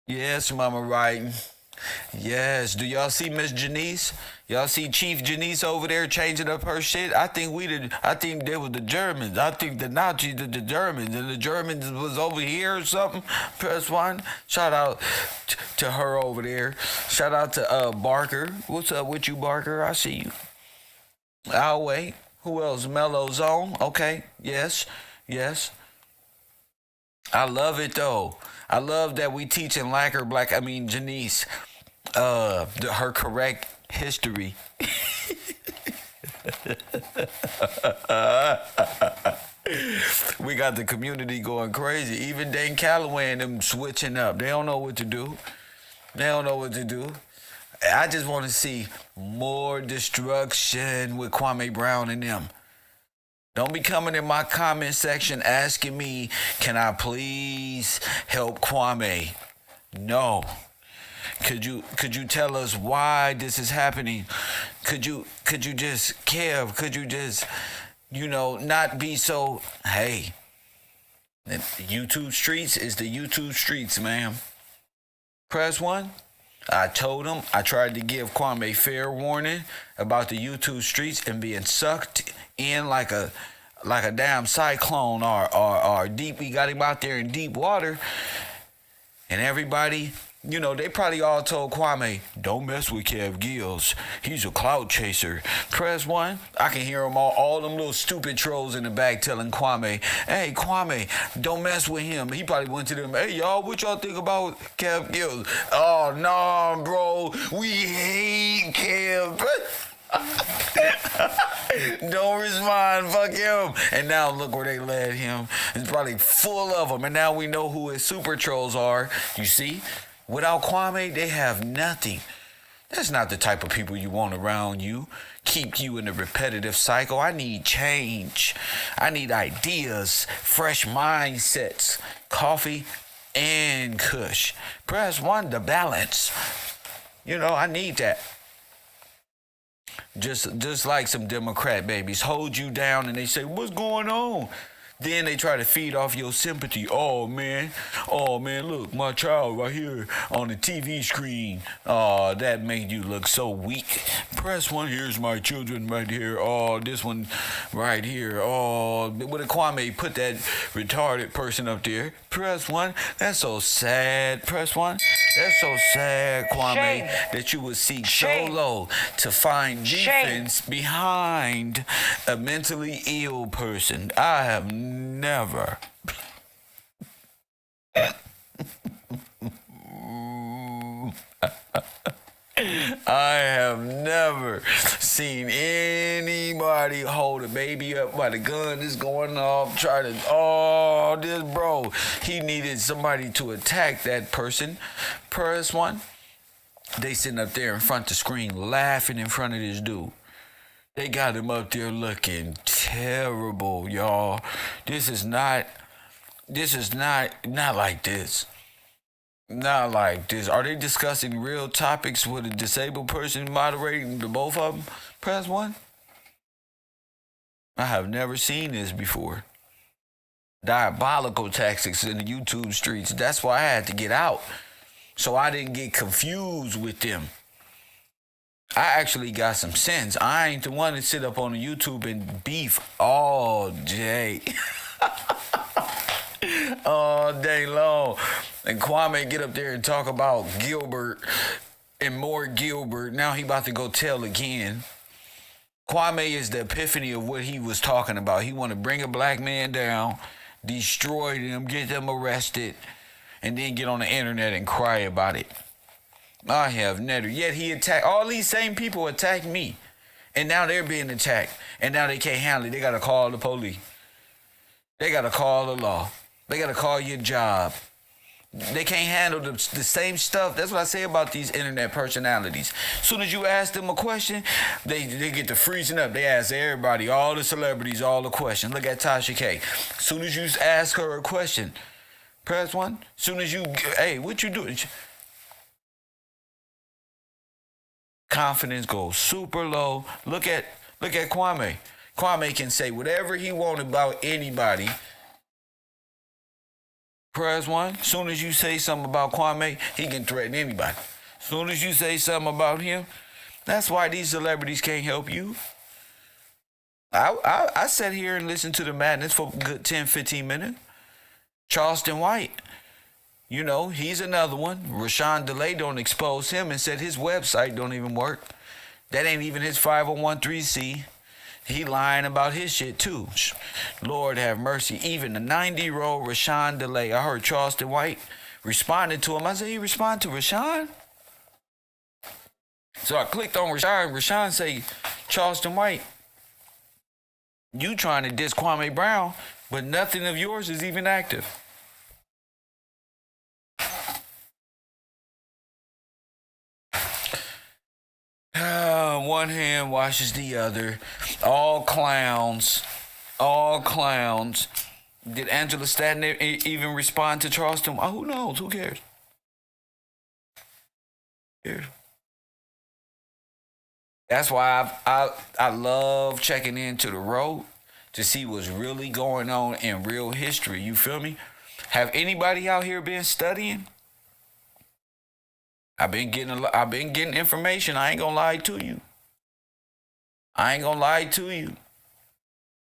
Yes, Mama Writing. Yes. Do y'all see Miss Janice? Y'all see Chief Janice over there changing up her shit? I think we did. I think they were the Germans. I think the Nazis did the Germans, and the Germans was over here or something. Press one. Shout out to her over there. Shout out to Barker. What's up with you, Barker? I see you. I'll wait. Who else? Mellow Zone. Okay. Yes. Yes. I love it though. I love that we teaching Lacker Black. I mean Janice, her correct history. We got the community going crazy. Even Dane Calloway and them switching up. They don't know what to do. They don't know what to do. I just want to see more destruction with Kwame Brown and them. Don't be coming in my comment section asking me, can I please help Kwame? No. Could you tell us why this is happening? Could you just Kev, could you just not be so hey, YouTube streets is the YouTube streets, ma'am. Press one. I told him I tried to give Kwame fair warning about the YouTube streets and being sucked in like a damn cyclone or deep. We got him out there in deep water, and everybody, they probably all told Kwame, "Don't mess with Kev Gills. He's a clout chaser." Press one. I can hear them all them little stupid trolls in the back telling Kwame, "Hey, Kwame, don't mess with him." He probably went to them, "Hey, y'all, what y'all think about Kev Gills?" "Oh, no, bro. We hate Kev." Don't respond, fuck him. And now look where they led him. It's probably full of them. And now we know who his super trolls are. You see? Without Kwame, they have nothing. That's not the type of people you want around you. Keep you in a repetitive cycle. I need change. I need ideas, fresh mindsets, coffee and kush. Press one to balance. I need that. Just like some Democrat babies hold you down and they say, "What's going on?" Then they try to feed off your sympathy. Oh man, look, my child right here on the TV screen. Oh, that made you look so weak. Press one. Here's my children right here. Oh, this one right here. Oh, what did Kwame put that retarded person up there? Press one. That's so sad. Press one. That's so sad, Kwame, Shame. that you would seek Shame. so low to find Shame. defense behind a mentally ill person. I have never. I have never seen anybody hold a baby up by the gun that's going off, try to, this bro. He needed somebody to attack that person. Press one. They sitting up there in front of the screen laughing in front of this dude. They got him up there looking terrible, y'all. This is not like this. Not like this. Are they discussing real topics with a disabled person moderating the both of them? Press one. I have never seen this before. Diabolical tactics in the YouTube streets. That's why I had to get out. So I didn't get confused with them. I actually got some sense. I ain't the one to sit up on the YouTube and beef all day. All day long. And Kwame get up there and talk about Gilbert and more Gilbert. Now he about to go tell again. Kwame is the epiphany of what he was talking about. He want to bring a black man down, destroy them, get them arrested, and then get on the internet and cry about it. I have never. Yet he attacked, all these same people attacked me. And now they're being attacked. And now they can't handle it. They got to call the police. They got to call the law. They got to call your job. They can't handle the same stuff. That's what I say about these internet personalities. As soon as you ask them a question, they get to freezing up. They ask everybody, all the celebrities, all the questions. Look at Tasha K. As soon as you ask her a question, press one. As soon as you, hey, what you doing? Confidence goes super low. Look at Kwame. Kwame can say whatever he wants about anybody. Press one. Soon as you say something about Kwame, he can threaten anybody. Soon as you say something about him, that's why these celebrities can't help you. I sat here and listened to the madness for a good 10, 15 minutes. Charleston White, you know, he's another one. Rashawn DeLay don't expose him and said his website don't even work. That ain't even his 501c. He lying about his shit too. Lord have mercy. Even the 90-year-old Rashawn DeLay, I heard Charleston White responded to him. I said, he respond to Rashawn? So I clicked on Rashawn. Rashawn say, Charleston White, you trying to diss Kwame Brown, but nothing of yours is even active. One hand washes the other. All clowns. All clowns. Did Angela Stanton even respond to Charleston? Oh, who knows? Who cares? That's why I love checking into the road to see what's really going on in real history. You feel me? Have anybody out here been studying? I've been getting information. I ain't gonna lie to you.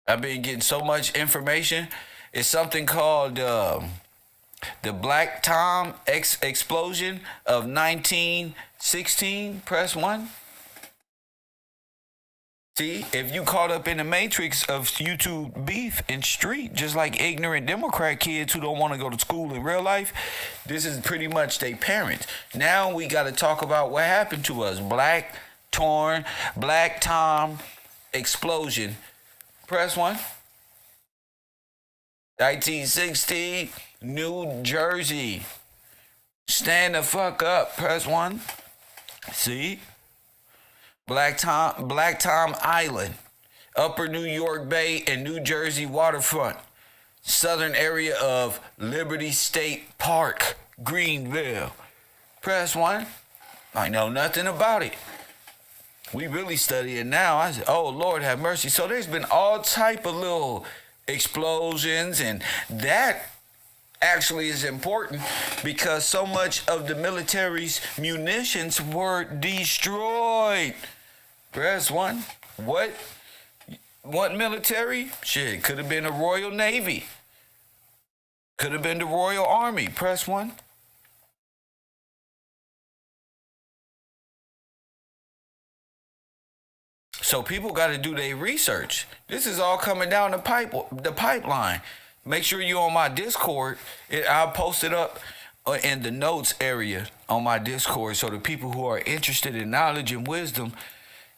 I've been getting so much information. It's something called the Black Tom explosion of 1916. Press 1. See, if you caught up in the matrix of YouTube beef and street, just like ignorant Democrat kids who don't want to go to school in real life, this is pretty much their parents. Now we got to talk about what happened to us. Black Tom explosion. Press 1. 1916, New Jersey. Stand the fuck up. Press 1. See? Black Tom Island, Upper New York Bay and New Jersey waterfront, southern area of Liberty State Park, Greenville. Press 1. I know nothing about it. We really study it now. I said, oh, Lord have mercy. So there's been all type of little explosions, and that actually is important because so much of the military's munitions were destroyed. Press 1. What military? Shit, could have been the Royal Navy. Could have been the Royal Army. Press 1. So people got to do their research. This is all coming down the pipeline. Make sure you're on my Discord. I'll post it up in the notes area on my Discord so the people who are interested in knowledge and wisdom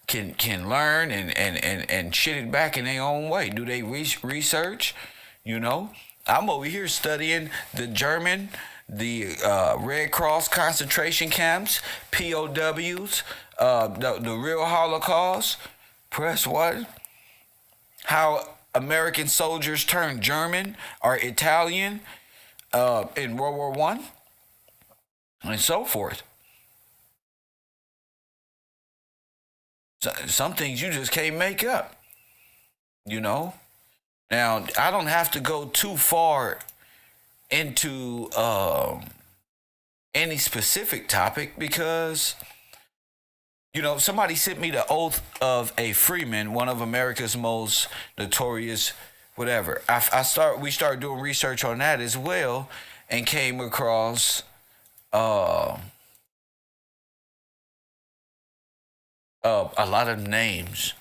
can learn and shit it back in their own way. Do they research? You know, I'm over here studying the Red Cross concentration camps, POWs, the real Holocaust. Press 1. How American soldiers turned German or Italian in World War I, and so forth. So, some things you just can't make up, you know. Now, I don't have to go too far into any specific topic because, you know, somebody sent me the Oath of a Freeman, one of America's most notorious whatever. We started doing research on that as well and came across a lot of names.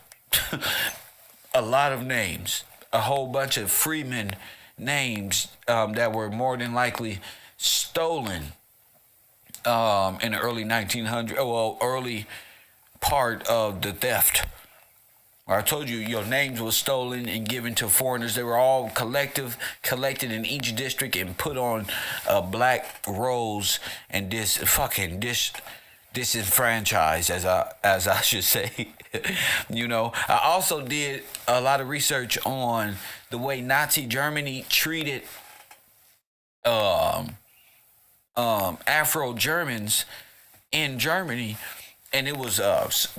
A whole bunch of freemen names that were more than likely stolen in the early 1900s, early part of the theft. I told you your names were stolen and given to foreigners. They were all collected in each district and put on black rolls and disenfranchised, as I should say. You know, I also did a lot of research on the way Nazi Germany treated Afro-Germans in Germany. And it was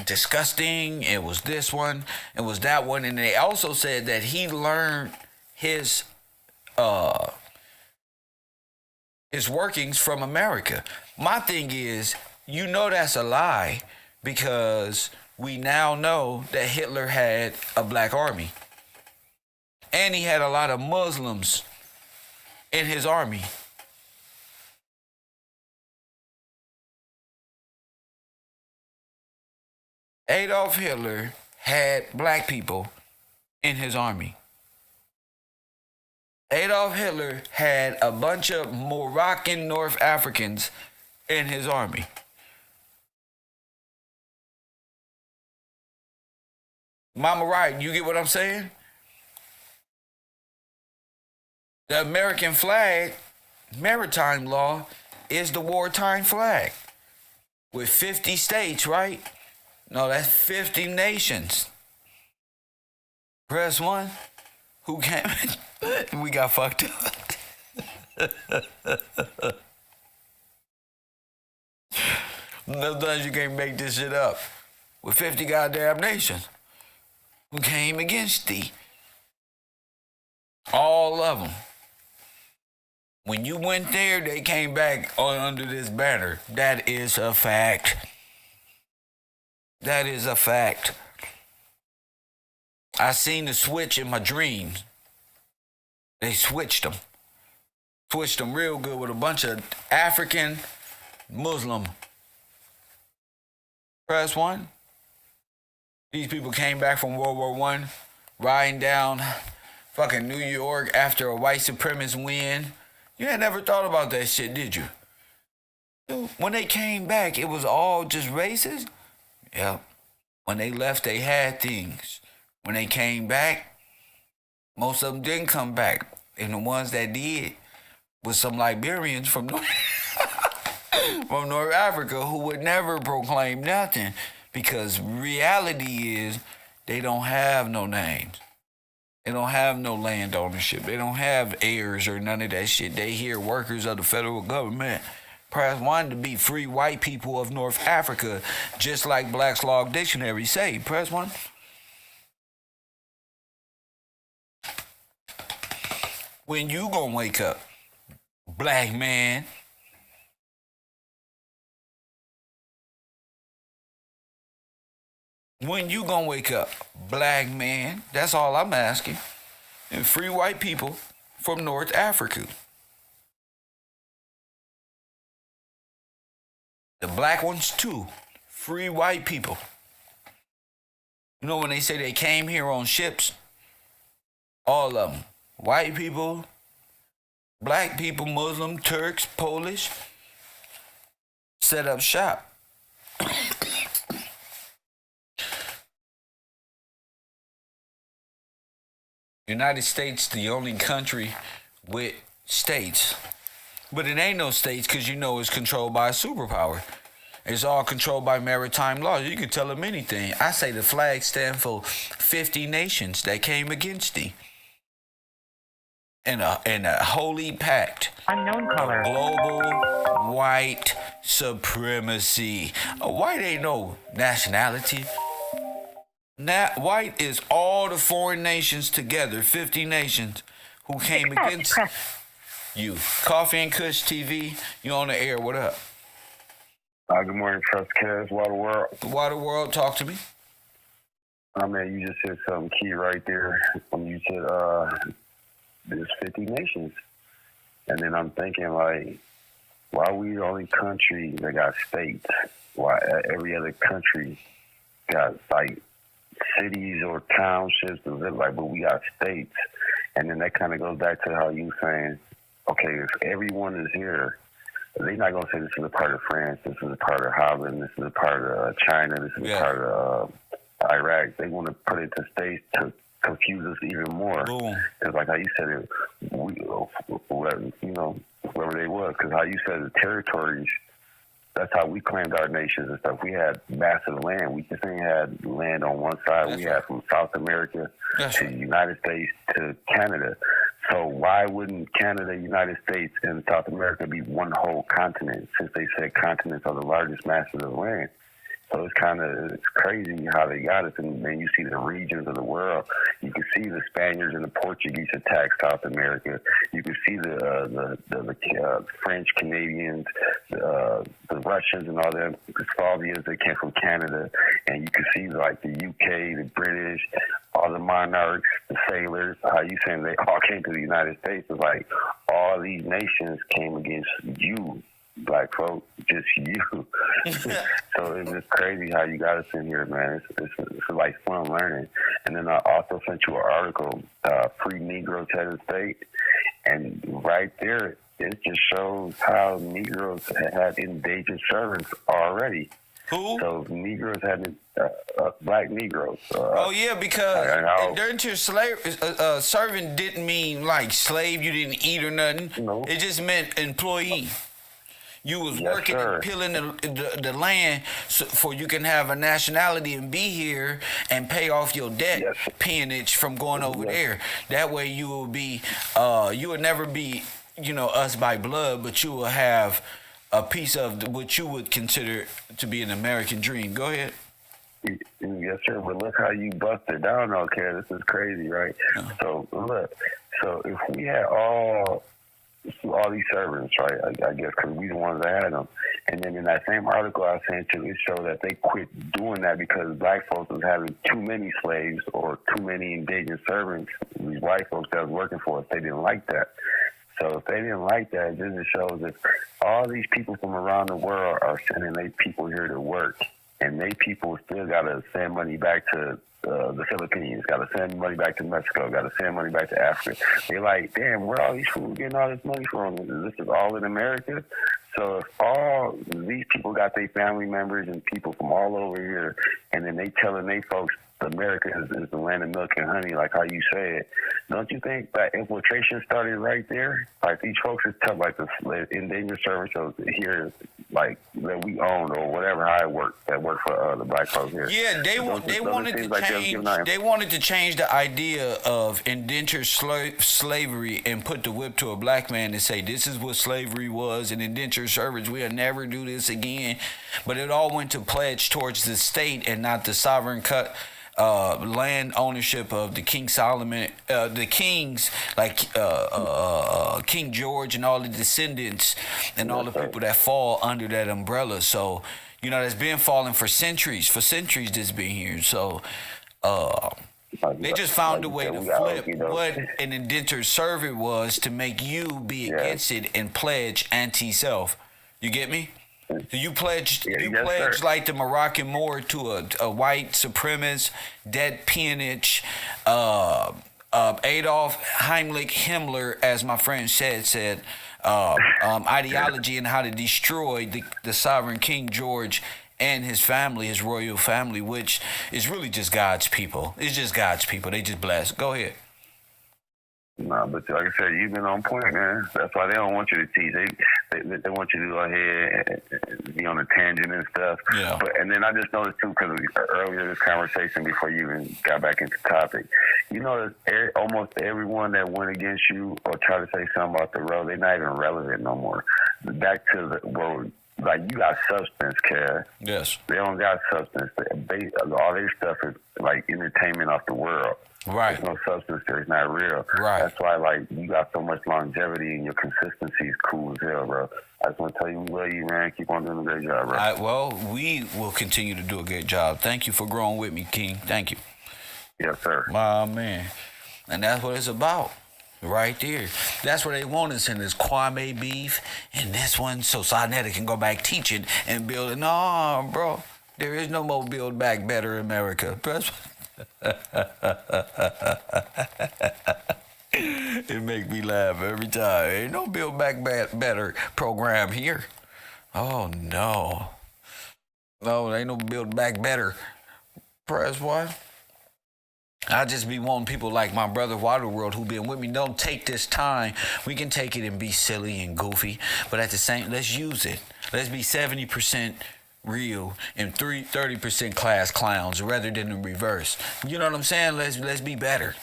disgusting. It was this one. It was that one. And they also said that he learned his its workings from America. My thing is, you know that's a lie because we now know that Hitler had a black army. And he had a lot of Muslims in his army. Adolf Hitler had black people in his army. Adolf Hitler had a bunch of Moroccan North Africans in his army. Mama, right? You get what I'm saying? The American flag, maritime law, is the wartime flag. With 50 states, right? No, that's 50 nations. Press 1. Who came? We got fucked up. Sometimes you can't make this shit up. With 50 goddamn nations who came against thee. All of them. When you went there, they came back under this banner. That is a fact. That is a fact. I seen the switch in my dreams. They switched them. Switched them real good with a bunch of African Muslim. Press 1. These people came back from World War I, riding down fucking New York after a white supremacist win. You had never thought about that shit, did you? When they came back, it was all just racist? Yep. When they left, they had things. When they came back, most of them didn't come back. And the ones that did was some Liberians from North, from North Africa who would never proclaim nothing because reality is they don't have no names. They don't have no land ownership. They don't have heirs or none of that shit. They here workers of the federal government. Press 1 to be free white people of North Africa, just like Black's Law Dictionary say. Press 1. When you gonna wake up, black man? When you gonna wake up, black man? That's all I'm asking. And free white people from North Africa. The black ones too. Free white people. You know when they say they came here on ships? All of them. White people, black people, Muslim, Turks, Polish, set up shop. United States, the only country with states. But it ain't no states because you know it's controlled by a superpower. It's all controlled by maritime law. You can tell them anything. I say the flag stand for 50 nations that came against thee. In a holy pact. Unknown caller. Global white supremacy. White ain't no nationality. White is all the foreign nations together, 50 nations who came against you. Coffee and Kush TV, you on the air. What up? Good morning, Trust Kev, Water World. Water World, talk to me. Man, you just said something key right there. When you said there's 50 nations. And then I'm thinking, like, why are we the only country that got states? Why every other country got, like, cities or townships, like, but we got states. And then that kind of goes back to how you saying, okay, if everyone is here, they're not going to say this is a part of France, this is a part of Holland, this is a part of China, this is a part of Iraq. They want to put it to states to confuse us even more. It's like how you said it, whoever they was, because how you said the territories, that's how we claimed our nations and stuff. We had massive land. We just ain't had land on one side. That's we had from South America to the United States to Canada. So why wouldn't Canada, United States, and South America be one whole continent, since they said continents are the largest masses of land? So it's crazy how they got us. And then you see the regions of the world. You can see the Spaniards and the Portuguese attack South America. You can see the French, Canadians, the Russians, and all them, the Slavians that came from Canada. And you can see like the UK, the British, all the monarchs, the sailors. How you saying they all came to the United States? It's like all these nations came against you, black folk, just you. So it's just crazy how you got us in here, man. It's like fun learning. And then I also sent you an article, Free Negroes Head of State, and right there it just shows how Negroes had endangered servants already. Who? So Negroes had black Negroes. Oh yeah, because indentured servant didn't mean like slave. You didn't eat or nothing. No. It just meant employee. You was working sir. and peeling the land for you can have a nationality and be here and pay off your debt peonage from going over there. That way you will be, you will never be, us by blood, but you will have a piece of what you would consider to be an American dream. Go ahead. Yes, sir. But look how you busted down, okay? This is crazy, right? So look, so if we had all these servants, right? I guess because we the ones that had them. And then in that same article I sent you, it showed that they quit doing that because black folks was having too many slaves or too many indentured servants. These white folks that was working for us, they didn't like that. So if they didn't like that, it just shows that all these people from around the world are sending their people here to work. And they people still got to send money back to the Philippines, got to send money back to Mexico, got to send money back to Africa. They're like, damn, where all these people getting all this money from? This is all in America? So if all these people got their family members and people from all over here, and then they telling they folks America is the land of milk and honey, like how you say it, don't you think that infiltration started right there? Like these folks is tough, like the endangered services here, like that we own or whatever, how it worked, that worked for the black folks here. Yeah, they wanted to change. They wanted to change the idea of indentured slavery and put the whip to a black man and say this is what slavery was and indentured service. We'll never do this again. But it all went to pledge towards the state and not the sovereign land ownership of the King Solomon, the kings like King George and all the descendants and all the people that fall under that umbrella. So, that's been falling for centuries. That's been here. So, they just found a way to flip what an indentured servant was to make you be against it and pledge anti-self. You get me? You pledged like the Moroccan Moor to a white supremacist, debt peonage, Adolf Heimlich Himmler, as my friend said, ideology and how to destroy the sovereign King George and his family, his royal family, which is really just God's people. It's just God's people. They just blessed. Go ahead. No, but like I said, you've been on point, man. That's why they don't want you to teach. They want you to go ahead and be on a tangent and stuff. Yeah. And then I just noticed too, because earlier this conversation before you even got back into the topic, almost everyone that went against you or tried to say something about the road, they're not even relevant no more. Back to the road. Like, you got substance, Kev. Yes. They don't got substance. All their stuff is like entertainment off the world. Right. There's no substance there. It's not real. Right. That's why, you got so much longevity and your consistency is cool as hell, bro. I just want to tell you, we love you, man. Keep on doing a great job, bro. Well, we will continue to do a great job. Thank you for growing with me, King. Thank you. Yes, sir. My man. And that's what it's about. Right there. That's where they want us in this Kwame beef and this one so Sarnetta can go back teaching and building. No, bro. There is no more Build Back Better America. It make me laugh every time. Ain't no Build Back Better program here. Oh, no. No, there ain't no Build Back Better. Press what? I just be wanting people like my brother Waterworld who been with me. Don't take this time. We can take it and be silly and goofy, but at the same, let's use it. Let's be 70% real and 30% class clowns rather than the reverse. You know what I'm saying? Let's be better.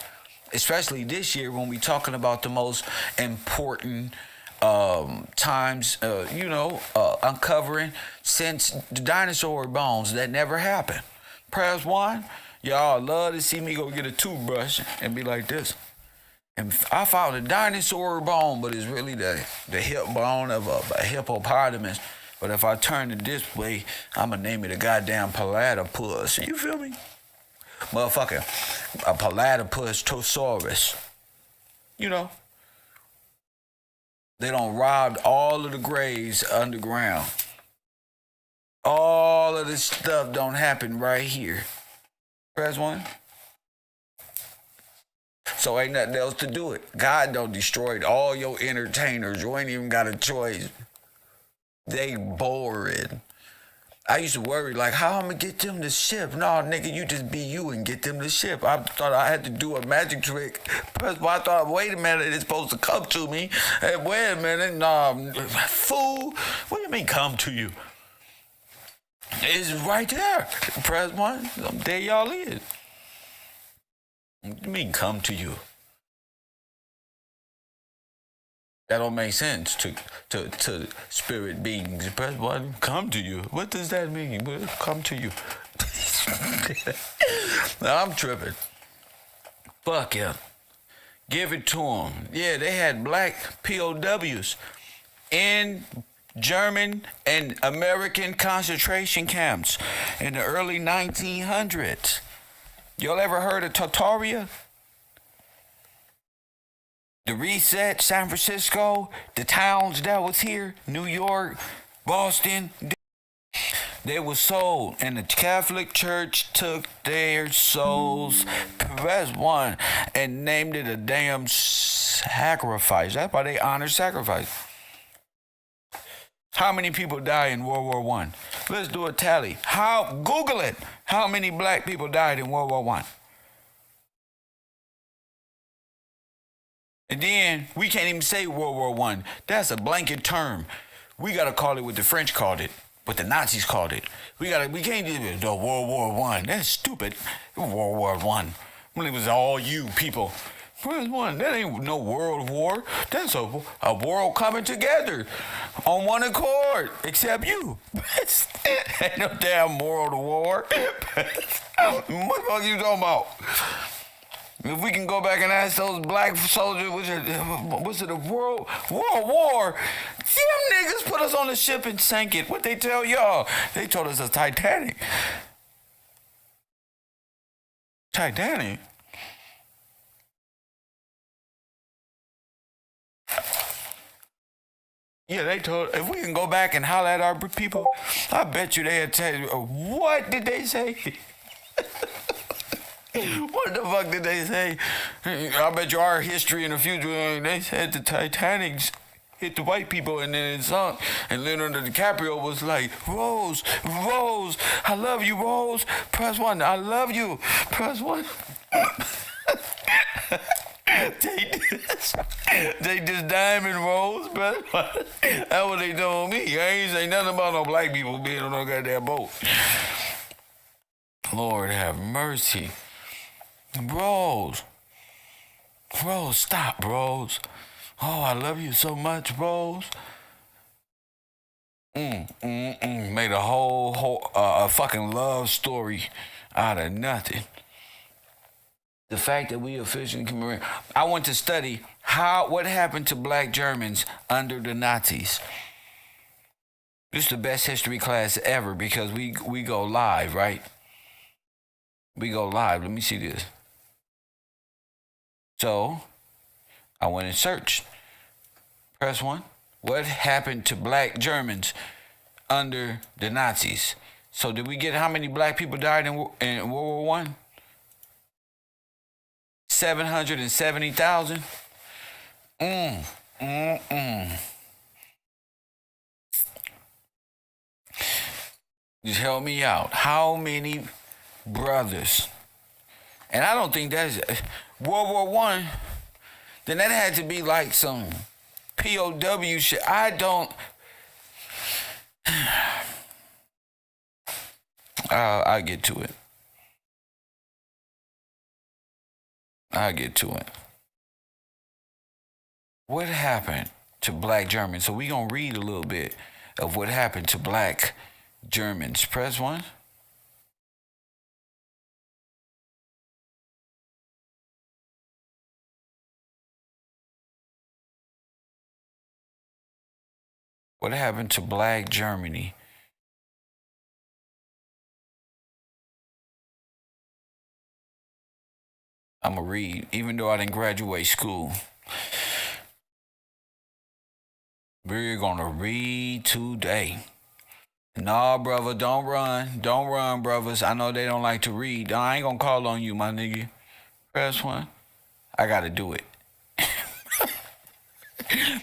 Especially this year when we talking about the most important times, uncovering since the dinosaur bones that never happened. Press one, y'all love to see me go get a toothbrush and be like this. And I found a dinosaur bone, but it's really the hip bone of a hippopotamus. But if I turn it this way, I'ma name it a goddamn platypus. You feel me? Motherfucker, a platypus tosaurus. You know. They done robbed all of the graves underground. All of this stuff don't happen right here. Press one. So ain't nothing else to do it. God done destroyed all your entertainers. You ain't even got a choice. They boring. I used to worry, like, how I'm gonna get them to ship? No, nigga, you just be you and get them to ship. I thought I had to do a magic trick. First, I thought, wait a minute, it's supposed to come to me. Hey, wait a minute, no, fool. What do you mean come to you? It's right there. Press one. There y'all is. What do you mean come to you? That don't make sense to spirit beings. Press one, come to you. What does that mean? Come to you. I'm tripping. Fuck him. Give it to them. Yeah, they had black POWs in German and American concentration camps in the early 1900s. Y'all ever heard of Tartaria? The Reset, San Francisco, the towns that was here, New York, Boston, they were sold, and the Catholic Church took their souls, press one, and named it a damn sacrifice. That's why they honor sacrifice. How many people died in World War I? Let's do a tally. Google it. How many black people died in World War I? And then we can't even say World War I. That's a blanket term. We gotta call it what the French called it, what the Nazis called it. We can't do it. The World War I. That's stupid. World War I. When it was all you people. First one, that ain't no world war. That's a world coming together on one accord, except you. Ain't no damn world war. What the fuck you talking about? If we can go back and ask those black soldiers, was it a world war? See, them niggas put us on the ship and sank it. What they tell y'all? They told us it's Titanic. Titanic? Yeah, they told, if we can go back and holler at our people, I bet you they'll tell you, what did they say? What the fuck did they say? I bet you our history in the future, they said the Titanic hit the white people and then it sunk. And Leonardo DiCaprio was like, Rose, I love you, Rose. Press one, I love you. Press one. They just diamond Rose, but that's what they told me. I ain't say nothing about no black people being on no goddamn boat. Lord have mercy. Rose, stop, Rose. Oh, I love you so much, Rose. Made a whole a fucking love story out of nothing. The fact that we officially commemorate. I went to study what happened to black Germans under the Nazis. This is the best history class ever because we go live, right? We go live. Let me see this. So, I went and searched. Press one. What happened to black Germans under the Nazis? So, did we get how many black people died in World War I? 770,000. Just help me out. How many brothers? And I don't think that's World War I. Then that had to be like some POW shit. I'll get to it. I'll get to it. What happened to black Germans. So we gonna read a little bit of what happened to black Germans. Press one. What happened to black Germany? I'm gonna read, even though I didn't graduate school. We're gonna read today. Nah, brother, don't run. Don't run, brothers. I know they don't like to read. I ain't gonna call on you, my nigga. Press one. I gotta do it.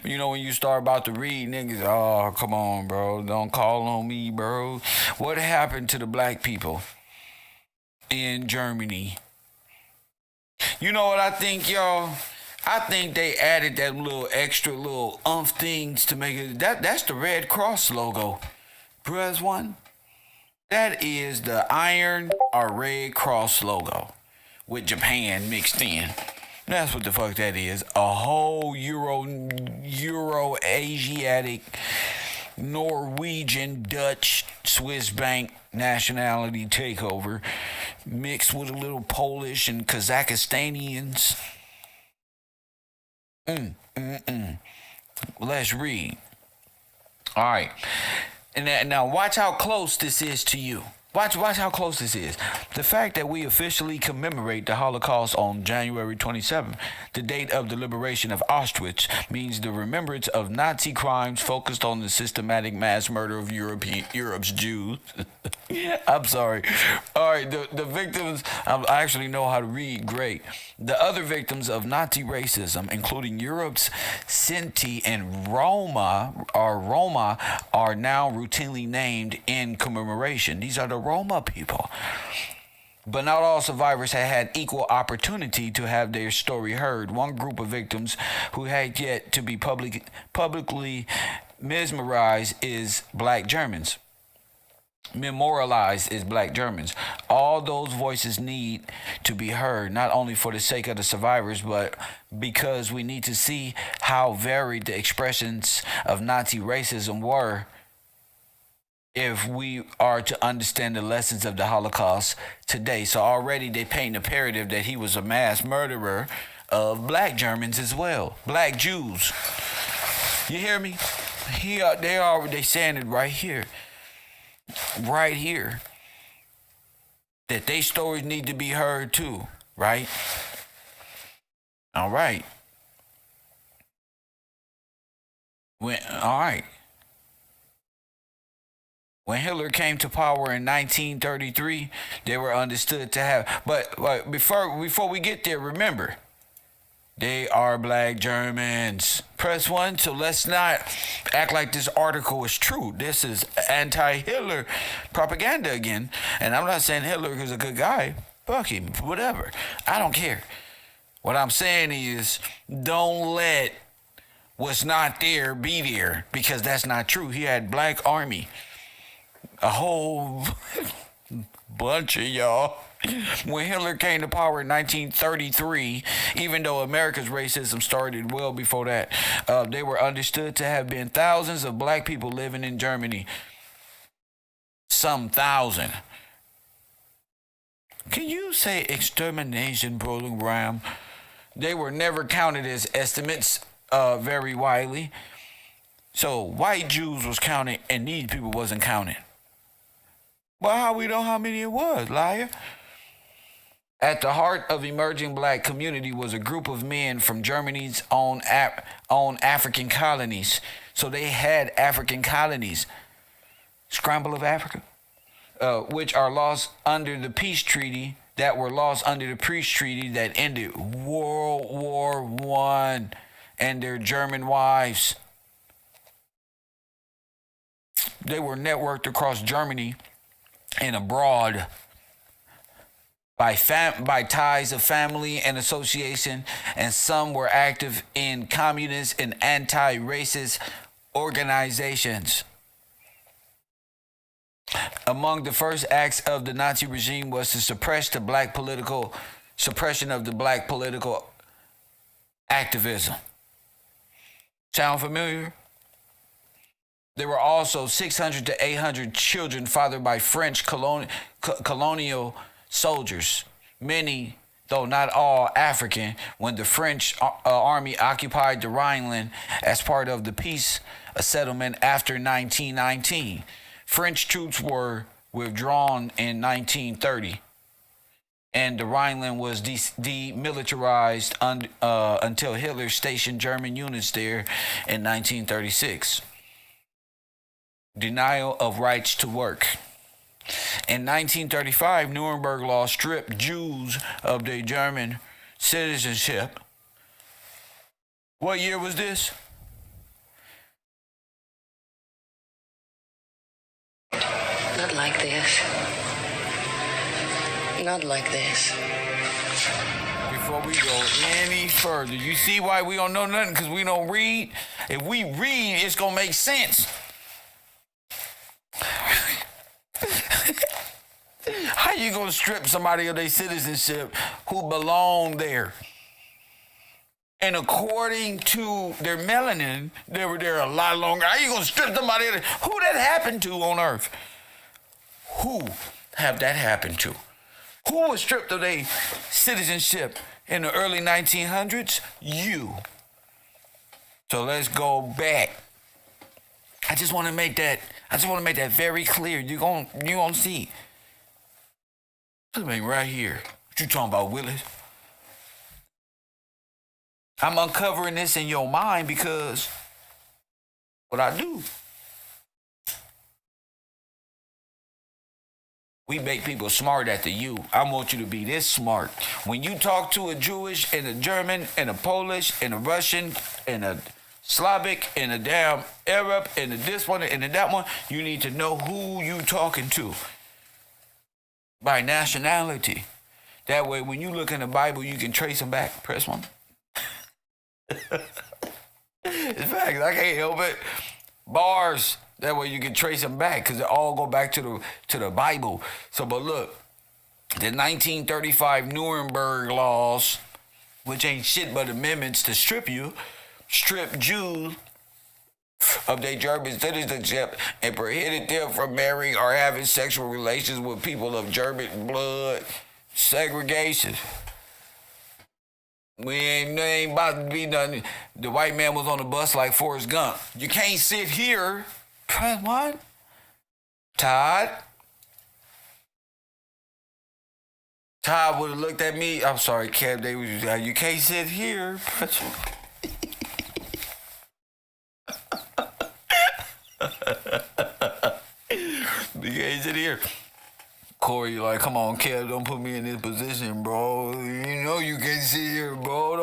You know when you start about to read, niggas, oh, come on, bro. Don't call on me, bro. What happened to the black people in Germany? You know what I think, y'all? I think they added that little extra little things to make it. That's the Red Cross logo. Press one. That is the Iron or Red Cross logo with Japan mixed in. That's what the fuck that is. A whole Euro Asiatic, Norwegian, Dutch, Swiss bank nationality takeover mixed with a little Polish and Kazakhstanians. Let's read. All right. And now watch how close this is to you. Watch how close this is. The fact that we officially commemorate the Holocaust on January 27th, the date of the liberation of Auschwitz, means the remembrance of Nazi crimes focused on the systematic mass murder of Europe's Jews. I'm sorry. All right, the victims, I actually know how to read great. The other victims of Nazi racism, including Europe's Sinti and Roma, are now routinely named in commemoration. These are the Roma people. But not all survivors had equal opportunity to have their story heard. One group of victims who had yet to be publicly mesmerized is black Germans. Memorialized is black Germans. All those voices need to be heard, not only for the sake of the survivors, but because we need to see how varied the expressions of Nazi racism were if we are to understand the lessons of the Holocaust today. So already they paint a narrative that he was a mass murderer of black Germans as well, black Jews. You hear me? They saying it right here, that they stories need to be heard too, right? All right. When Hitler came to power in 1933, they were understood to have. But before we get there, remember, they are black Germans. Press one. So let's not act like this article is true. This is anti-Hitler propaganda again. And I'm not saying Hitler is a good guy. Fuck him. Whatever. I don't care. What I'm saying is, don't let what's not there be there, because that's not true. He had black army. A whole bunch of y'all. When Hitler came to power in 1933, even though America's racism started well before that, they were understood to have been thousands of black people living in Germany. Some thousand. Can you say extermination program? They were never counted as estimates very widely. So white Jews was counted and these people wasn't counted. Well, how we know how many it was, liar? At the heart of emerging black community was a group of men from Germany's own African colonies. So they had African colonies. Scramble of Africa. Which are lost under the peace treaty, that ended World War I and their German wives. They were networked across Germany and abroad by ties of family and association, and some were active in communist and anti-racist organizations. Among the first acts of the Nazi regime was to suppression of the black political activism. Sound familiar? There were also 600 to 800 children fathered by French colonial soldiers, many, though not all, African, when the French army occupied the Rhineland as part of the peace settlement after 1919. French troops were withdrawn in 1930, and the Rhineland was demilitarized until Hitler stationed German units there in 1936. Denial of rights to work. In 1935, Nuremberg law stripped Jews of their German citizenship. What year was this? Not like this. Not like this. Before we go any further, you see why we don't know nothing? Because we don't read. If we read, it's going to make sense. How you gonna strip somebody of their citizenship who belong there? And according to their melanin, they were there a lot longer. How you gonna strip somebody of who that happened to on Earth? Who have that happened to? Who was stripped of their citizenship in the early 1900s? You. So let's go back. I just want to make that very clear. You gonna see. This ain't right here. What you talking about, Willis? I'm uncovering this in your mind because what I do. We make people smart at the U. I want you to be this smart. When you talk to a Jewish and a German and a Polish and a Russian and a Slavic and a damn Arab and a this one and a that one, you need to know who you talking to by nationality. That way, when you look in the Bible, you can trace them back. Press one. It's facts. I can't help it. Bars. That way you can trace them back because they all go back to the Bible. So, but look, the 1935 Nuremberg laws, which ain't shit but amendments to strip Jews of their German citizenship and prohibited them from marrying or having sexual relations with people of German blood. Segregation. There ain't about to be nothing. The white man was on the bus like Forrest Gump. You can't sit here. Press what? Todd would have looked at me. I'm sorry, Kev. You can't sit here. You can't sit here. Corey, like, come on, Kev, don't put me in this position, bro. You know you can't sit here, bro.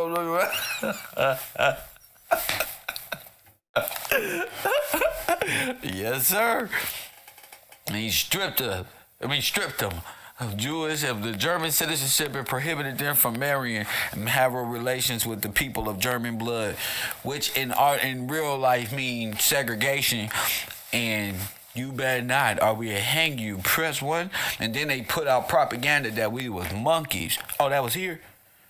Yes, sir. And he stripped them of Jewish, of the German citizenship, and prohibited them from marrying and having relations with the people of German blood, which in real life means segregation. And you better not, or we'll hang you. Press one. And then they put out propaganda that we was monkeys. Oh, that was here?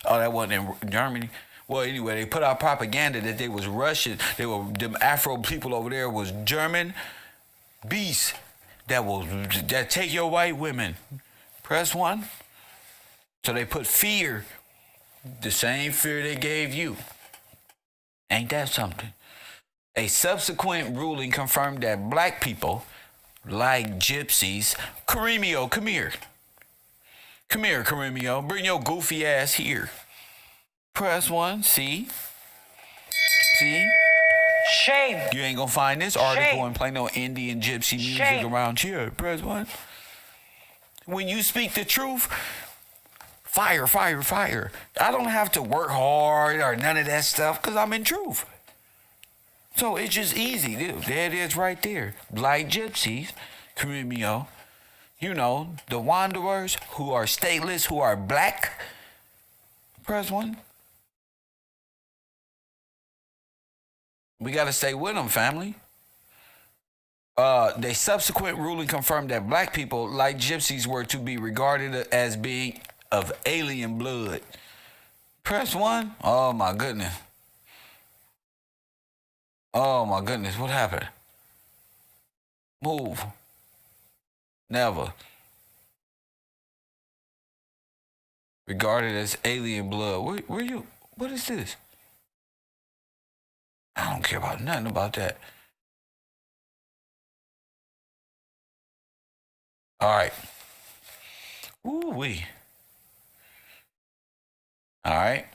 Oh, that wasn't in Germany? Well, anyway, they put out propaganda that they was Russian. Them Afro people over there was German beasts that take your white women. Press one. So they put fear, the same fear they gave you. Ain't that something? A subsequent ruling confirmed that black people, like gypsies, Karimio, come here. Come here, Karimio. Bring your goofy ass here. Press one. See? Shame. You ain't gonna find this article Shame. and play no Indian gypsy music Shame. around here. Press one. When you speak the truth, fire. I don't have to work hard or none of that stuff because I'm in truth. So it's just easy. There it is right there. Like gypsies, Karimio, you know, the wanderers who are stateless, who are black. Press one. We got to stay with them, family. The subsequent ruling confirmed that black people, like gypsies, were to be regarded as being of alien blood. Press one. Oh, my goodness. Oh my goodness, what happened? Move. Never. Regarded as alien blood. Where you? What is this? I don't care about nothing about that. All right. Ooh wee. All right.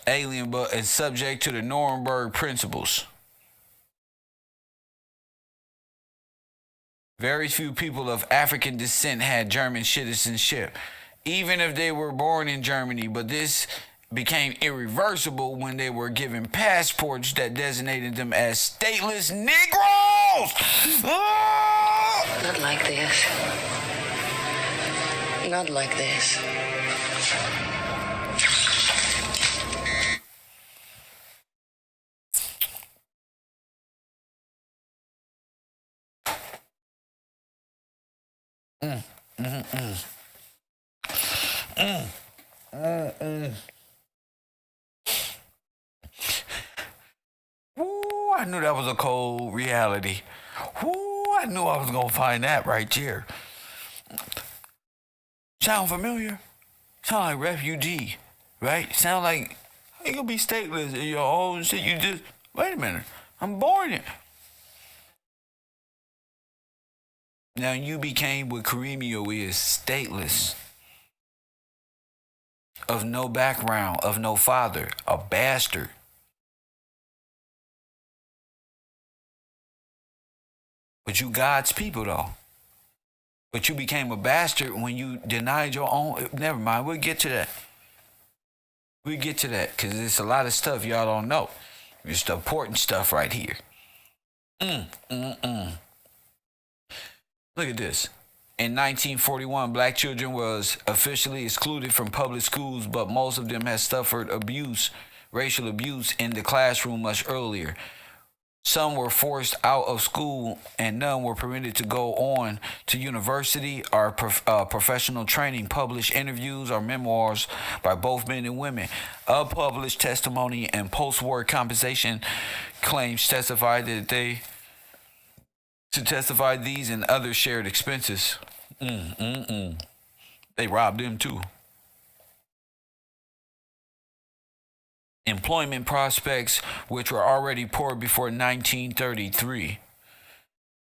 Alien blood is subject to the Nuremberg principles. Very few people of African descent had German citizenship, even if they were born in Germany, but this became irreversible when they were given passports that designated them as stateless Negroes! Ah! Not like this. Not like this. Ooh, I knew that was a cold reality. Ooh, I knew I was gonna find that right there. Sound familiar? Sound like refugee, right? Sound like you gonna be stateless in your own shit. You just wait a minute. I'm born in. Now you became what Karemio is, stateless. Of no background, of no father, a bastard. But you God's people though. But you became a bastard when you denied your own. Never mind, we'll get to that. We'll get to that because there's a lot of stuff y'all don't know. It's the important stuff right here. Look at this. In 1941, black children was officially excluded from public schools, but most of them had suffered abuse, racial abuse in the classroom much earlier. Some were forced out of school and none were permitted to go on to university or professional training. Published interviews or memoirs by both men and women. Unpublished testimony and post-war compensation claims testified that they to testify these and other shared expenses. They robbed them too. Employment prospects, which were already poor before 1933,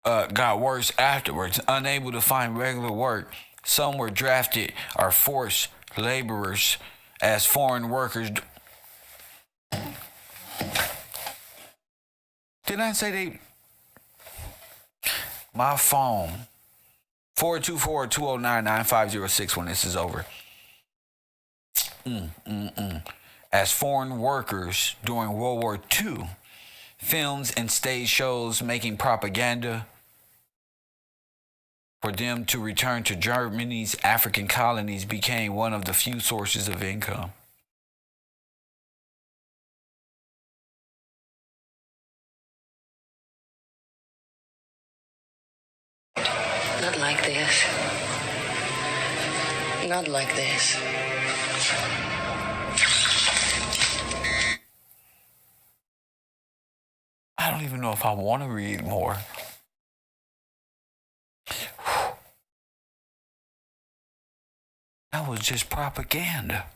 got worse afterwards. Unable to find regular work, some were drafted or forced laborers as foreign workers. Did I say they? My phone. 424-209-9506 when this is over. As foreign workers during World War II, films and stage shows making propaganda for them to return to Germany's African colonies became one of the few sources of income. Not like this. Not like this. I don't even know if I want to read more. That was just propaganda.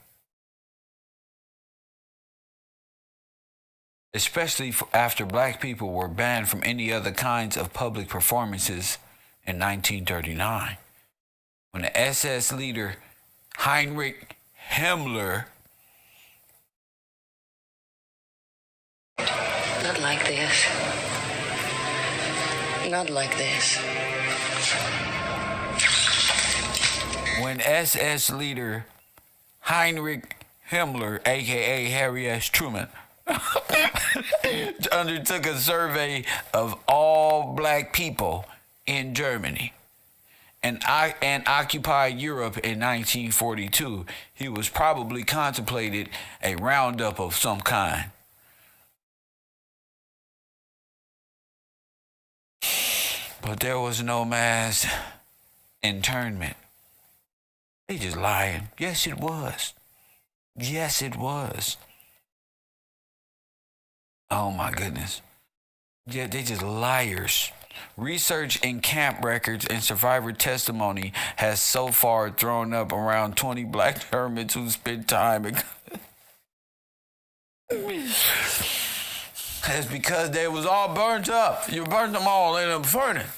Especially after black people were banned from any other kinds of public performances in 1939. When the SS leader Heinrich Himmler Not like this. Not like this. When SS leader Heinrich Himmler, aka Harry S. Truman, undertook a survey of all black people in Germany and occupied Europe in 1942, he was probably contemplated a roundup of some kind. But there was no mass internment. They just lying. Yes, it was. Yes, it was. Oh my goodness. Yeah, they just liars. Research in camp records and survivor testimony has so far thrown up around 20 black hermits who spent time in. It's because they was all burnt up. You burnt them all in a furnace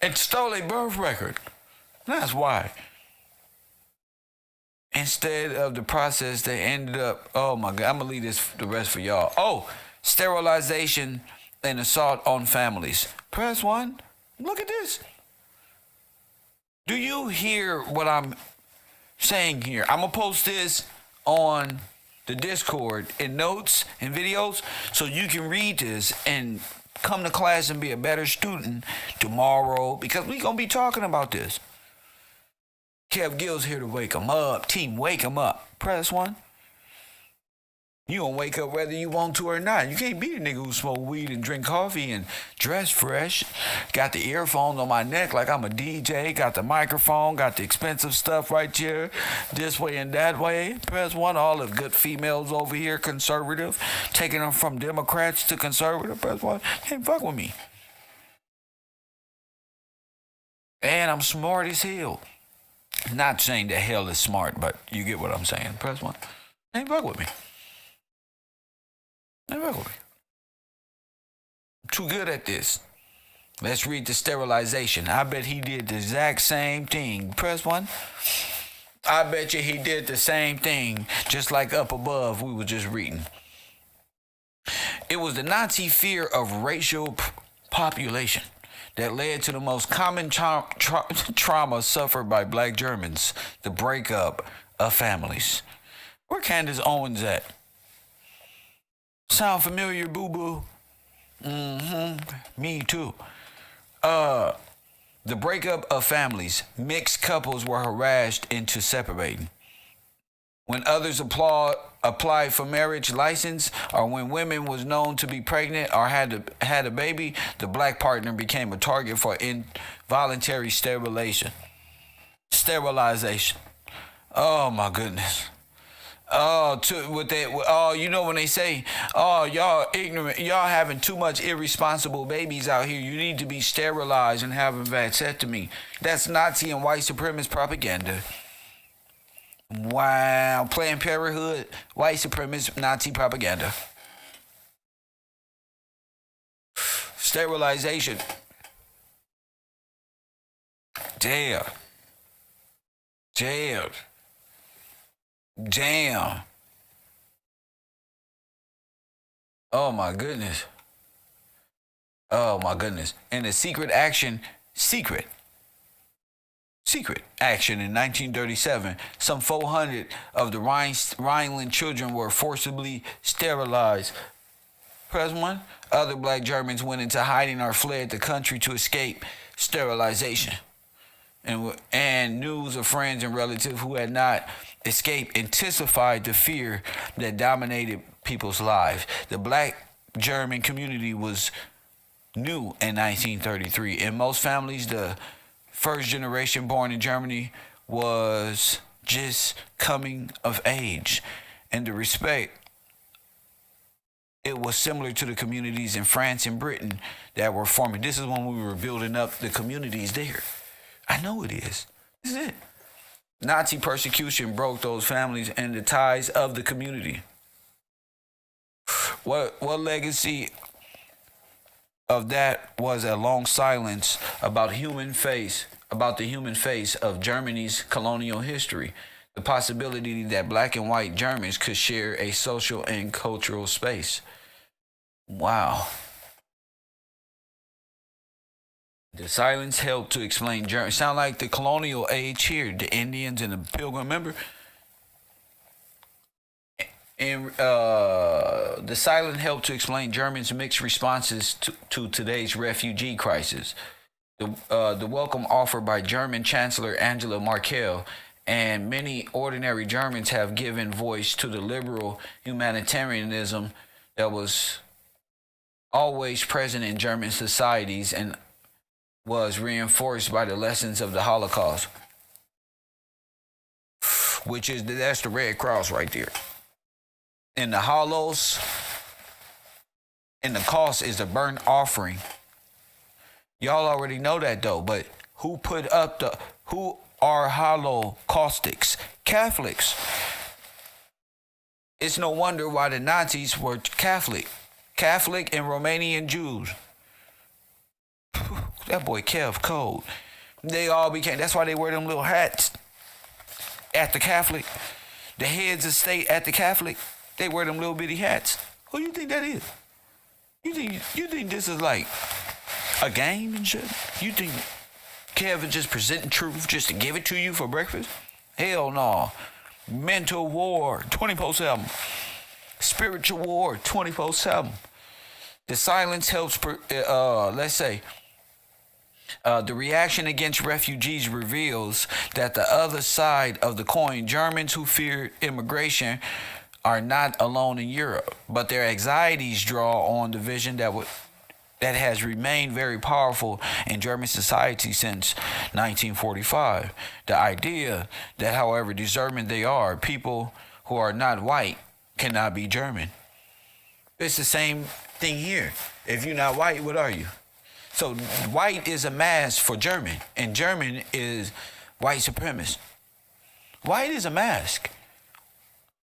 and stole their birth record. That's why. Instead of the process, they ended up. Oh my God! I'm gonna leave the rest for y'all. Oh, sterilization and assault on families. Press one. Look at this. Do you hear what I'm saying here? I'm gonna post this on the Discord in notes and videos so you can read this and come to class and be a better student tomorrow because we gonna be talking about this. Kev Gill's here to wake 'em up. Team, wake 'em up. Press one. You gonna wake up whether you want to or not. You can't be a nigga who smoke weed and drink coffee and dress fresh. Got the earphones on my neck like I'm a DJ. Got the microphone. Got the expensive stuff right here. This way and that way. Press one. All the good females over here, conservative. Taking them from Democrats to conservative. Press one. Can't fuck with me. And I'm smart as hell. Not saying that hell is smart, but you get what I'm saying. Press one. Ain't fuck with me. Ain't fuck with me. I'm too good at this. Let's read the sterilization. I bet he did the exact same thing. Press one. I bet you he did the same thing, just like up above we were just reading. It was the Nazi fear of racial population that led to the most common trauma suffered by black Germans, the breakup of families. Where Candace Owens at? Sound familiar, boo-boo? Me too. The breakup of families. Mixed couples were harassed into separating. When others applied for marriage license, or when women was known to be pregnant or had a baby, the black partner became a target for involuntary sterilization. Oh my goodness. You know when they say, oh, y'all ignorant, y'all having too much irresponsible babies out here. You need to be sterilized and having vasectomy. That's Nazi and white supremacist propaganda. Wow, Planned Parenthood, white supremacist Nazi propaganda. Sterilization. Damn. Oh my goodness. And the secret action in 1937, some 400 of the Rhineland children were forcibly sterilized. Press one. Other black Germans went into hiding or fled the country to escape sterilization. And news of friends and relatives who had not escaped intensified the fear that dominated people's lives. The black German community was new in 1933. In most families, the first generation born in Germany was just coming of age. And the respect, it was similar to the communities in France and Britain that were forming. This is when we were building up the communities there. I know it is. This is it. Nazi persecution broke those families and the ties of the community. What legacy of that was a long silence about the human face of Germany's colonial history. The possibility that black and white Germans could share a social and cultural space. Wow. The silence helped to explain Germany. Sound like the colonial age here, the Indians and the Pilgrim. Remember? And the silence helped to explain Germans' mixed responses to today's refugee crisis. The welcome offered by German Chancellor Angela Merkel and many ordinary Germans have given voice to the liberal humanitarianism that was always present in German societies and was reinforced by the lessons of the Holocaust, that's the Red Cross right there. And the hollows, And the cost is the burnt offering. Y'all already know that though, but who are holocaustics? Catholics. It's no wonder why the Nazis were Catholic and Romanian Jews. That boy Kev cold. They all became, that's why they wear them little hats at the Catholic. The heads of state at the Catholic, they wear them little bitty hats. Who do you think that is? You think this is like a game and shit? You think Kev is just presenting truth just to give it to you for breakfast? Hell no. Mental war, 24/7. Spiritual war, 24/7. The silence helps, the reaction against refugees reveals that the other side of the coin, Germans who fear immigration, are not alone in Europe, but their anxieties draw on the vision that has remained very powerful in German society since 1945. The idea that, however deserving they are, people who are not white cannot be German. It's the same thing here. If you're not white, what are you? So white is a mask for German, and German is white supremacist. White is a mask.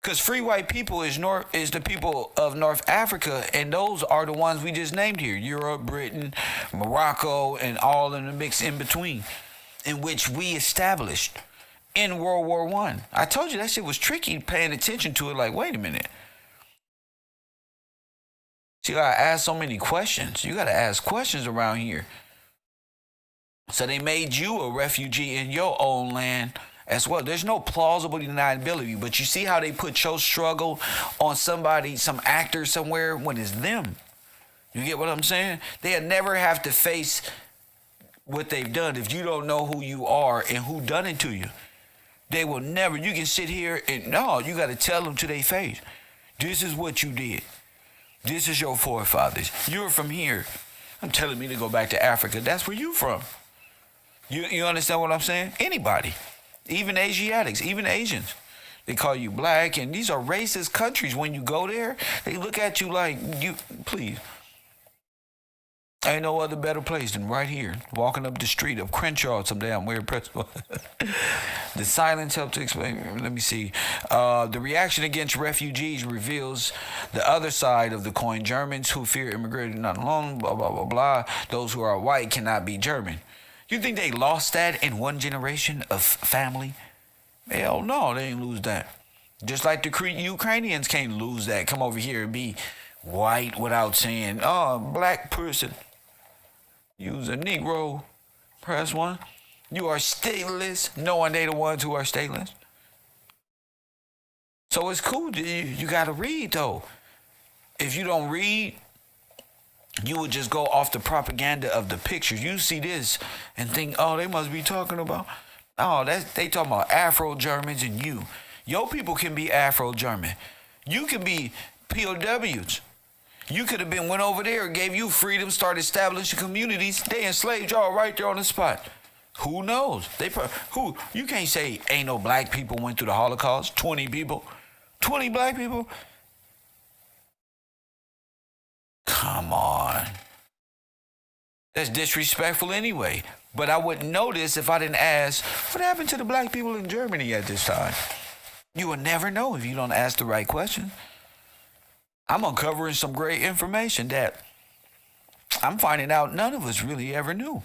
Because free white people is the people of North Africa, and those are the ones we just named here. Europe, Britain, Morocco, and all in the mix in between, in which we established in World War I. I told you that shit was tricky paying attention to it, like, wait a minute. So you gotta ask so many questions. You gotta ask questions around here. So they made you a refugee in your own land as well. There's no plausible deniability, but you see how they put your struggle on somebody, some actor somewhere, when it's them. You get what I'm saying? They'll never have to face what they've done if you don't know who you are and who done it to you. They will never. You can sit here and, no, you got to tell them to their face. This is what you did. This is your forefathers. You're from here. I'm telling me to go back to Africa. That's where you from. You understand what I'm saying? Anybody. Even Asiatics, even Asians. They call you black, and these are racist countries. When you go there, they look at you like, you, please. Ain't no other better place than right here, walking up the street of Crenshaw, some damn weird principle. The silence helped to explain. Let me see. The reaction against refugees reveals the other side of the coin. Germans who fear immigrating not alone, blah, blah, blah, blah. Those who are white cannot be German. You think they lost that in one generation of family? Hell no, they ain't lose that. Just like the Ukrainians can't lose that. Come over here and be white without saying, oh, black person. Use a Negro. Press 1. You are stateless, knowing they the ones who are stateless. So it's cool. You got to read, though. If you don't read, you would just go off the propaganda of the pictures. You see this and think, oh, they must be talking about, oh, they talking about Afro-Germans and you. Your people can be Afro-German. You can be POWs. You could have went over there, gave you freedom, started establishing communities. They enslaved y'all right there on the spot. Who knows? You can't say ain't no black people went through the Holocaust. 20 people. 20 black people? Come on. That's disrespectful anyway. But I wouldn't know this if I didn't ask, what happened to the black people in Germany at this time? You will never know if you don't ask the right question. I'm uncovering some great information that I'm finding out none of us really ever knew.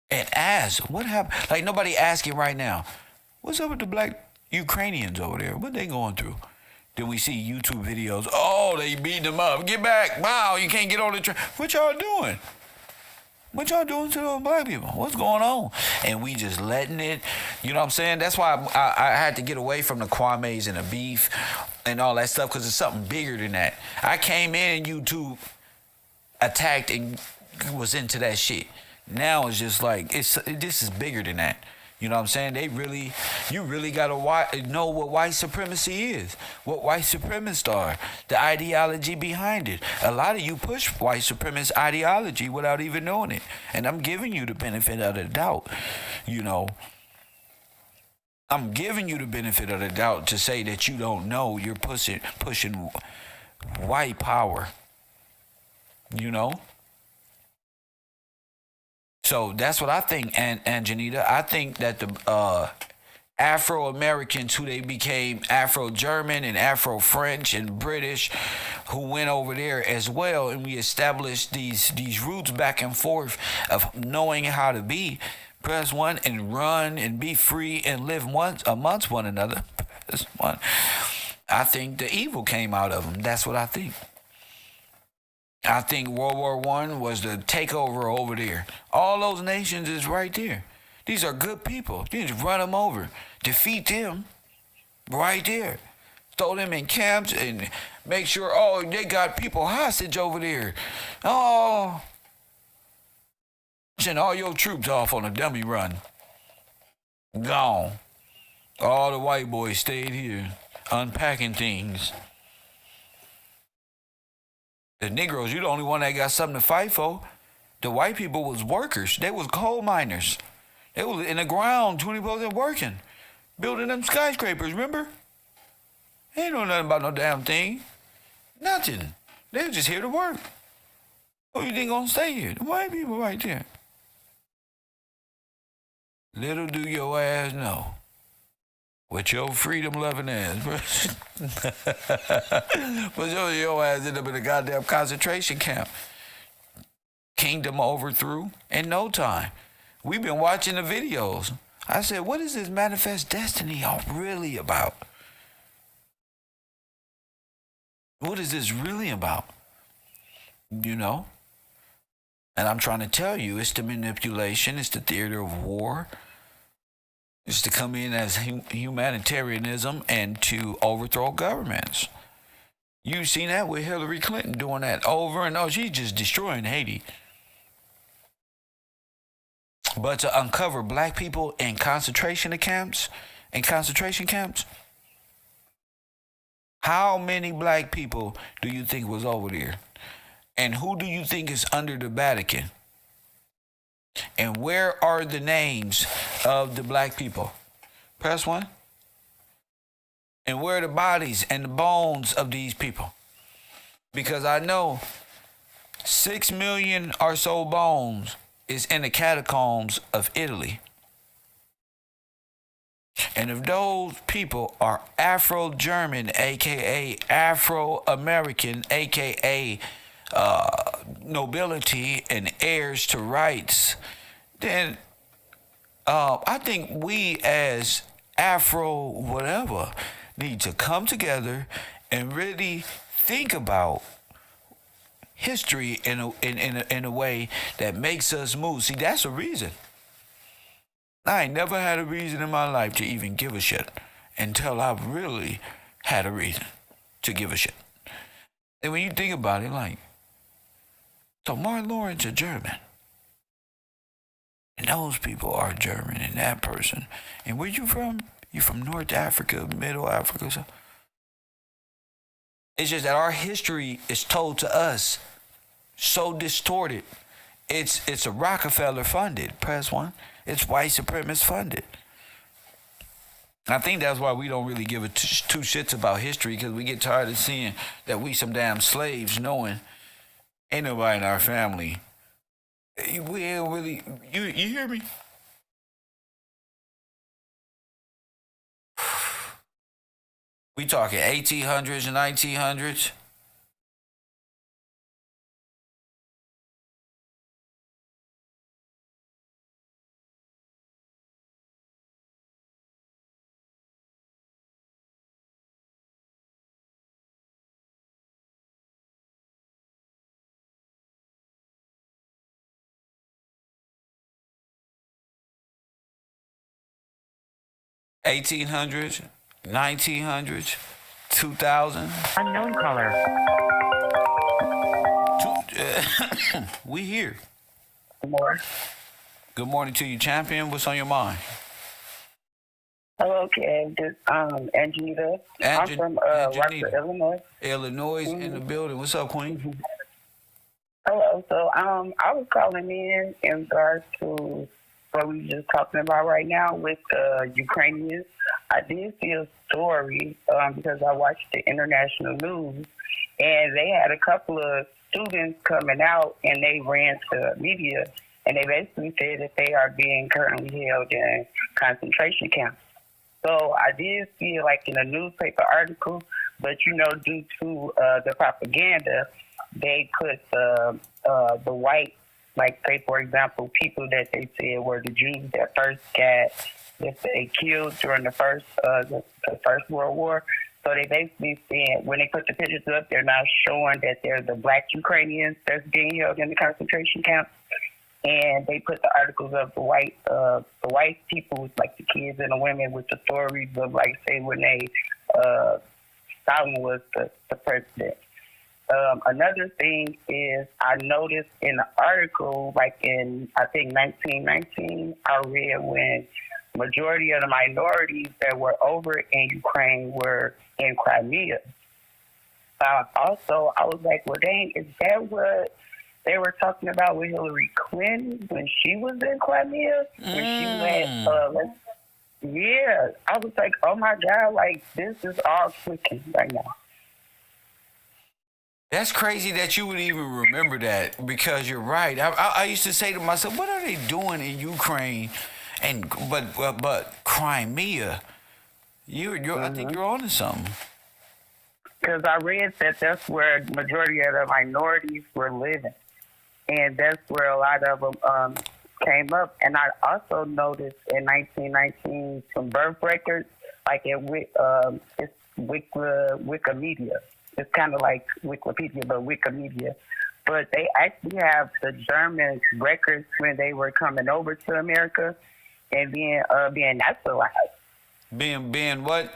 And ask, what happened? Like nobody asking right now, what's up with the black Ukrainians over there? What they going through? Then we see YouTube videos. Oh, they beating them up. Get back. Wow, you can't get on the train. What y'all doing? What y'all doing to those black people? What's going on? And we just letting it, you know what I'm saying? That's why I had to get away from the Kwames and the beef and all that stuff, because it's something bigger than that. I came in and YouTube attacked and was into that shit. Now it's just like, this is bigger than that. You know what I'm saying? You really got to know what white supremacy is, what white supremacists are, the ideology behind it. A lot of you push white supremacist ideology without even knowing it. And I'm giving you the benefit of the doubt, you know. I'm giving you the benefit of the doubt to say that you don't know. You're pushing white power. you know? So that's what I think, and Janita. I think that the Afro-Americans who they became Afro-German and Afro-French and British who went over there as well, and we established these roots back and forth of knowing how to be, press one and run and be free and live amongst one another. Press one. I think the evil came out of them. That's what I think. I think World War I was the takeover over there. All those nations is right there. These are good people. You just run them over. Defeat them right there. Throw them in camps and make sure, oh, they got people hostage over there. Oh, send all your troops off on a dummy run. Gone. All the white boys stayed here, unpacking things. The Negroes, you the only one that got something to fight for. The white people was workers. They was coal miners. They was in the ground 24/7 working, building them skyscrapers, remember? They ain't know nothing about no damn thing. Nothing. They was just here to work. Who you think gonna stay here? The white people right there. Little do your ass know. With your freedom-loving ass, but your ass ended up in a goddamn concentration camp. Kingdom overthrew in no time. We've been watching the videos. I said, what is this manifest destiny all really about? What is this really about? You know? And I'm trying to tell you, it's the manipulation, it's the theater of war. Is to come in as humanitarianism and to overthrow governments. You've seen that with Hillary Clinton doing that over and over. She's just destroying Haiti. But to uncover black people in concentration camps, how many black people do you think was over there? And who do you think is under the Vatican? And where are the names of the black people? Press one. And where are the bodies and the bones of these people? Because I know 6 million or so bones is in the catacombs of Italy. And if those people are Afro-German, aka Afro-American, aka nobility and heirs to rights, then I think we as Afro whatever need to come together and really think about history in a way that makes us move. See, that's a reason. I ain't never had a reason in my life to even give a shit until I've really had a reason to give a shit. And when you think about it, like, so Martin Lawrence is German. And those people are German, and that person. And where you from? You from North Africa, Middle Africa? So it's just that our history is told to us so distorted. It's a Rockefeller funded, press one. It's white supremacist funded. I think that's why we don't really give a two shits about history, because we get tired of seeing that we some damn slaves, knowing ain't nobody in our family. We ain't really, you hear me? We talking 1800s and 1900s. $1800s, 1900s, 2000. Unknown caller. We here. More. Good morning to you, champion. What's on your mind? Hello, Kev. This Angelita. I'm from Rockford, Illinois. Illinois in the building. What's up, Queen? Hello. So I was calling in regards to what we were just talking about right now with the Ukrainians. I did see a story because I watched the international news, and they had a couple of students coming out and they ran to media and they basically said that they are being currently held in concentration camps. So I did see it like in a newspaper article, but due to the propaganda, they put the white, like say for example, people that they said were the Jews that first got that they killed during the First World War. So they basically said when they put the pictures up, they're now showing that they're the black Ukrainians that's being held in the concentration camps. And they put the articles of the white people, like the kids and the women, with the stories of, like, say, when Stalin was the president. Another thing is I noticed in the article, like in, I think, 1919, I read when majority of the minorities that were over in Ukraine were in Crimea. Also, I was like, well, dang, is that what they were talking about with Hillary Clinton when she was in Crimea? When she went, yeah. I was like, oh my God, like this is all clicking right now. That's crazy that you would even remember that, because you're right. I used to say to myself, what are they doing in Ukraine? But Crimea, I think you're onto something. Because I read that that's where the majority of the minorities were living. And that's where a lot of them came up. And I also noticed in 1919 some birth records, like it's Wikimedia. It's kind of like Wikipedia, but Wikimedia. But they actually have the German records when they were coming over to America and being naturalized. Being what?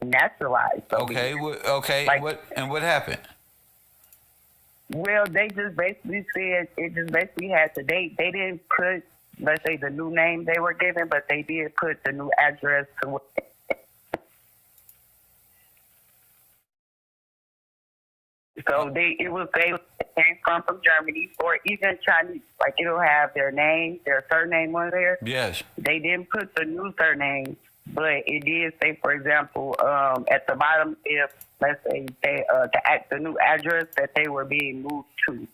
Naturalized. Okay. Okay. Like, what happened? Well, they just basically said it just basically had the date. They didn't put, let's say, the new name they were given, but they did put the new address to. So they came from Germany or even Chinese. Like it'll have their name, their surname on there. Yes. They didn't put the new surname, but it did say, for example, at the bottom, if let's say they the new address that they were being moved to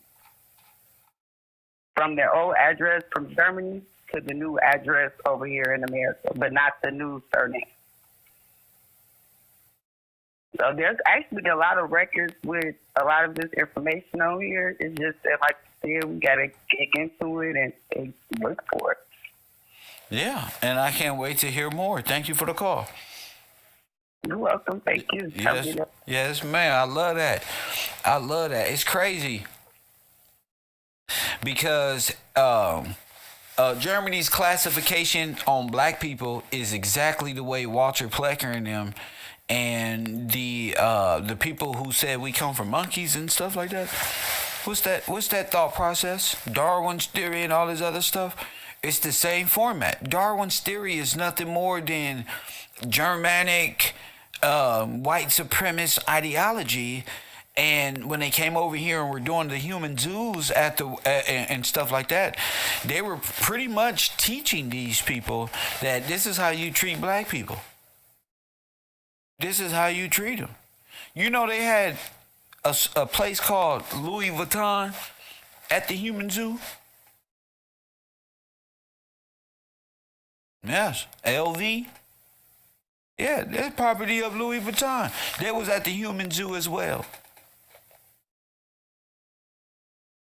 from their old address from Germany to the new address over here in America, but not the new surname. So there's actually a lot of records with a lot of this information on here. It's just that, like you said, we got to kick into it and look for it. Yeah, and I can't wait to hear more. Thank you for the call. You're welcome. Thank you. Yes, ma'am. I love that. It's crazy because Germany's classification on black people is exactly the way Walter Plecker and them and the people who said we come from monkeys and stuff like that. What's that thought process? Darwin's theory and all this other stuff. It's the same format. Darwin's theory is nothing more than Germanic white supremacist ideology. And when they came over here and were doing the human zoos and stuff like that, they were pretty much teaching these people that this is how you treat black people. This is how you treat them. You know, they had a place called Louis Vuitton at the human zoo. Yes, LV. Yeah, that's property of Louis Vuitton. That was at the human zoo as well.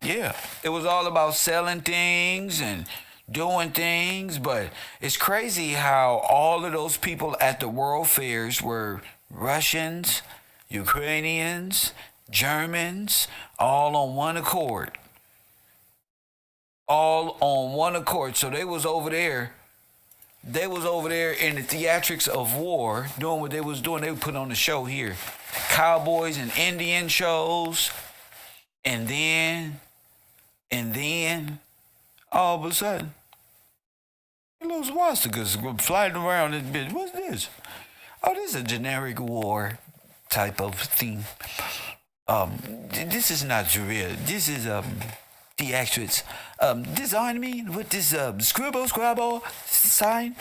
Yeah, it was all about selling things and doing things, but it's crazy how all of those people at the World Fairs were Russians, Ukrainians, Germans, all on one accord. All on one accord. So they was over there in the theatrics of war, doing what they was doing. They would put on the show here. Cowboys and Indian shows. And then, all of a sudden, little swastikas were flying around this bitch. What's this? Oh, this is a generic war type of theme. This is not real. This is theatrics. Design me with this scribble sign.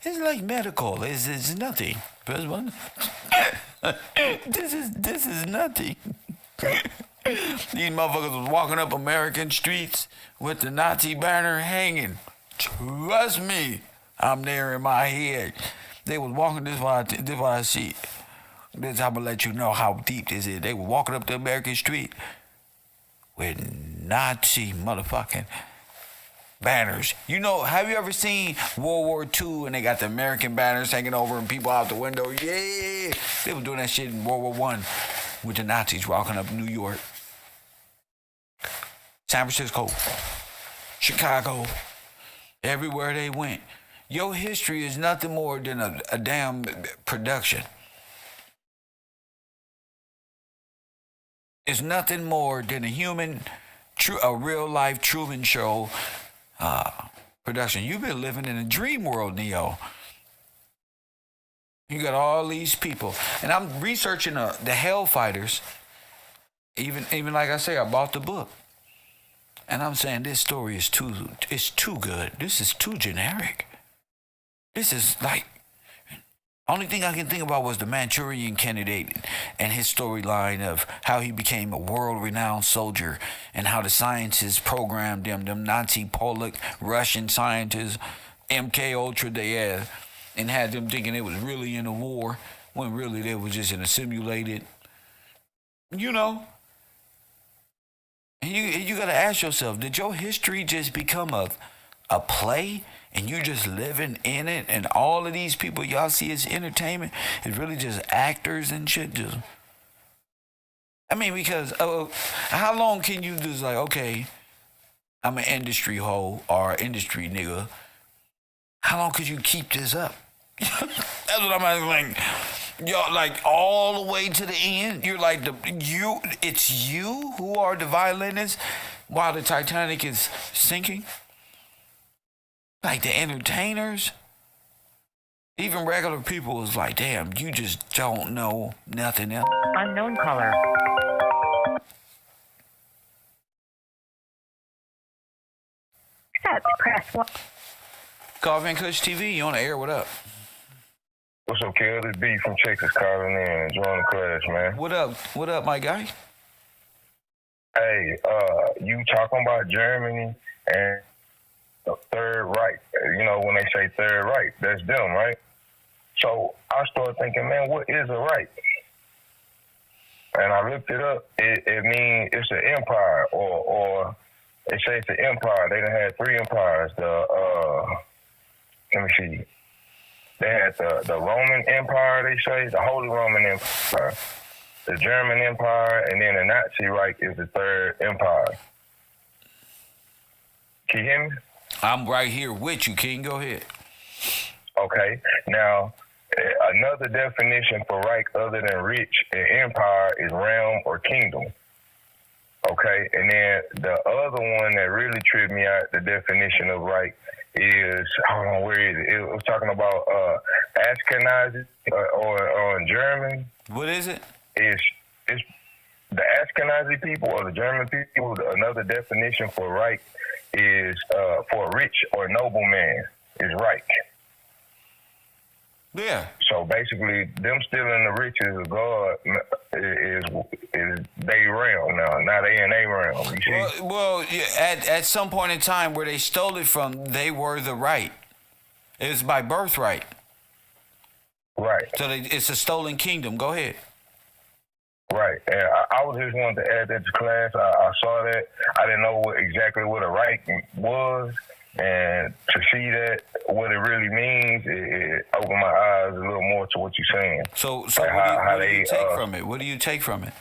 It's like medical. It's nothing. First one. This is nothing. These motherfuckers was walking up American streets with the Nazi banner hanging. Trust me, I'm there in my head. They was walking this way. This what I see. This I'm gonna let you know how deep this is. They were walking up the American street with Nazi motherfucking banners. You know, have you ever seen World War II and they got the American banners hanging over and people out the window? Yeah, they were doing that shit in World War One with the Nazis walking up New York, San Francisco, Chicago, everywhere they went. Your history is nothing more than a damn production. It's nothing more than a real life Truman Show production. You've been living in a dream world, Neo. You got all these people, and I'm researching the Hellfighters. Even like I say, I bought the book, and I'm saying this story is too good. This is too generic. This is like, only thing I can think about was the Manchurian Candidate and his storyline of how he became a world-renowned soldier and how the scientists programmed them Nazi Polak, Russian scientists, MK Ultra they had, and had them thinking it was really in a war when really they was just in a simulated, you know. And you got to ask yourself, did your history just become a play? And you just living in it, and all of these people y'all see as entertainment is really just actors and shit. Because how long can you just like, okay, I'm an industry hoe or industry nigga. How long could you keep this up? That's what I'm asking. Like, y'all, like all the way to the end. You're like it's you who are the violinists while the Titanic is sinking. Like the entertainers, even regular people is like, damn, you just don't know nothing else. Unknown caller. Press 1. Coffee and Kush TV, you on the air? What up? What's up, Kel? This B from Texas calling in, enjoying the class, man. What up? What up, my guy? Hey, you talking about Germany and the Third Reich. You know, when they say Third Reich, that's them, right? So I started thinking, man, what is a Reich? And I looked it up. It means it's an empire, or they say it's an empire. They done had 3 empires. Let me see. They had the Roman Empire, they say, the Holy Roman Empire, the German Empire, and then the Nazi Reich is the Third Empire. Can you hear me? I'm right here with you, King. Go ahead. Okay. Now, another definition for Reich other than rich and empire is realm or kingdom. Okay. And then the other one that really tripped me out, the definition of Reich is, hold on, where is it? It was talking about Ashkenazi or in German. What is it? It's the Ashkenazi people or the German people. Another definition for Reich is for a rich or noble man is Reich. Yeah. So basically, them stealing the riches of God is they realm now. Now they in their realm. You see? Well, at some point in time where they stole it from, they were the right. It was by birthright. Right. So it's a stolen kingdom. Go ahead. Right. And I was just wanting to add that to class. I saw that. I didn't know exactly what a Reich was. And to see that, what it really means, it opened my eyes a little more to what you're saying. So like what do you take from it? What do you take from it?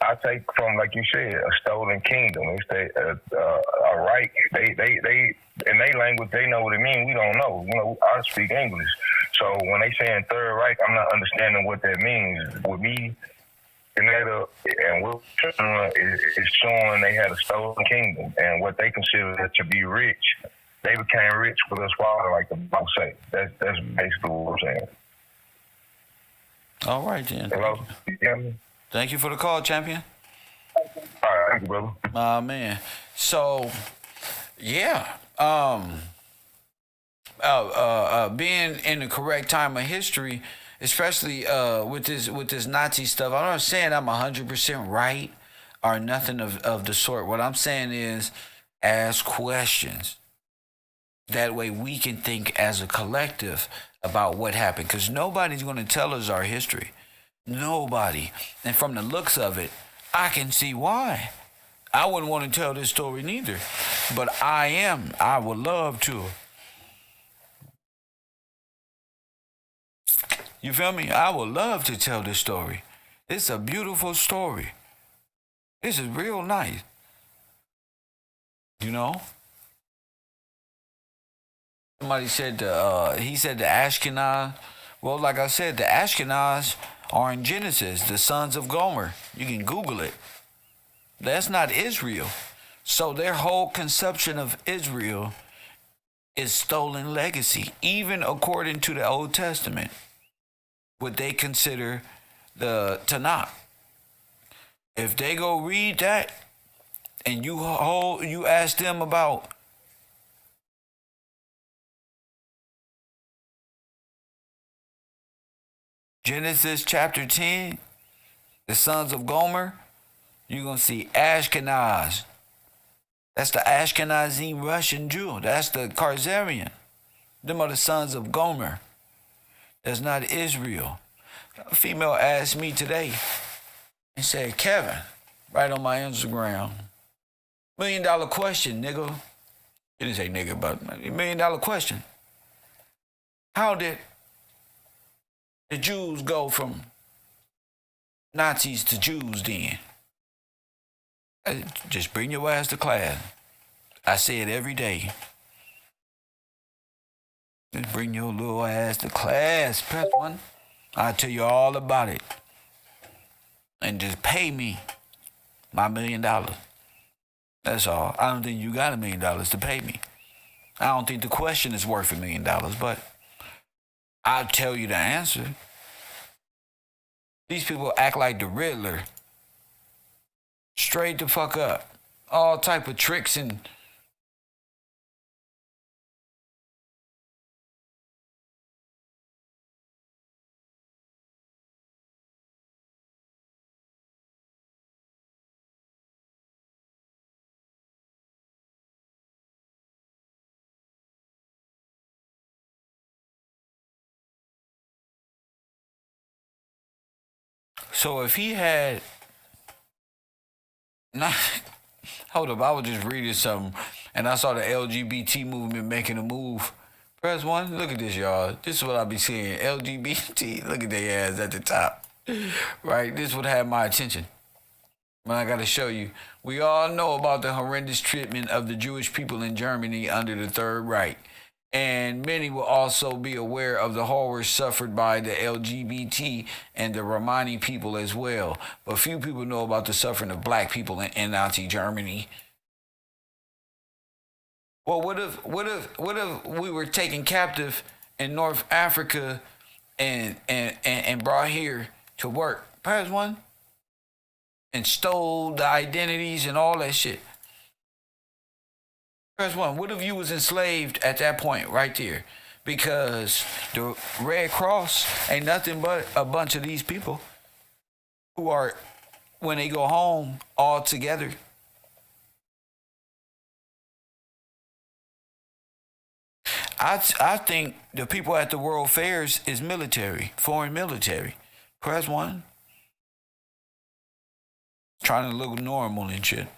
I take from, like you said, a stolen kingdom. It's a Reich. They in their language, they know what it means. We don't know. You know, I speak English. So when they saying Third Reich, I'm not understanding what that means. With me, and what is showing they had a stolen kingdom, and what they consider to be rich, they became rich with us water, like the Bible say. That's basically what I'm saying. All right, then. Hello? You hear me? Thank you for the call, champion. All right, thank you, brother. Man. So, yeah. Being in the correct time of history, especially with this Nazi stuff. I'm not saying I'm 100% right. or nothing of the sort. What I'm saying is ask questions. That way we can think as a collective about what happened. Because nobody's going to tell us our history. Nobody. And from the looks of it, I can see why. I wouldn't want to tell this story neither. But I would love to. You feel me? I would love to tell this story. It's a beautiful story. This is real nice. You know? Somebody said he said the Ashkenaz. Well, like I said, the Ashkenaz are in Genesis, the sons of Gomer. You can Google it. That's not Israel. So their whole conception of Israel is stolen legacy, even according to the Old Testament, what they consider the Tanakh. If they go read that and you ask them about Genesis chapter 10, the sons of Gomer, you're going to see Ashkenaz. That's the Ashkenazim Russian Jew. That's the Khazarian. Them are the sons of Gomer. That's not Israel. A female asked me today and said, Kevin, right on my Instagram, $1 million question, nigga. She didn't say nigga, but $1 million question. How did the Jews go from Nazis to Jews then? Just bring your ass to class. I say it every day. Just bring your little ass to class. Press 1. I'll tell you all about it. And just pay me my $1 million. That's all. I don't think you got $1 million to pay me. I don't think the question is worth $1 million, but I'll tell you the answer. These people act like the Riddler. Straight the fuck up. All type of tricks and so if he had not, hold up, I was just reading something and I saw the LGBT movement making a move. Press 1, look at this, y'all. This is what I be seeing. LGBT, look at their ass at the top. Right? This would have my attention. But I gotta show you. We all know about the horrendous treatment of the Jewish people in Germany under the Third Reich. And many will also be aware of the horrors suffered by the LGBT and the Romani people as well. But few people know about the suffering of black people in Nazi Germany. Well, what if we were taken captive in North Africa and brought here to work? Press 1. And stole the identities and all that shit. Press 1. What if you was enslaved at that point right there? Because the Red Cross ain't nothing but a bunch of these people who are, when they go home, all together. I think the people at the World Fairs is military, foreign military. Press 1. Trying to look normal and shit.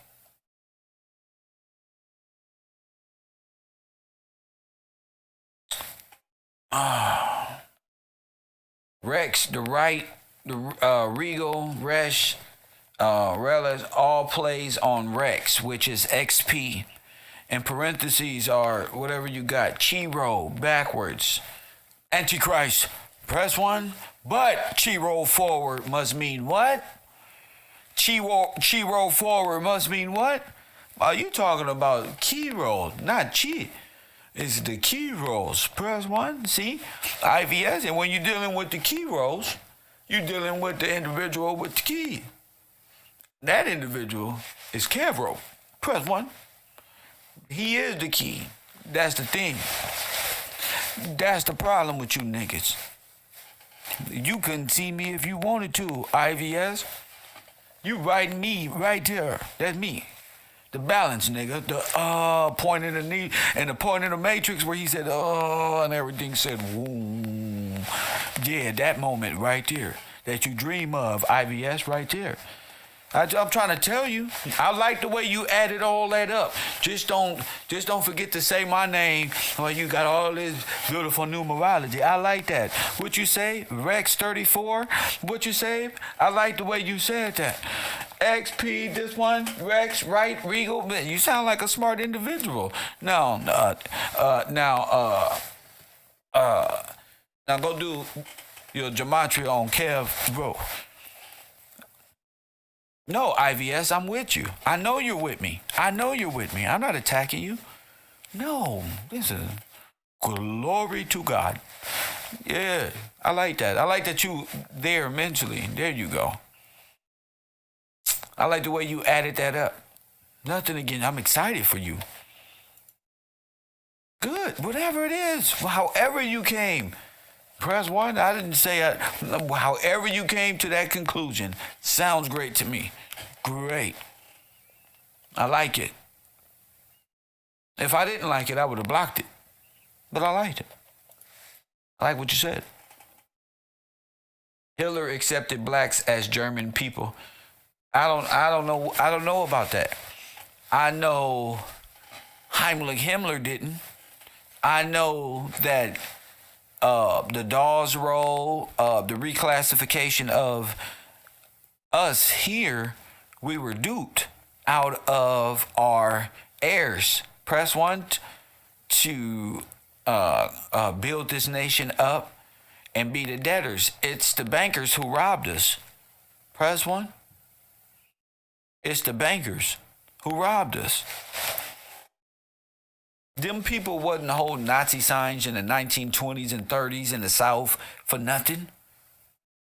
Rex, the right, the Regal, Resh, Relish, all plays on Rex, which is XP. In parentheses are whatever you got. Chiro, backwards. Antichrist, press 1. But Chiro forward must mean what? Chiro forward must mean what? Are you talking about Kiro, not Chi? It's the key rolls. Press 1, see? IVS, and when you're dealing with the key rolls, you're dealing with the individual with the key. That individual is KevRow. Press 1. He is the key. That's the thing. That's the problem with you niggas. You couldn't see me if you wanted to, IVS. You right me right there. That's me. The balance, nigga. The point in the knee and the point in the matrix where he said and everything said woo. Yeah, that moment right there that you dream of, IVS right there. I'm trying to tell you. I like the way you added all that up. Just don't forget to say my name when you got all this beautiful numerology. I like that. What you say, Rex 34? What you say? I like the way you said that. XP, this one, Rex, right, Regal. Man, you sound like a smart individual. Now go do your gematria on KevRow. No, IVS, I'm with you. I know you're with me. I'm not attacking you. No, this is glory to God. Yeah, I like that. I like that you there mentally. There you go. I like the way you added that up. Nothing again. I'm excited for you. Good. Whatever it is. However you came. Press 1. I didn't say however you came to that conclusion. Sounds great to me. Great. I like it. If I didn't like it, I would have blocked it. But I liked it. I like what you said. Hitler accepted blacks as German people. I don't know about that. I know Heimlich Himmler didn't. I know that the Dawes Roll, the reclassification of us here, we were duped out of our heirs. Press 1 to build this nation up and be the debtors. It's the bankers who robbed us. Press 1. It's the bankers who robbed us. Them people wasn't holding Nazi signs in the 1920s and 30s in the South for nothing.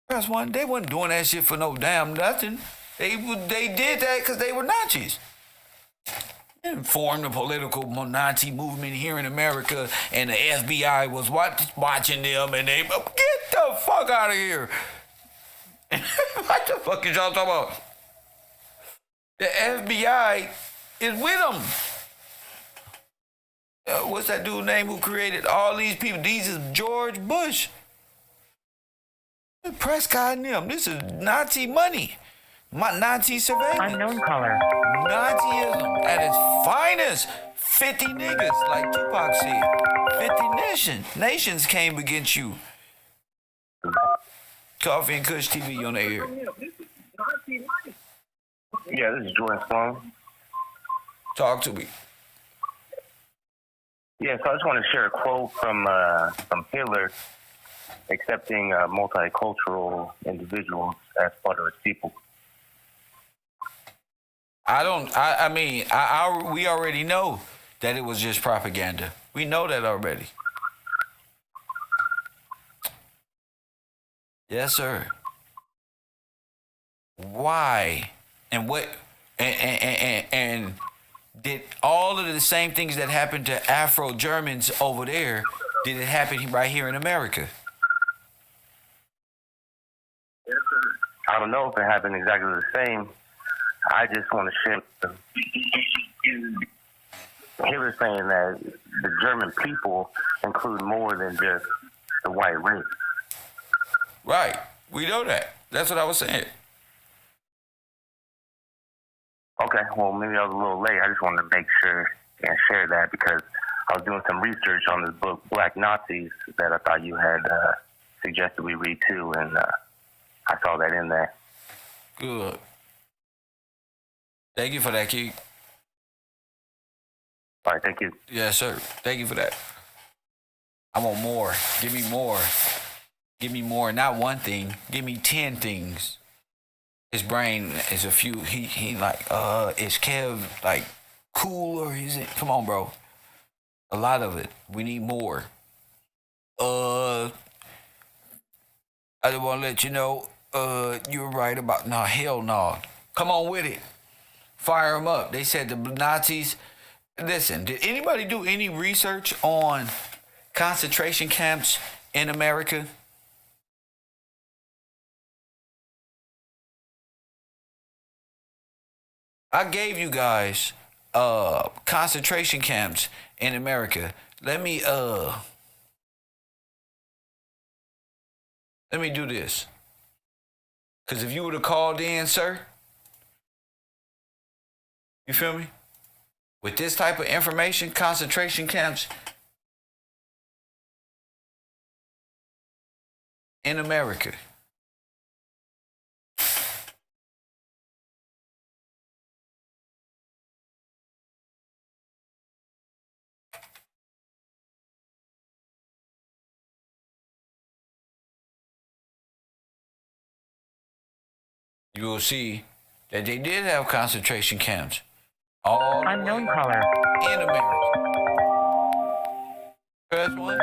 Press 1. They wasn't doing that shit for no damn nothing. They did that because they were Nazis. They formed a political Nazi movement here in America, and the FBI was watching them, and they get the fuck out of here. What the fuck is y'all talking about? The FBI is with them. What's that dude's name who created all these people? These is George Bush. Prescott and them. This is Nazi money. Nazi surveillance. Unknown caller. Nazism at its finest. 50 niggas, like Tupac said. 50 nations came against you. Coffee and Kush TV on the air. Yeah, this is Jordan Sloan. Talk to me. Yeah, so I just want to share a quote from Hitler accepting multicultural individuals as part of his people. We already know that it was just propaganda. We know that already. Yes, sir. Why? And what? And did all of the same things that happened to Afro-Germans over there, did it happen right here in America? I don't know if it happened exactly the same. I just want to share. He was saying that the German people include more than just the white race. Right. We know that. That's what I was saying. Okay, well, maybe I was a little late. I just wanted to make sure and share that because I was doing some research on this book, Black Nazis, that I thought you had suggested we read too, and I saw that in there. Good. Thank you for that, Keith. All right, thank you. Yes, sir. Thank you for that. I want more. Give me more. Give me more. Not one thing. Give me 10 things. His brain is a few. He like, is Kev like cool or is it? Come on, bro. A lot of it. We need more. I just want to let you know, you were right about, no, hell no. Come on with it. Fire them up. They said the Nazis, listen, did anybody do any research on concentration camps in America? I gave you guys concentration camps in America. Let me do this. Cause if you would have called in, sir, you feel me? With this type of information, concentration camps in America. You will see that they did have concentration camps. All Unknown caller. in America. Press one.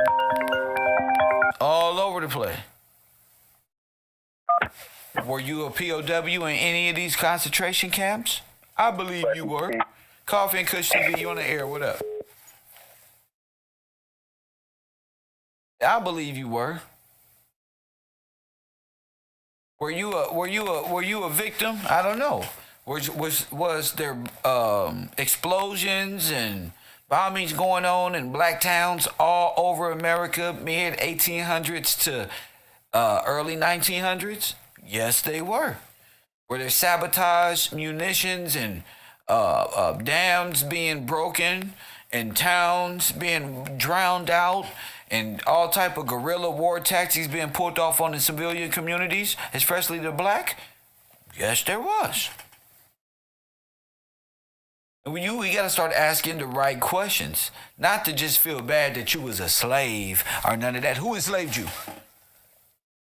All over the place. Were you a POW in any of these concentration camps? I believe you were. Coffee and Kush TV, you on the air. What up? I believe you were. Were you a victim? I don't know. Was there explosions and bombings going on in black towns all over America, mid 1800s to early 1900s? Yes, they were. Were there sabotage, munitions, and dams being broken, and towns being drowned out, and all type of guerrilla war tactics being pulled off on the civilian communities, especially the black? Yes, there was. We got to start asking the right questions, not to just feel bad that you was a slave or none of that. Who enslaved you?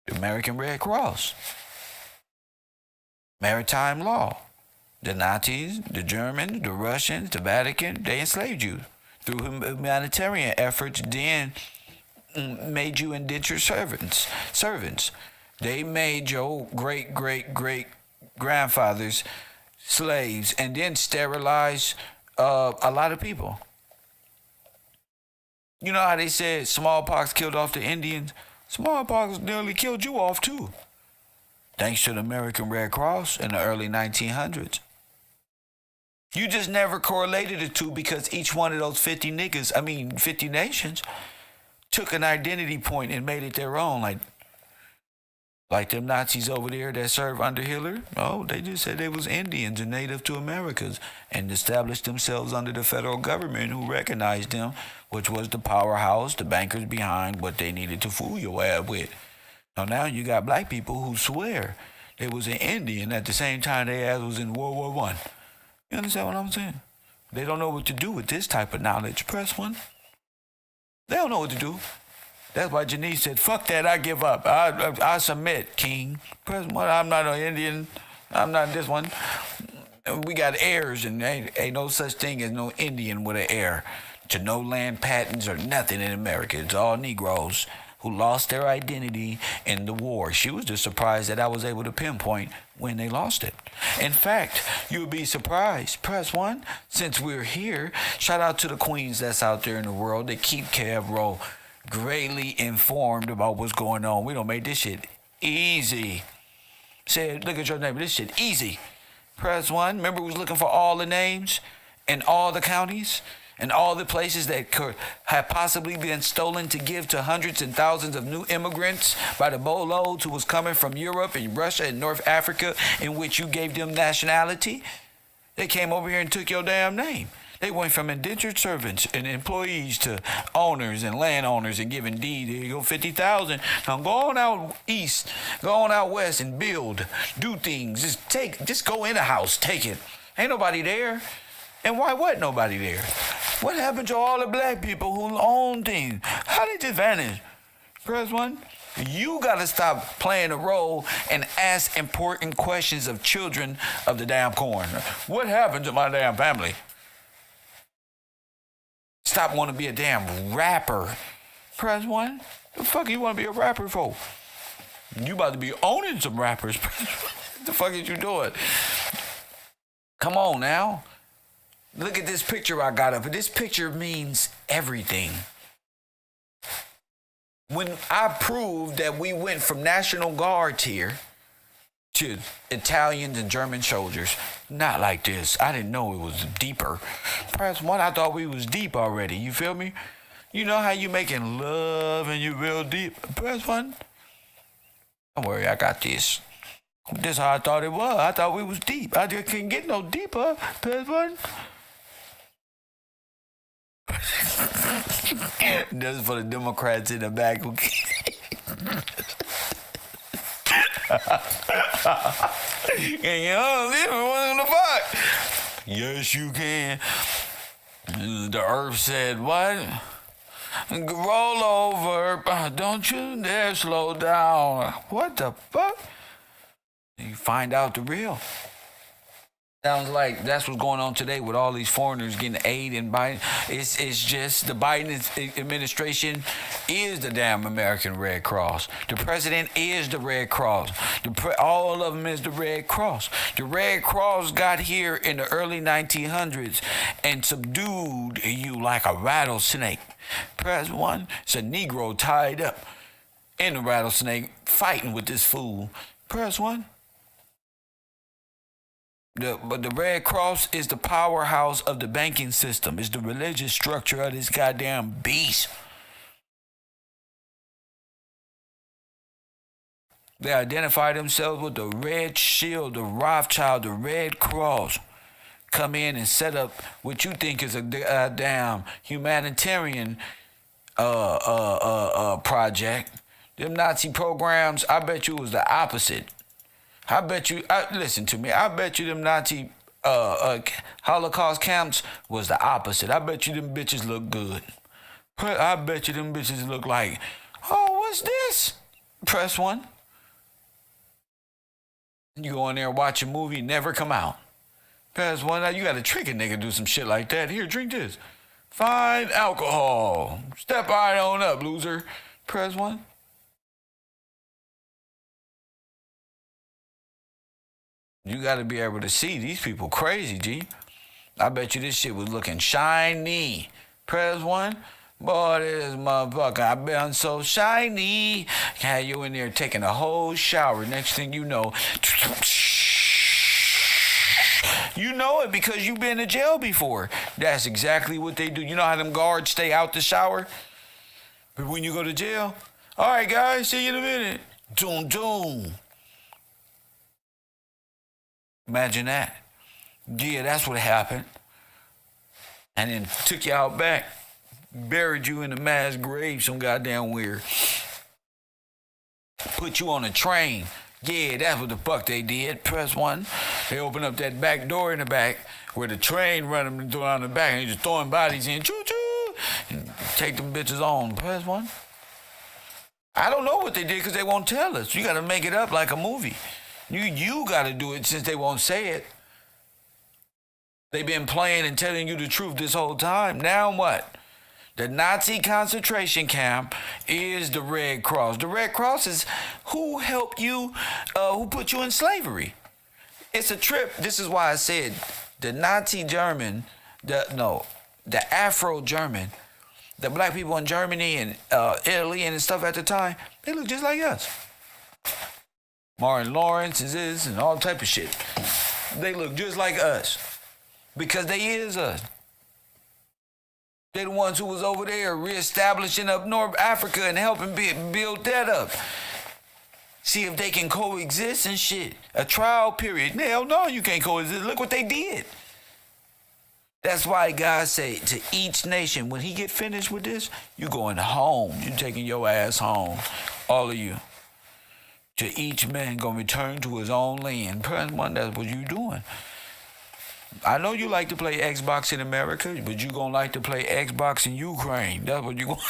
The American Red Cross. Maritime law. The Nazis, the Germans, the Russians, the Vatican, they enslaved you. Through humanitarian efforts, then made you indentured servants. They made your great-great-great-grandfathers slaves and then sterilized a lot of people. You know how they said smallpox killed off the Indians? Smallpox nearly killed you off too. Thanks to the American Red Cross in the early 1900s. You just never correlated the two because each one of those 50 nations took an identity point and made it their own. Like them Nazis over there that served under Hitler. Oh, they just said they was Indians and native to Americas and established themselves under the federal government who recognized them, which was the powerhouse, the bankers behind what they needed to fool your ass with. Now you got black people who swear they was an Indian at the same time they ass was in World War I. You understand what I'm saying? They don't know what to do with this type of knowledge. Press one. They don't know what to do. That's why Janice said, fuck that, I give up. I submit, King. Press one, I'm not an Indian. I'm not this one. We got heirs, and ain't no such thing as no Indian with an heir to no land patents or nothing in America. It's all Negroes who lost their identity in the war. She was just surprised that I was able to pinpoint when they lost it. In fact, you would be surprised. Press one, since we're here, shout out to the queens that's out there in the world that keep KevRow greatly informed about what's going on. We don't make this shit easy. Said, look at your name, this shit easy. Press one, remember we was looking for all the names in all the counties? And all the places that could have possibly been stolen to give to hundreds and thousands of new immigrants by the boatloads who was coming from Europe and Russia and North Africa, in which you gave them nationality. They came over here and took your damn name. They went from indentured servants and employees to owners and landowners and giving deed. There you go, 50,000. Now go on out east, go on out west and build, do things. Just go in a house, take it. Ain't nobody there. And why wasn't nobody there? What happened to all the black people who own things? How did it vanish? Press one. You got to stop playing a role and ask important questions of children of the damn corn. What happened to my damn family? Stop wanting to be a damn rapper. Press one. The fuck you want to be a rapper for? You about to be owning some rappers. What the fuck is you doing? Come on now. Look at this picture I got up. This picture means everything. When I proved that we went from National Guard tier to Italians and German soldiers. Not like this. I didn't know it was deeper. Press 1, I thought we was deep already. You feel me? You know how you making love and you real deep? Press 1. Don't worry, I got this. This how I thought it was. I thought we was deep. I just couldn't get no deeper. Press 1. This is for the Democrats in the back. And you don't live in one in the fight. Yes, you can. The earth said, what? Roll over. Don't you dare slow down. What the fuck? You find out the real. Sounds like that's what's going on today with all these foreigners getting aid in Biden. It's just the Biden administration is the damn American Red Cross. The president is the Red Cross. All of them is the Red Cross. The Red Cross got here in the early 1900s and subdued you like a rattlesnake. Press 1, it's a Negro tied up in a rattlesnake fighting with this fool. Press 1. But the Red Cross is the powerhouse of the banking system. It's the religious structure of this goddamn beast. They identify themselves with the Red Shield, the Rothschild, the Red Cross. Come in and set up what you think is a damn humanitarian project. Them Nazi programs, I bet you was the opposite. I bet you, listen to me, I bet you them Nazi Holocaust camps was the opposite. I bet you them bitches look good. I bet you them bitches look like, oh, what's this? Press 1. You go in there, watch a movie, never come out. Press 1, now you gotta trick a nigga to do some shit like that. Here, drink this. Fine alcohol. Step right on up, loser. Press 1. You got to be able to see these people crazy, G. I bet you this shit was looking shiny. Press 1. Boy, this motherfucker, I bet I'm so shiny. Had you in there taking a whole shower. Next thing you know, you know it because you've been to jail before. That's exactly what they do. You know how them guards stay out the shower? But when you go to jail, all right, guys, see you in a minute. Doom, doom. Imagine that. Yeah, that's what happened. And then took you out back, buried you in a mass grave, some goddamn weird. Put you on a train. Yeah, that's what the fuck they did. Press 1. They open up that back door in the back where the train running around the back and they just throwing bodies in. Choo-choo. And take them bitches on. Press 1. I don't know what they did because they won't tell us. You got to make it up like a movie. You got to do it since they won't say it. They've been playing and telling you the truth this whole time. Now what? The Nazi concentration camp is the Red Cross. The Red Cross is who helped you, who put you in slavery. It's a trip. This is why I said the Nazi German, the Afro-German, the black people in Germany and Italy and stuff at the time, they look just like us. Martin Lawrence is this and all type of shit. They look just like us because they is us. They're the ones who was over there reestablishing up North Africa and helping build that up. See if they can coexist and shit. A trial period. Hell no, you can't coexist. Look what they did. That's why God say to each nation, when he get finished with this, you going home. You taking your ass home. All of you. To each man gonna return to his own land. Press 1, that's what you doing. I know you like to play Xbox in America, but you gonna like to play Xbox in Ukraine. That's what you gonna...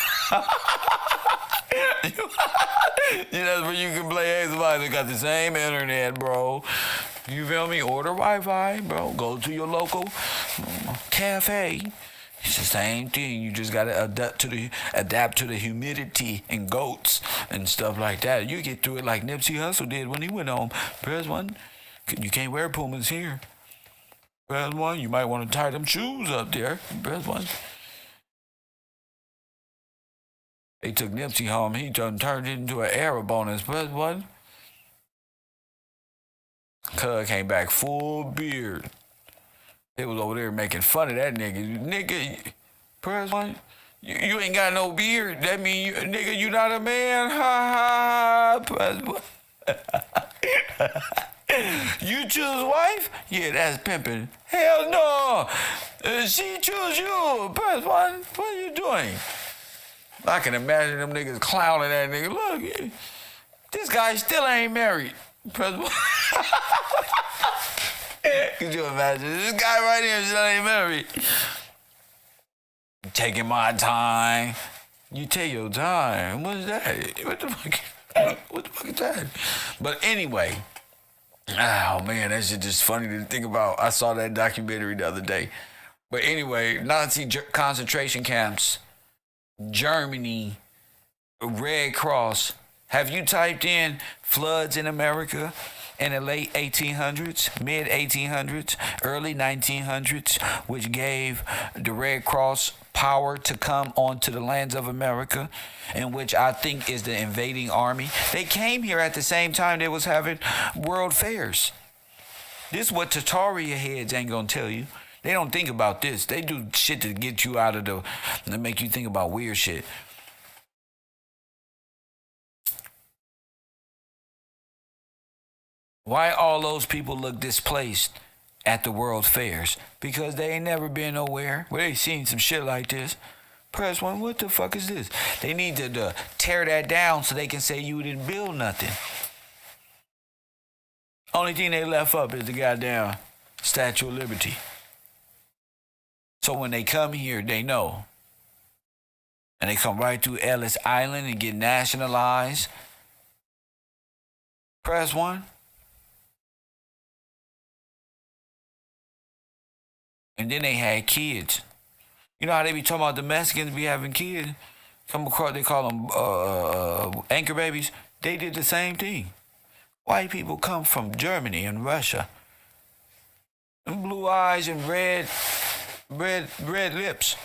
That's where you can play Xbox. They got the same internet, bro. You feel me? Order Wi-Fi, bro. Go to your local cafe. It's the same thing. You just gotta adapt to the humidity and goats and stuff like that. You get through it like Nipsey Hussle did when he went home. Press 1. You can't wear Pumas here. Press 1. You might want to tie them shoes up there. Press 1. They took Nipsey home. He turned it into an Arab bonus. Press 1. Cuz came back full beard. They was over there making fun of that nigga. Nigga, press one. You ain't got no beard. That mean, nigga, you not a man. Ha ha. Press one. You choose wife? Yeah, that's pimping. Hell no. She choose you. Press one. What are you doing? I can imagine them niggas clowning that nigga. Look, this guy still ain't married. Press one. Could you imagine? This guy right here still ain't married. Taking my time. You take your time. What's that? What the fuck? What the fuck is that? But anyway, oh man, that shit just funny to think about. I saw that documentary the other day. But anyway, Nazi concentration camps, Germany, Red Cross. Have you typed in floods in America in the late 1800s, mid 1800s, early 1900s, which gave the Red Cross power to come onto the lands of America, in which I think is the invading army? They came here at the same time they was having world fairs. This is what Tataria heads ain't gonna tell you. They don't think about this. They do shit to get you out of to make you think about weird shit. Why all those people look displaced at the world fairs? Because they ain't never been nowhere where they seen some shit like this. Press one, what the fuck is this? They need to tear that down so they can say you didn't build nothing. Only thing they left up is the goddamn Statue of Liberty. So when they come here, they know. And they come right through Ellis Island and get nationalized. Press one. And then they had kids. You know how they be talking about the Mexicans be having kids? Come across, they call them anchor babies. They did the same thing. White people come from Germany and Russia. And blue eyes and red lips.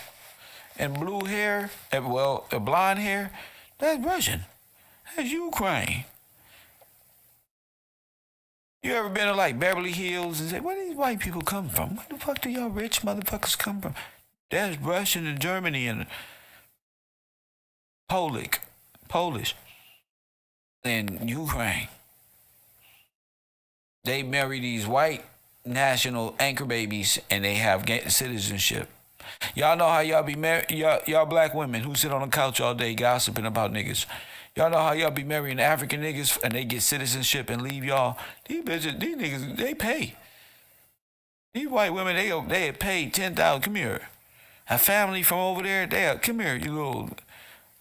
And blue hair, blonde hair, that's Russian. That's Ukraine. You ever been to like Beverly Hills and say, where do these white people come from? Where the fuck do y'all rich motherfuckers come from? There's Russian and Germany and Polish, and Ukraine. They marry these white national anchor babies and they have citizenship. Y'all know how y'all be married, y'all black women who sit on the couch all day gossiping about niggas. Y'all know how y'all be marrying African niggas and they get citizenship and leave y'all. These bitches, these niggas, they pay. These white women, they pay $10,000. Come here. A family from over there, come here, you little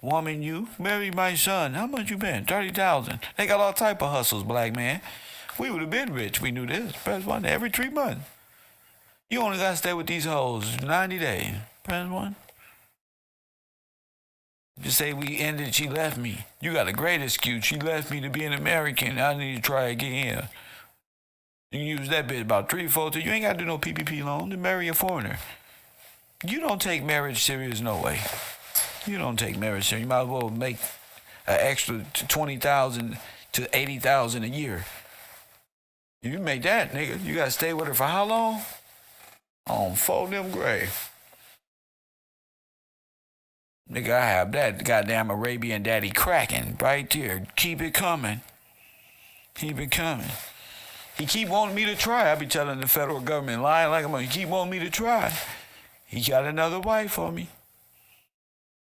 woman, you. Marry my son. How much you been? $30,000. They got all type of hustles, black man. We would have been rich. We knew this. Press one every 3 months. You only got to stay with these hoes 90 days. Press one. Just say we ended, she left me. You got a great excuse. She left me to be an American. I need to try again. You use that bit about 3-4 times. You ain't got to do no PPP loan to marry a foreigner. You don't take marriage serious, no way. You don't take marriage serious. You might as well make an extra $20,000 to $80,000 a year. You make that, nigga. You got to stay with her for how long? On 4 them grave. Nigga, I have that goddamn Arabian daddy cracking right there. Keep it coming. Keep it coming. He keep wanting me to try. I be telling the federal government, lying like he keep wanting me to try. He got another wife for me.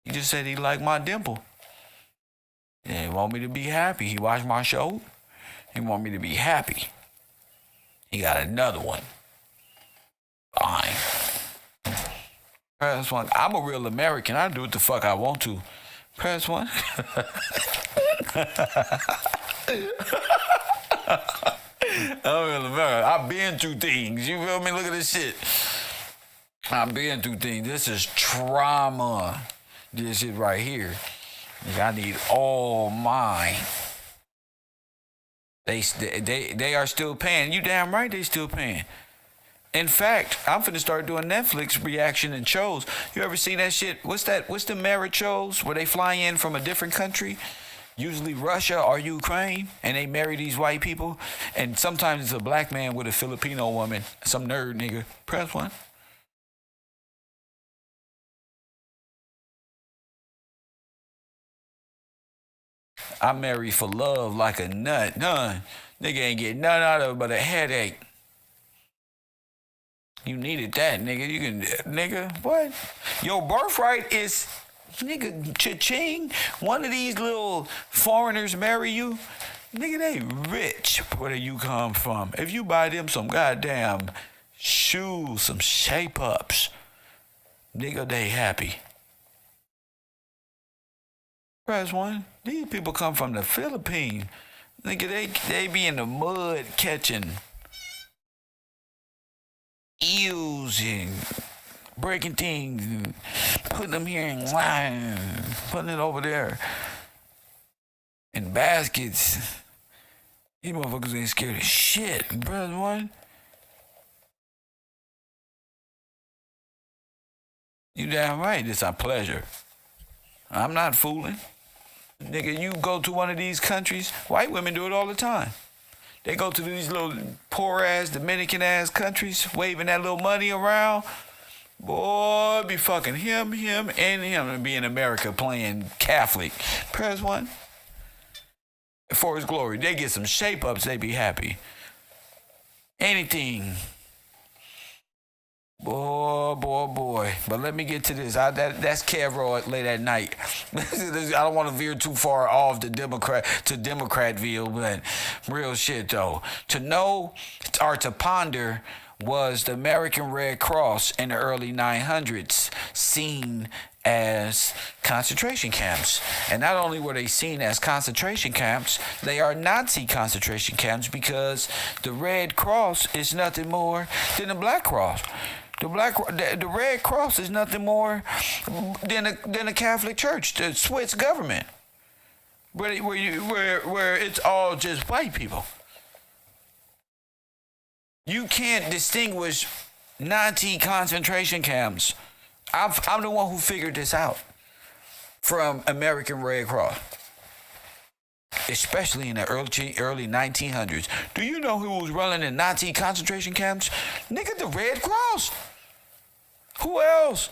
He just said he liked my dimple. Yeah, he want me to be happy. He watched my show. He want me to be happy. He got another one. Fine. Press one. I'm a real American. I do what the fuck I want to. Press one. I'm a real American. I've been through things. You feel me? Look at this shit. I've been through things. This is trauma. This shit right here. I need all mine. They are still paying. You damn right they still paying. In fact, I'm finna start doing Netflix reaction and shows. You ever seen that shit? What's the marriage shows where they fly in from a different country Usually Russia or Ukraine, and they marry these white people. And sometimes it's a black man with a Filipino woman, some nerd nigga. Press one. I married for love like a nut. None. Nigga ain't getting none out of it but a headache. You needed that, nigga. You can, nigga, what? Your birthright is, nigga, cha-ching. One of these little foreigners marry you. Nigga, they rich where you come from. If you buy them some goddamn shoes, some shape-ups, nigga, they happy. Press one. These people come from the Philippines. Nigga, they be in the mud catching eels and breaking things and putting them here in line, putting it over there in baskets. These motherfuckers ain't scared of shit. Press one. You damn right, it's our pleasure. I'm not fooling. Nigga, you go to one of these countries, white women do it all the time. They go to these little poor-ass, Dominican-ass countries, waving that little money around. Boy, be fucking him, and him, and be in America playing Catholic. Press one. For his glory. They get some shape-ups, they be happy. Anything. Boy. But let me get to this. That's KevRow late at night. I don't want to veer too far off the Democratville, but real shit though. To know or to ponder was the American Red Cross in the early 900s seen as concentration camps. And not only were they seen as concentration camps, they are Nazi concentration camps because the Red Cross is nothing more than the Black Cross. The Red Cross is nothing more than a Catholic Church, the Swiss government, where it's all just white people. You can't distinguish Nazi concentration camps. I'm the one who figured this out from American Red Cross, especially in the early 1900s. Do you know who was running the Nazi concentration camps? Nigga, the Red Cross. Who else?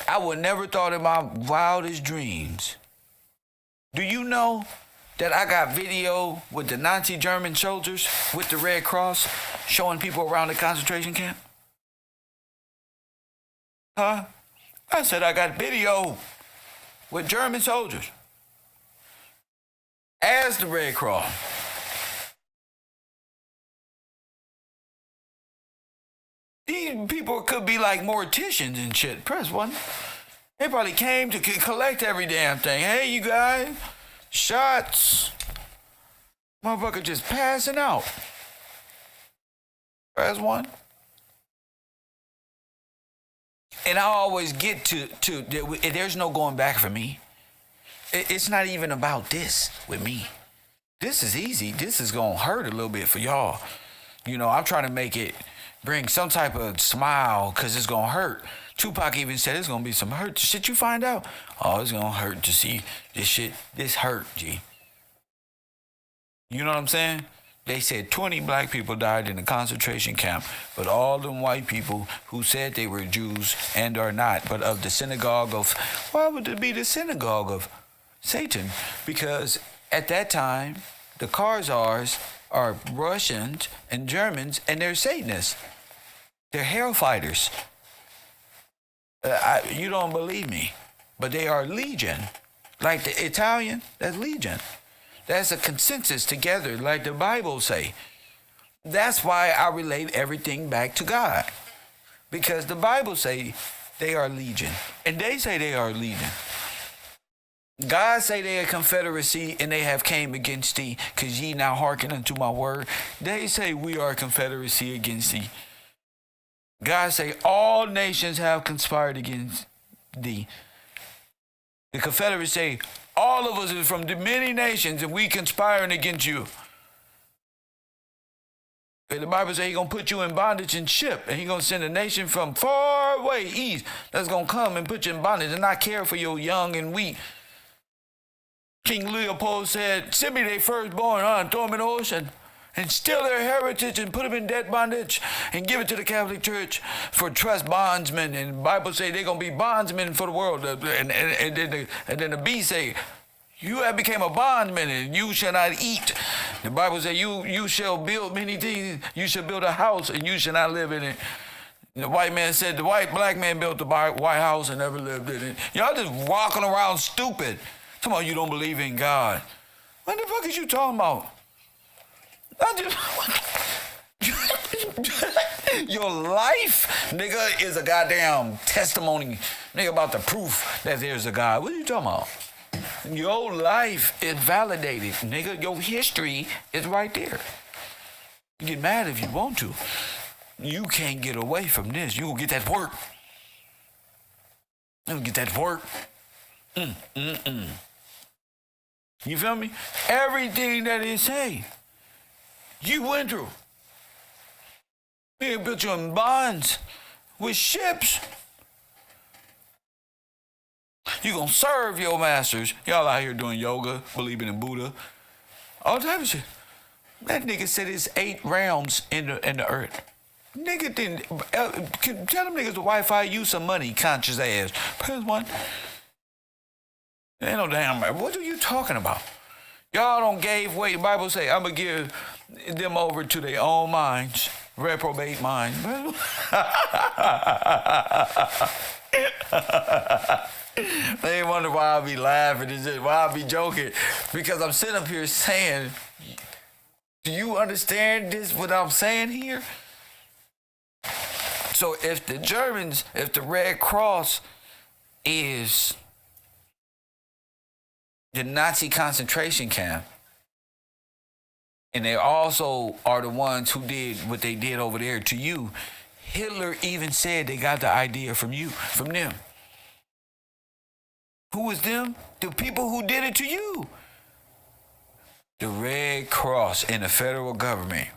I would never thought in my wildest dreams. Do you know that I got video with the Nazi German soldiers with the Red Cross showing people around the concentration camp? Huh? I said I got video with German soldiers as the Red Cross. These people could be like morticians and shit. Press one. They probably came to collect every damn thing. Hey, you guys, shots. Motherfucker just passing out. Press one. And I always get to there's no going back for me. It's not even about this with me. This is easy. This is going to hurt a little bit for y'all. You know, I'm trying to make it bring some type of smile because it's going to hurt. Tupac even said it's going to be some hurt. Shit you find out. Oh, it's going to hurt to see this shit. This hurt, G. You know what I'm saying? They said 20 black people died in a concentration camp, but all them white people who said they were Jews and are not, but of the synagogue of, why would it be the synagogue of Satan? Because at that time, the Khazars are Russians and Germans, and they're Satanists. They're hell fighters. You don't believe me, but they are legion. Like the Italian, that's legion. That's a consensus together, like the Bible say. That's why I relate everything back to God. Because the Bible say they are legion. And they say they are legion. God say they are confederacy and they have came against thee, because ye now hearken unto my word. They say we are confederacy against thee. God say all nations have conspired against thee. The Confederates say all of us is from the many nations and we conspiring against you. The Bible says he's going to put you in bondage and ship, and he's going to send a nation from far away east that's going to come and put you in bondage and not care for your young and weak. King Leopold said, send me their firstborn, and throw them in the ocean, and steal their heritage and put them in debt bondage and give it to the Catholic Church for trust bondsmen. And the Bible say they're going to be bondsmen for the world. And then the beast say, you have become a bondman and you shall not eat. The Bible says you shall build many things. You shall build a house and you shall not live in it. And the white man said the black man built the White House and never lived in it. Y'all just walking around stupid. Come on, you don't believe in God. What the fuck is you talking about? Your life, nigga, is a goddamn testimony, nigga, about the proof that there's a God. What are you talking about? Your life is validated, nigga. Your history is right there. You get mad if you want to. You can't get away from this. You gonna get that work. You gonna get that work. You feel me? Everything that it say, you went through. They built you in bonds with ships. You gonna serve your masters. Y'all out here doing yoga, believing in Buddha, all type of shit. That nigga said it's 8 realms in the earth. Nigga didn't tell them niggas the Wi-Fi use some money, conscious ass. Press 1. Ain't no damn. What are you talking about? Y'all don't gave way. The Bible say I'm gonna give them over to their own minds, reprobate mind. They wonder why I be laughing and just why I be joking, because I'm sitting up here saying, do you understand this? What I'm saying here? So if the Germans, if the Red Cross is the Nazi concentration camp, and they also are the ones who did what they did over there to you, Hitler even said they got the idea from them. Who was them? The people who did it to you. The Red Cross and the federal government.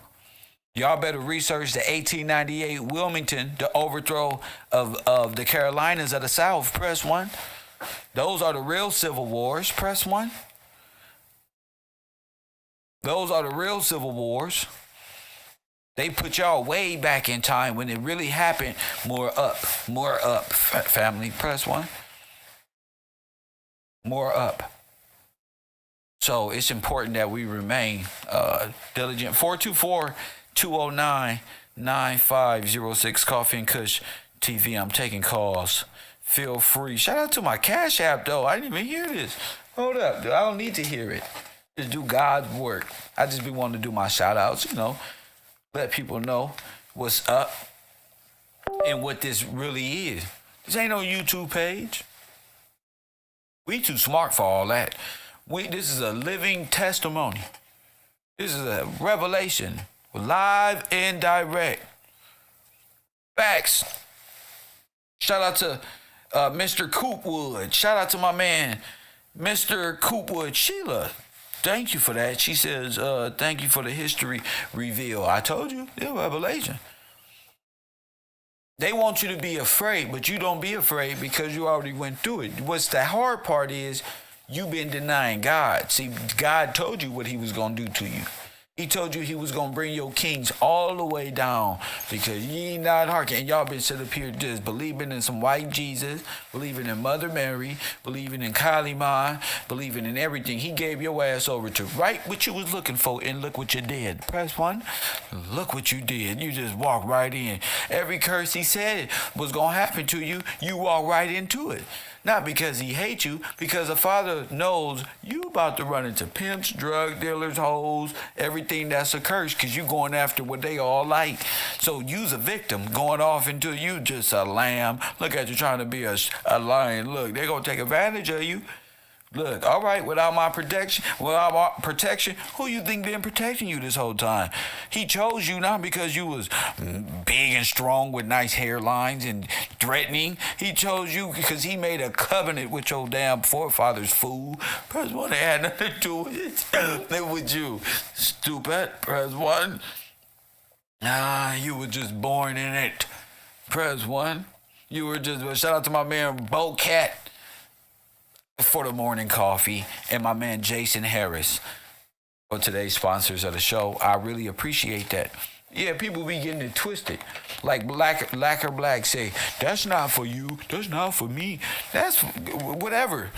Y'all better research the 1898 Wilmington, the overthrow of the Carolinas of the South. Press 1. Those are the real civil wars. Press 1. Those are the real civil wars. They put y'all way back in time when it really happened. More up, family. Press 1. More up. So it's important that we remain diligent. 424-209-9506. Coffee and Kush TV. I'm taking calls. Feel free. Shout out to my Cash App, though. I didn't even hear this. Hold up. I don't need to hear it. Just do God's work. I just be wanting to do my shout outs, let people know what's up and what this really is. This ain't no YouTube page. We too smart for all that. This is a living testimony. This is a revelation, live and direct. Facts. Shout out to Mr. Coopwood. Shout out to my man, Mr. Coopwood. Sheila, thank you for that. She says, thank you for the history reveal. I told you, yeah, revelation. They want you to be afraid, but you don't be afraid because you already went through it. What's the hard part is you've been denying God. See, God told you what he was going to do to you. He told you he was going to bring your kings all the way down because ye not hearken. And y'all been sitting up here just believing in some white Jesus, believing in Mother Mary, believing in Kali Ma, believing in everything. He gave your ass over to right what you was looking for, and look what you did. Press 1. Look what you did. You just walked right in. Every curse he said was going to happen to you, you walk right into it. Not because he hates you, because the Father knows you about to run into pimps, drug dealers, hoes, everything that's a curse, because you going after what they all like. So you's a victim going off into you just a lamb. Look at you trying to be a lion. Look, they going to take advantage of you. Look, all right, without my protection, who you think been protecting you this whole time? He chose you not because you was big and strong with nice hairlines and threatening. He chose you because he made a covenant with your damn forefathers, fool. Press 1, they had nothing to do with it. With you, stupid. Press 1. Nah, you were just born in it. Press 1. You were just, shout out to my man Bo Cat for the morning coffee and my man Jason Harris for today's sponsors of the show. I really appreciate that. Yeah, people be getting it twisted. Like Blacker Black say, that's not for you, that's not for me, that's whatever.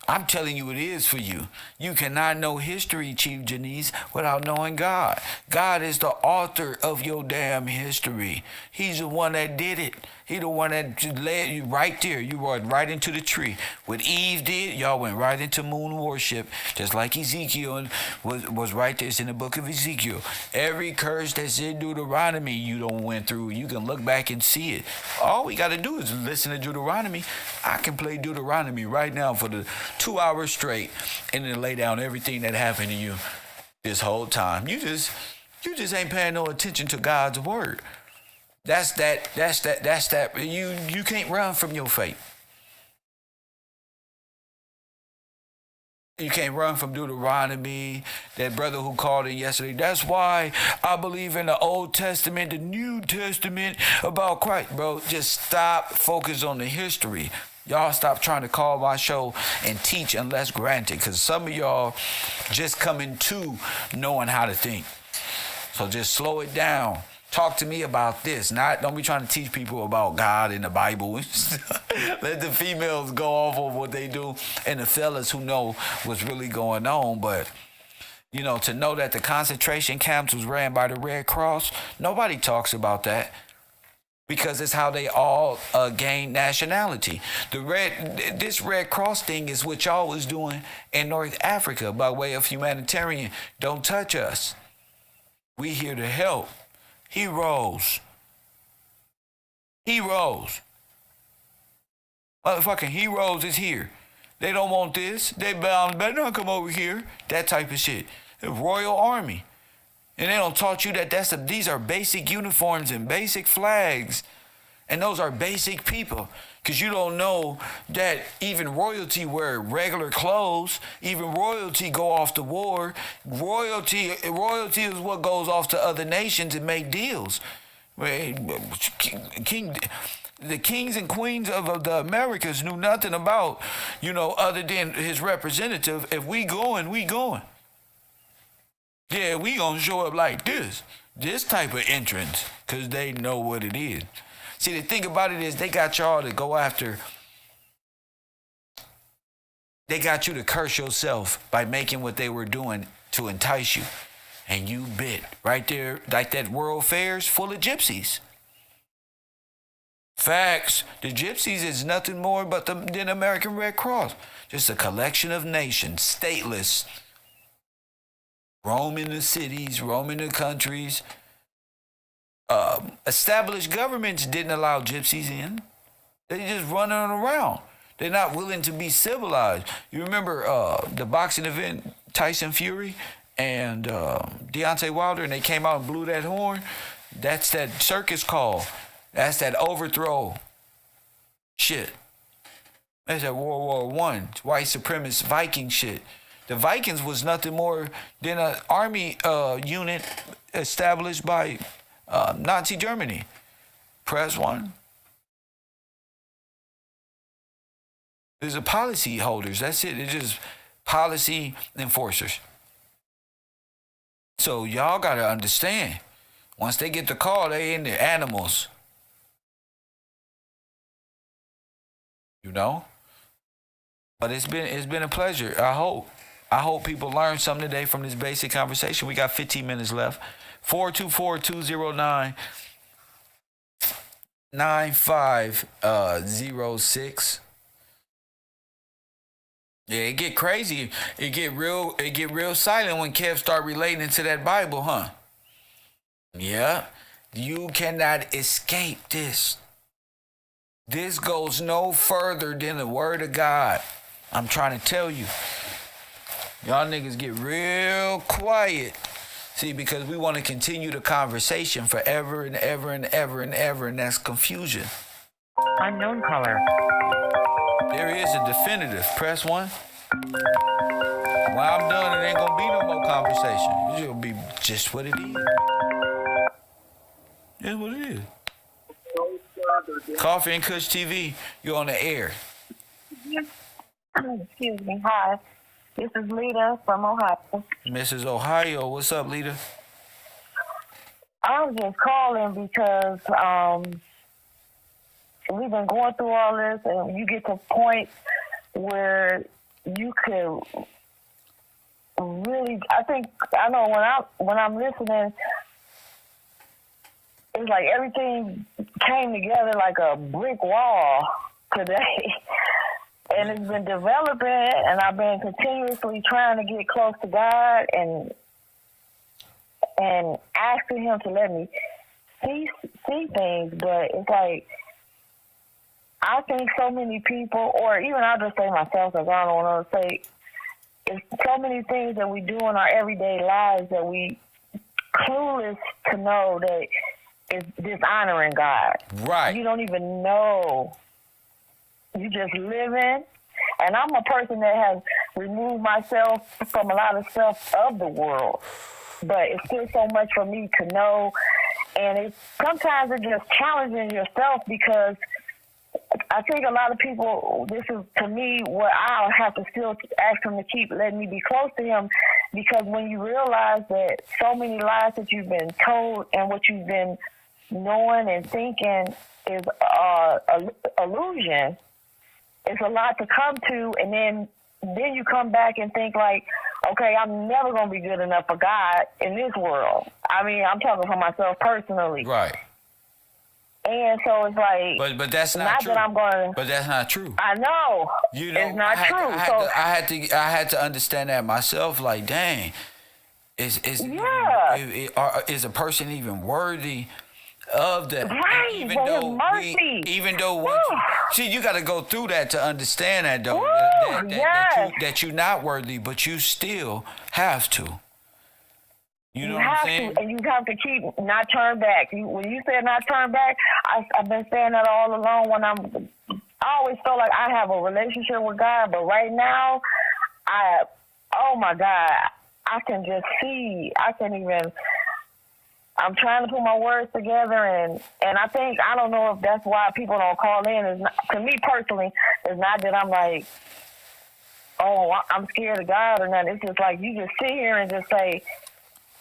I'm telling you it is for you. You cannot know history, Chief Janice, without knowing God. God is the author of your damn history. He's the one that did it. He the one that led you right there. You went right into the tree. What Eve did, y'all went right into moon worship, just like Ezekiel was right there. It's in the book of Ezekiel. Every curse that's in Deuteronomy you don't went through. You can look back and see it. All we got to do is listen to Deuteronomy. I can play Deuteronomy right now for the 2 hours straight and then lay down everything that happened to you this whole time. You just ain't paying no attention to God's word. That's that. You can't run from your fate. You can't run from Deuteronomy. That brother who called in yesterday. That's why I believe in the Old Testament, the New Testament about Christ. Bro, just stop. Focus on the history. Y'all stop trying to call my show and teach unless granted. Because some of y'all just coming to knowing how to think. So just slow it down. Talk to me about this. Don't be trying to teach people about God and the Bible. Let the females go off of what they do and the fellas who know what's really going on. But, to know that the concentration camps was ran by the Red Cross, nobody talks about that because it's how they all gained nationality. This Red Cross thing is what y'all was doing in North Africa by way of humanitarian. Don't touch us. We here to help. Heroes. Motherfucking heroes is here. They don't want this. They better not come over here. That type of shit. The Royal Army. And they don't taught you that these are basic uniforms and basic flags. And those are basic people. Because you don't know that even royalty wear regular clothes. Even royalty go off to war. Royalty is what goes off to other nations and make deals. The kings and queens of the Americas knew nothing about, other than his representative. If we going, we going. Yeah, we gonna show up like this type of entrance, because they know what it is. See, the thing about it is they got y'all to go after. They got you to curse yourself by making what they were doing to entice you. And you bit right there, like that World Fair's full of gypsies. Facts. The gypsies is nothing more but than American Red Cross. Just a collection of nations, stateless. Roaming the cities, roaming the countries. Established governments didn't allow gypsies in. They just running around. They're not willing to be civilized. You remember the boxing event, Tyson Fury and Deontay Wilder, and they came out and blew that horn? That's that circus call. That's that overthrow shit. That's that World War I, white supremacist Viking shit. The Vikings was nothing more than an army unit established by Nazi Germany. Press 1. There's a policy holders. That's it. They're just policy enforcers. So y'all got to understand. Once they get the call, they in the animals. But it's been a pleasure. I hope people learned something today from this basic conversation. We got 15 minutes left. 424-209-9506. Yeah, it get crazy. It get real silent when Kev start relating to that Bible, huh? Yeah. You cannot escape this. This goes no further than the word of God. I'm trying to tell you. Y'all niggas get real quiet. See, because we want to continue the conversation forever and ever and ever and ever, and that's confusion. Unknown caller. There is a definitive. Press 1. When I'm done, it ain't gonna be no more conversation. It's gonna be just what it is. That's what it is. Coffee and Kush TV, you're on the air. Excuse me. Hi. This is Lita from Ohio. Mrs. Ohio, what's up, Lita? I'm just calling because we've been going through all this, and you get to a point where you could really. I know when I'm listening, it's like everything came together like a brick wall today. And it's been developing, and I've been continuously trying to get close to God and asking Him to let me see things. But it's like, I think so many people, or even I'll just say myself, because I don't want to say, it's so many things that we do in our everyday lives that we clueless to know that it's dishonoring God. Right. You don't even know. You just living. And I'm a person that has removed myself from a lot of stuff of the world. But it's still so much for me to know. And sometimes it's just challenging yourself, because I think a lot of people, this is to me what I'll have to still ask Him to keep letting me be close to Him. Because when you realize that so many lies that you've been told and what you've been knowing and thinking is illusion, it's a lot to come to, and then you come back and think like, okay, I'm never going to be good enough for God in this world. I mean, I'm talking for myself personally. Right. And so it's like, but that's not true. That I'm going. But that's not true. I know. You know, it's not true. I had to understand that myself. Like, dang, is a person even worthy of that? Right. Even though see, you got to go through that to understand that, though. That you're not worthy, but you still have to. You know what I'm saying? And you have to keep not turn back. When you said not turn back, I've been saying that all along. I always felt like I have a relationship with God, but right now, oh my God, I can just see. I'm trying to put my words together, and I don't know if that's why people don't call in. It's not, to me personally, it's not that I'm like, oh, I'm scared of God or nothing. It's just like you just sit here and just say,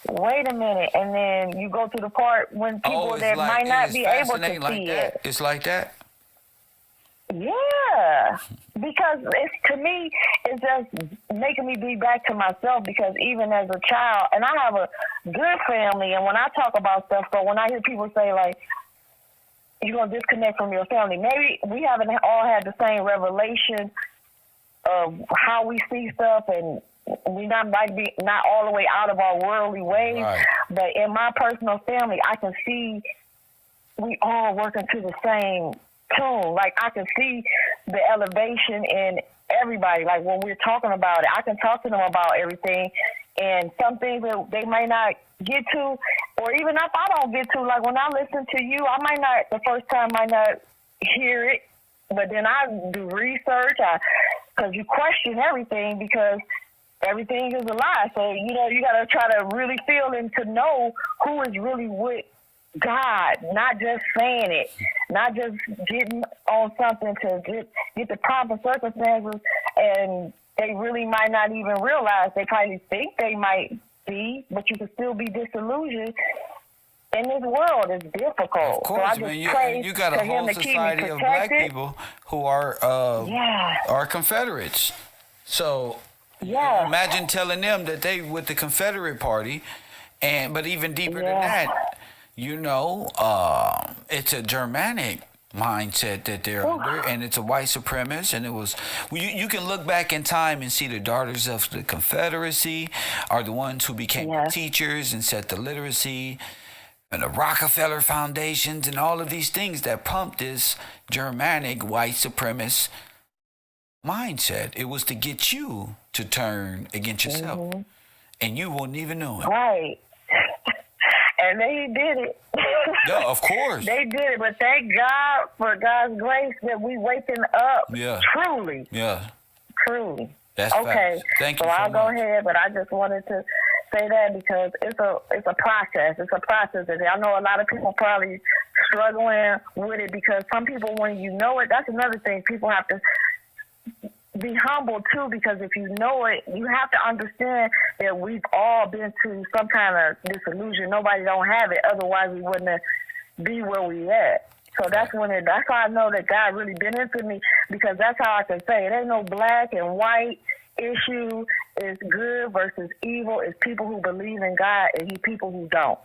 wait a minute, and then you go to the part when people that might not be able to see it. It's like that? Yeah, because to me, it's just making me be back to myself, because even as a child, and I have a good family, and when I talk about stuff, so when I hear people say, like, you're going to disconnect from your family, maybe we haven't all had the same revelation of how we see stuff, and we not all the way out of our worldly ways, right. But in my personal family, I can see we all working to the same tune. Like, I can see the elevation in everybody. Like, when we're talking about it, I can talk to them about everything, and some things that they might not get to, or even if I don't get to, like when I listen to you, I might not, the first time might not hear it, but then I do research, because you question everything, because everything is a lie. So, you got to try to really feel and to know who is really with God, not just saying it, not just getting on something to get the proper circumstances, and they really might not even realize. They probably think they might be, but you can still be disillusioned. In this world, it's difficult. Of course, man. You got a whole society of black people who are Confederates. So imagine telling them that they with the Confederate Party, but even deeper than that, it's a Germanic mindset that they're under, and it's a white supremacist, and it was. You can look back in time and see the daughters of the Confederacy are the ones who became teachers and set the literacy, and the Rockefeller foundations, and all of these things that pumped this Germanic white supremacist mindset. It was to get you to turn against yourself, and you wouldn't even know it. Right. And they did it. Yeah, of course. They did it, but thank God for God's grace that we waking up. Yeah. Truly. Yeah. Truly. That's okay. Facts. Thank you so so I'll much. go ahead, but I just wanted to say that because it's a process. It's a process. And I know a lot of people probably struggling with it because some people, when you know it, that's another thing. People have to be humble too, because if you know it, you have to understand that we've all been to some kind of disillusion. Nobody don't have it, otherwise we wouldn't be where we at. So that's how I know that God really been into me, because that's how I can say it ain't no black and white issue. It's good versus evil. It's people who believe in God and people who don't.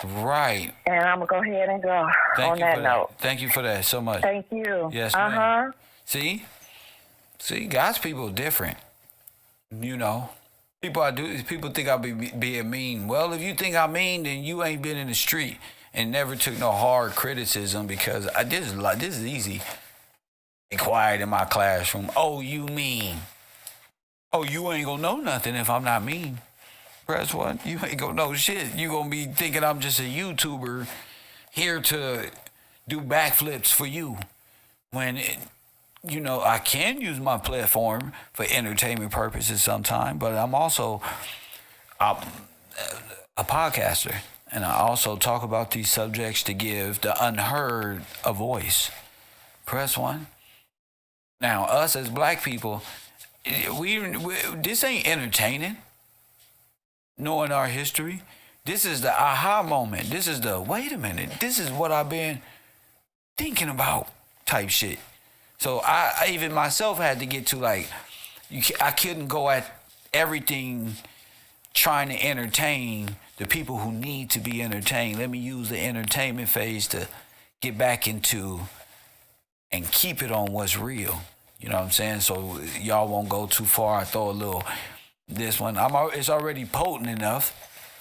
Right. And I'm gonna go ahead and go on that note. Thank you for that so much. Thank you. Yes, ma'am. See, God's people are different. You know, people think I'll be being mean. Well, if you think I'm mean, then you ain't been in the street and never took no hard criticism, because this is easy. Be quiet in my classroom. Oh, you mean? Oh, you ain't gonna know nothing if I'm not mean. Press one. You ain't gonna know shit. You gonna be thinking I'm just a YouTuber here to do backflips for you. When I can use my platform for entertainment purposes sometime, but I'm also a podcaster, and I also talk about these subjects to give the unheard a voice. Press one. Now, us as black people, we this ain't entertaining. Knowing our history, this is the aha moment. This is the wait a minute. This is what I've been thinking about type shit. So I even myself had to get to I couldn't go at everything trying to entertain the people who need to be entertained. Let me use the entertainment phase to get back into and keep it on what's real. You know what I'm saying? So y'all won't go too far. I throw a little, this one, it's already potent enough.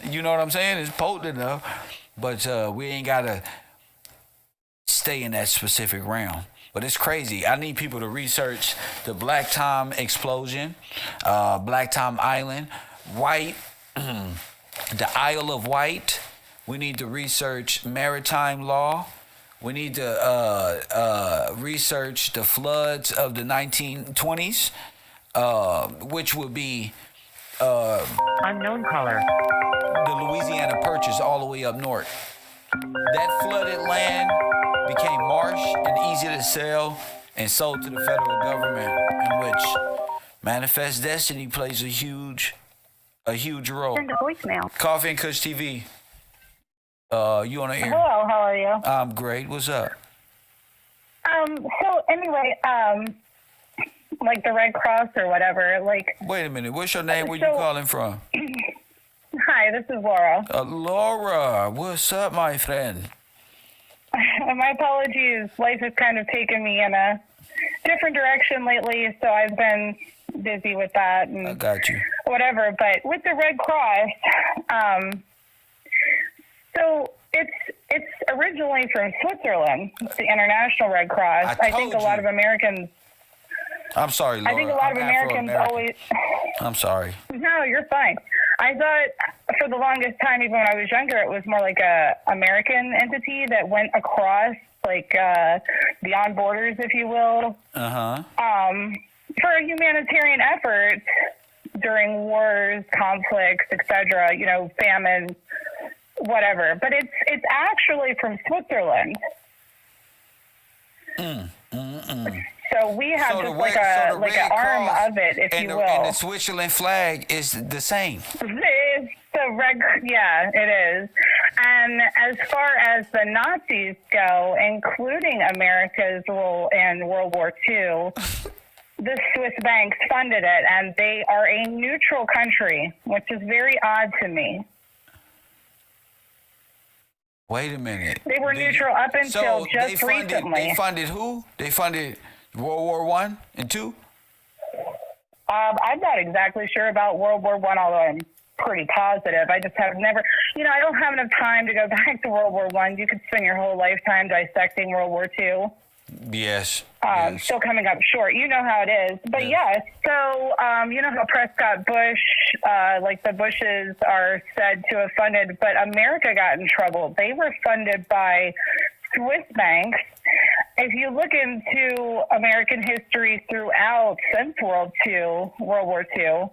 You know what I'm saying? It's potent enough. But we ain't got to stay in that specific realm. But it's crazy. I need people to research the Black Time explosion, Black Time Island, White, the Isle of Wight. We need to research maritime law. We need to research the floods of the 1920s, which would be Unknown caller. the Louisiana Purchase all the way up north. That flooded land became marsh and easy to sell and sold to the federal government, in which Manifest Destiny plays a huge role. Send a voicemail. Coffee and Kush TV. You on the air? Hello, how are you? I'm great. What's up? So anyway, like the Red Cross or whatever, like. Wait a minute. What's your name? Where you calling from? Hi, this is Laura. Laura, what's up, my friend? My apologies. Life has kind of taken me in a different direction lately, so I've been busy with that and I got you. whatever. But with the Red Cross, so it's originally from Switzerland. It's the International Red Cross. I think a lot of Americans. I'm sorry, Laura. I think a lot of Americans always. I'm sorry. No, you're fine. I thought for the longest time, even when I was younger, it was more like a American entity that went across, like beyond borders, if you will. For humanitarian efforts during wars, conflicts, etc. Famine, whatever. But it's actually from Switzerland. So we have just like an arm of it, if you will. And the Switzerland flag is the same. It's the red, yeah, it is. And as far as the Nazis go, including America's role in World War II, the Swiss banks funded it, and they are a neutral country, which is very odd to me. Wait a minute. They were neutral up until just recently. They funded who? They funded World War I and II? I'm not exactly sure about World War I, although I'm pretty positive. I just have never, I don't have enough time to go back to World War I. You could spend your whole lifetime dissecting World War II. Yes. Still coming up short. You know how it is. But yes, so you know how Prescott Bush, like the Bushes are said to have funded, but America got in trouble. They were funded by Swiss banks, if you look into American history throughout since World War II,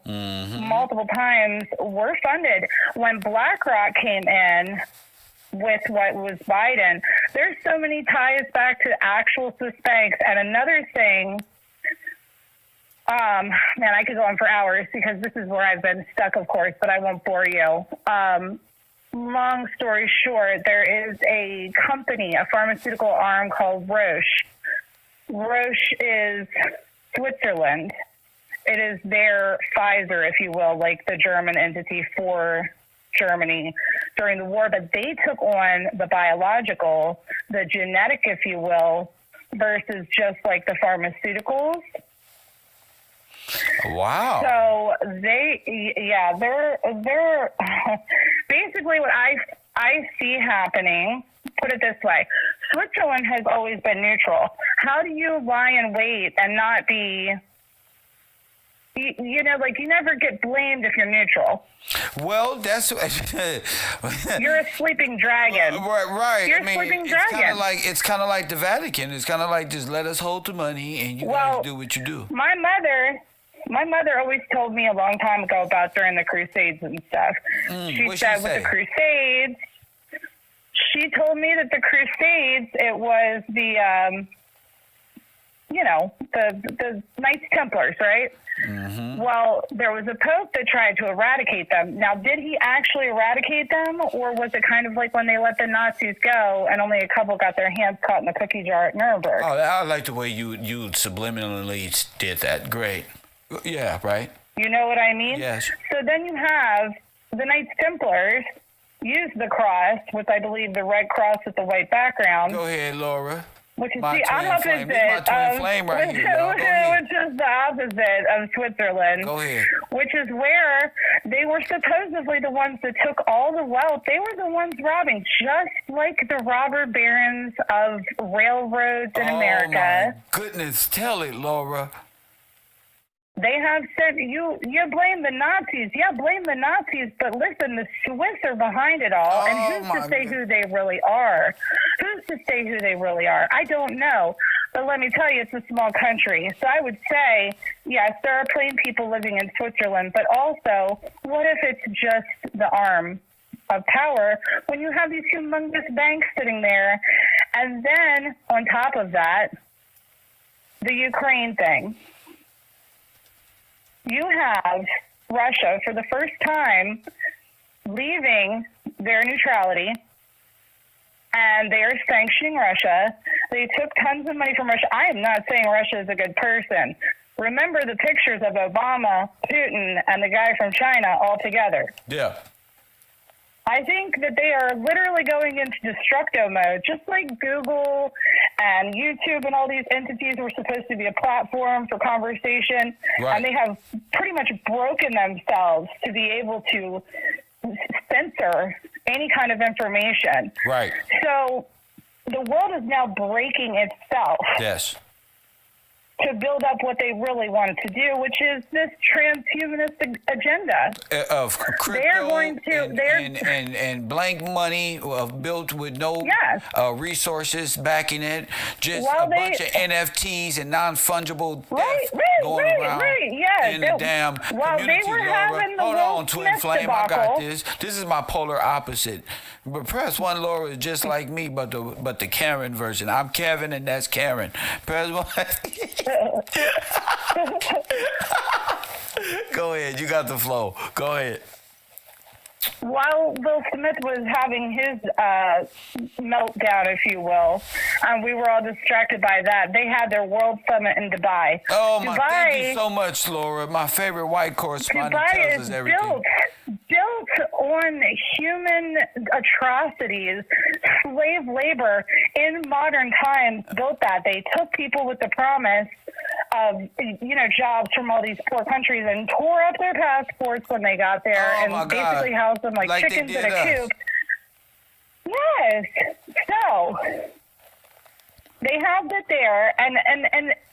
multiple times were funded. When BlackRock came in with what was Biden, there's so many ties back to actual Swiss banks. And another thing, man, I could go on for hours because this is where I've been stuck, of course, but I won't bore you. Long story short, there is a company, a pharmaceutical arm called Roche. Roche is Switzerland. It is their Pfizer, if you will, like the German entity for Germany during the war. But they took on the biological, the genetic, if you will, versus just like the pharmaceuticals. Wow. So they're basically what I see happening. Put it this way: Switzerland has always been neutral. How do you lie in wait and not be? You never get blamed if you're neutral. Well, that's you're a sleeping dragon. Right. You're a sleeping dragon. It's kind of like the Vatican. It's kind of like, just let us hold the money and you guys do what you do. My mother always told me a long time ago about during the Crusades and stuff. She said with the Crusades, she told me that the Crusades, it was the Knights Templars, right? Mm-hmm. Well, there was a pope that tried to eradicate them. Now, did he actually eradicate them, or was it kind of like when they let the Nazis go and only a couple got their hands caught in the cookie jar at Nuremberg? Oh, I like the way you subliminally did that. Great. Yeah, right. You know what I mean? Yes. So then you have the Knights Templars use the cross, with I believe the red cross with the white background. Go ahead, Laura. Which is my the opposite which is the opposite of Switzerland. Go ahead. Which is where they were supposedly the ones that took all the wealth. They were the ones robbing, just like the robber barons of railroads in America. Oh my goodness, tell it, Laura. They have said, you blame the Nazis. Yeah, blame the Nazis, but listen, the Swiss are behind it all. And who's to say who they really are? Who's to say who they really are? I don't know. But let me tell you, it's a small country. So I would say, yes, there are plain people living in Switzerland, but also, what if it's just the arm of power when you have these humongous banks sitting there? And then, on top of that, the Ukraine thing. You have Russia, for the first time, leaving their neutrality, and they are sanctioning Russia. They took tons of money from Russia. I am not saying Russia is a good person. Remember the pictures of Obama, Putin, and the guy from China all together. Yeah. I think that they are literally going into destructo mode, just like Google and YouTube and all these entities were supposed to be a platform for conversation. Right. And they have pretty much broken themselves to be able to censor any kind of information. Right. So the world is now breaking itself. Yes. To build up what they really wanted to do, which is this transhumanist agenda of crypto. They're going to and blank money built with no resources backing it, just bunch of NFTs and non-fungible going around in the damn community. Laura, hold on, Twin Flame, debacle. I got this. This is my polar opposite. But press one, Laura is just like me, but the Karen version. I'm Kevin and that's Karen. Press one. Go ahead, you got the flow. Go ahead. While Will Smith was having his meltdown, if you will, we were all distracted by that. They had their World Summit in Dubai. Oh, my, thank you so much, Laura. My favorite white correspondent tells us everything. Built on human atrocities, slave labor in modern times built that. They took people with the promise of, jobs from all these poor countries and tore up their passports when they got there and basically housed them like chickens in a coop. Yes. So they have it there, and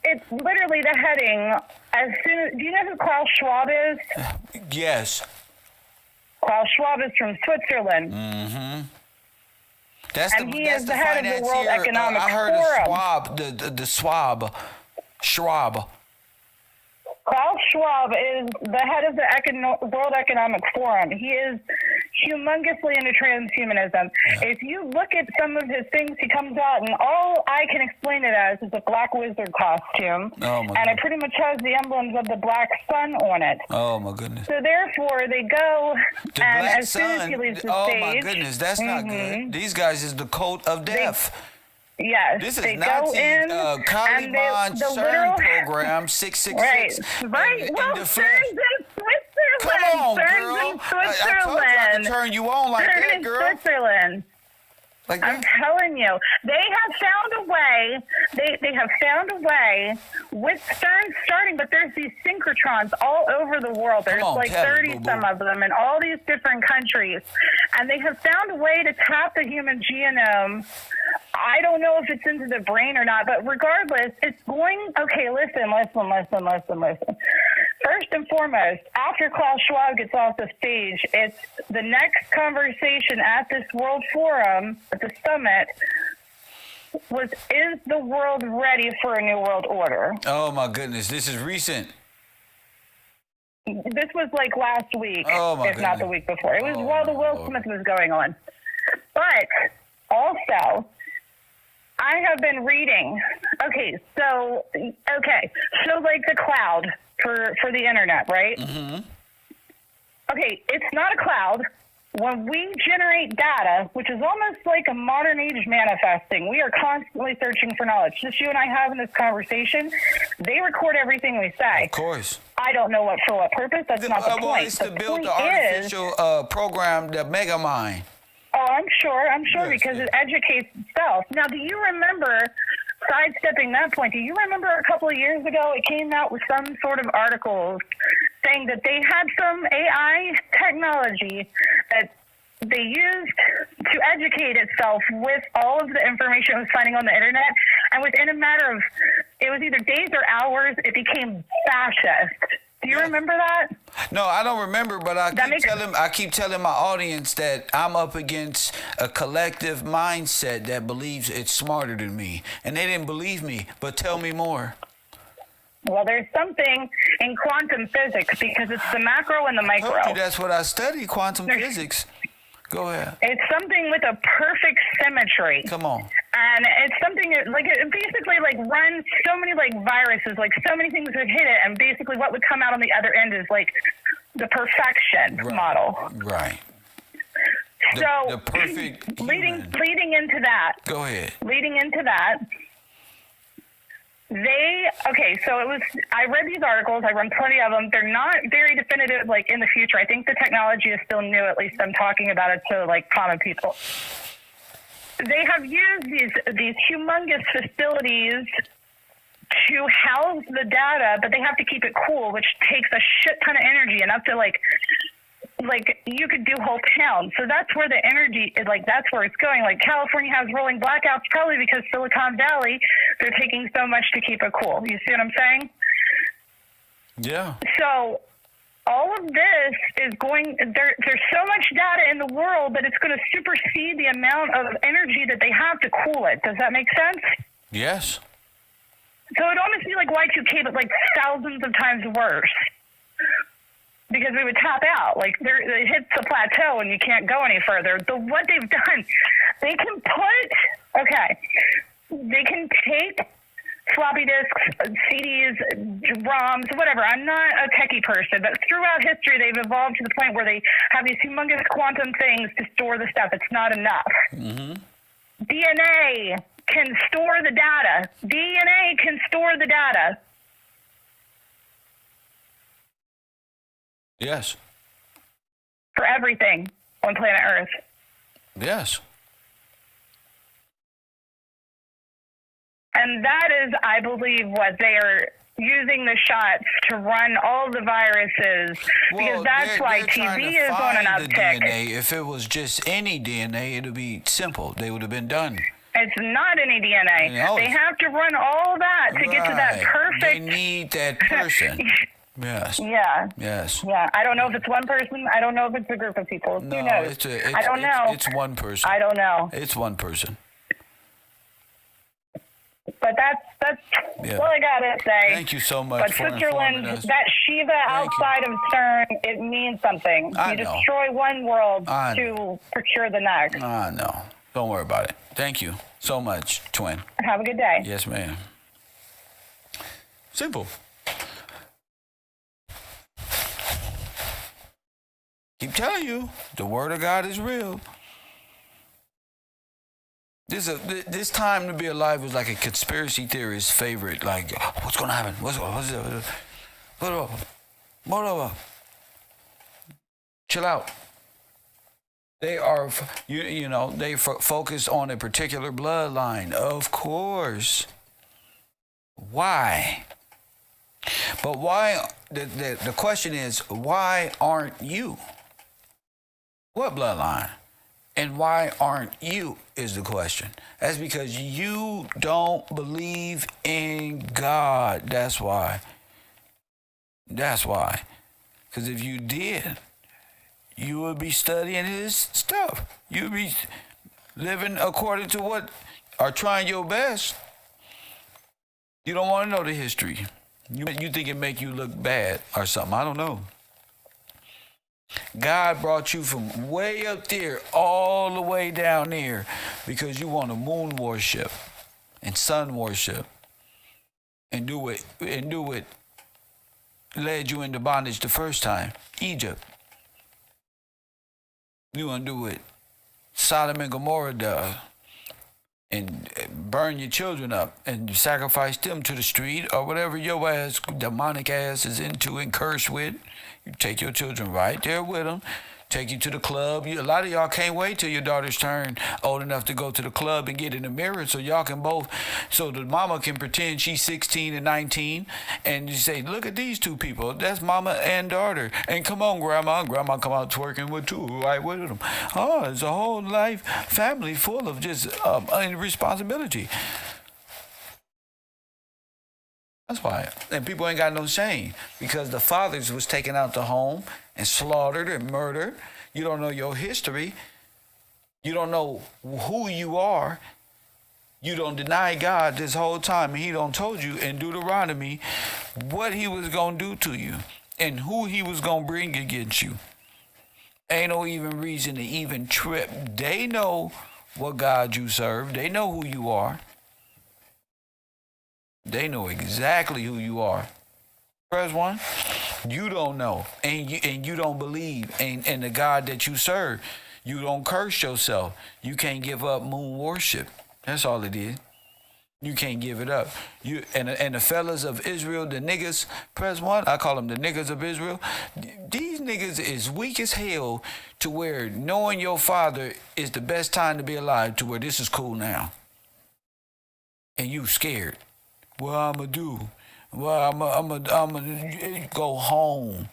it's literally the heading. Do you know who Klaus Schwab is? Yes. Klaus Schwab is from Switzerland. Mm-hmm. He is the head of the World Economic I heard Forum. the Schwab. Klaus Schwab is the head of the World Economic Forum. He is humongously into transhumanism. If you look at some of his things, he comes out, and all I can explain it as is a black wizard costume. Oh, my and it pretty much has the emblems of the black sun on it. Oh, my goodness. So therefore, they go, The and black as soon as he leaves the oh, stage... my goodness, that's not good. These guys is the cult of death. Yes, This is they Nazi go in, Caliban and the CERN literal program 666. Right. Well, the CERN's in Switzerland. Come on, CERN's girl. in I told you I Switzerland. could turn you on like CERN that, in girl. Switzerland. Like I'm that. telling you, they have found a way. They have found a way with CERN starting, but there's these synchrotrons all over the world. There's on, like tell me, 30 boo-boo. some of them in all these different countries, and they have found a way to tap the human genome. I don't know if it's into the brain or not, but regardless, it's going. Okay, listen. First and foremost, after Klaus Schwab gets off the stage, it's the next conversation at this World Forum, at the summit, is the world ready for a new world order? Oh, my goodness. This is recent. This was like last week, Oh, my if not the goodness. week before. It was Oh, while the my Will Lord. Smith was going on. But also, I have been reading. Okay, so like the cloud for the internet, right? Mm-hmm. Okay, it's not a cloud. When we generate data, which is almost like a modern age manifesting, we are constantly searching for knowledge. Just you and I having this conversation, they record everything we say. Of course. I don't know for what purpose. That's not the Well, point. it's to The build point the is, artificial program, the mega mind. oh, I'm sure, Yes, because yes. it educates itself. Now, do you remember, sidestepping that point, do you remember a couple of years ago it came out with some sort of articles saying that they had some AI technology that they used to educate itself with all of the information it was finding on the internet, and within a matter of, it was either days or hours, it became fascist. Do you remember that? No, I don't remember, but I That keep telling my audience that I'm up against a collective mindset that believes it's smarter than me. And they didn't believe me, but tell me more. Well, there's something in quantum physics, because it's the macro and the I told micro. you that's what I study, quantum physics. Go ahead. It's something with a perfect symmetry. Come on. And it's something that, like, it basically like runs so many like viruses, like so many things would hit it, and basically what would come out on the other end is like the perfection model. Right. So The perfect leading human. into that. Go ahead. Leading into that, so it was, I read these articles, I run plenty of them. They're not very definitive, like in the future. I think the technology is still new, at least I'm talking about it to like common people. They have used these humongous facilities to house the data, but they have to keep it cool, which takes a shit ton of energy, enough to like you could do whole towns. So that's where the energy is, like that's where it's going. Like California has rolling blackouts probably because Silicon Valley, they're taking so much to keep it cool. You see what I'm saying? Yeah. So all of this is going, there's so much data in the world that it's going to supersede the amount of energy that they have to cool it. Does that make sense? Yes. So it'd almost be like Y2K, but like thousands of times worse. Because we would top out. Like, it hits a plateau and you can't go any further. What they've done, they can take floppy disks, CDs, ROMs, whatever. I'm not a techie person, but throughout history, they've evolved to the point where they have these humongous quantum things to store the stuff. It's not enough. Mm-hmm. DNA can store the data. DNA can store the data. Yes. For everything on planet Earth. Yes. And that is, I believe, what they are using the shots to run all the viruses, because that's why TV is on an uptick. DNA. If it was just any DNA, it would be simple. They would have been done. It's not any DNA. No, they have to run all that to get to that perfect. They need that person. Yes. Yeah. Yes. Yeah. I don't know if it's one person. I don't know if it's a group of people. No, Who knows? I don't know. It's one person. I don't know. It's one person. But that's Yeah. what I gotta say. Thank you so much But for Switzerland, informing us. that Shiva outside of CERN, it means something. I You know. destroy one world I to procure the next. No. Don't worry about it. Thank you so much, twin. Have a good day. Yes, ma'am. Simple. Keep telling you, the word of God is real. This time to be alive was like a conspiracy theorist's favorite. Like, what's going to happen? What? Chill out. They are, they focus on a particular bloodline, of course. Why? But why? The question is, why aren't you? What bloodline? And why aren't you is the question. That's because you don't believe in God. That's why. That's why. Because if you did, you would be studying his stuff. You'd be living according to what, or trying your best. You don't want to know the history. You think it make you look bad or something. I don't know. God brought you from way up there all the way down there because you want to moon worship and sun worship and do it led you into bondage the first time, Egypt. You want to do it Sodom and Gomorrah does and burn your children up and sacrifice them to the street or whatever your ass, demonic ass is into and cursed with. You take your children right there with them, take you to the club. A lot of y'all can't wait till your daughters turn old enough to go to the club and get in the mirror so y'all can both, so the mama can pretend she's 16 and 19 and you say, look at these two people. That's mama and daughter. And come on, grandma. Grandma come out twerking with two right with them. Oh, it's a whole life family full of just irresponsibility. That's why. And people ain't got no shame because the fathers was taken out the home and slaughtered and murdered. You don't know your history. You don't know who you are. You don't deny God this whole time. And he don't told you in Deuteronomy what he was going to do to you and who he was going to bring against you. Ain't no even reason to even trip. They know what God you serve. They know who you are. They know exactly who you are. Press one. You don't know, and you don't believe in the God that you serve. You don't curse yourself. You can't give up moon worship. That's all it is. You can't give it up. You and the fellas of Israel, the niggas, press one. I call them the niggas of Israel. These niggas is weak as hell to where knowing your father is the best time to be alive to where this is cool now. And you scared. What I'm gonna do? Well, I'm gonna go home.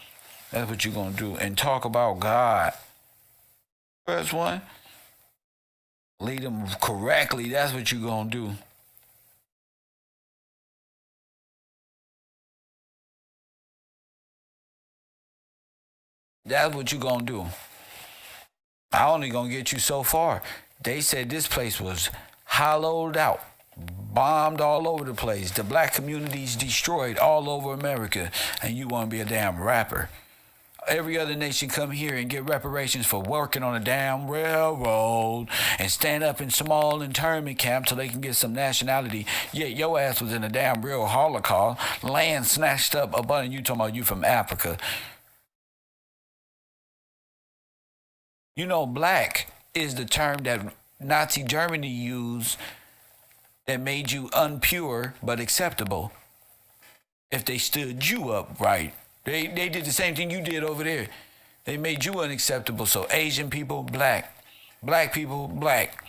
That's what you're gonna do and talk about God. First one, lead them correctly. That's what you're gonna do. That's what you're gonna do. I only gonna get you so far. They said this place was hollowed out. Bombed all over the place. The black community's destroyed all over America. And you want to be a damn rapper. Every other nation come here and get reparations for working on a damn railroad and stand up in small internment camps so they can get some nationality. Yet your ass was in a damn real Holocaust. Land snatched up a bunch. You talking about you from Africa. You know, black is the term that Nazi Germany used that made you unpure but acceptable. If they stood you up right. They did the same thing you did over there. They made you unacceptable. So Asian people, black. Black people, black.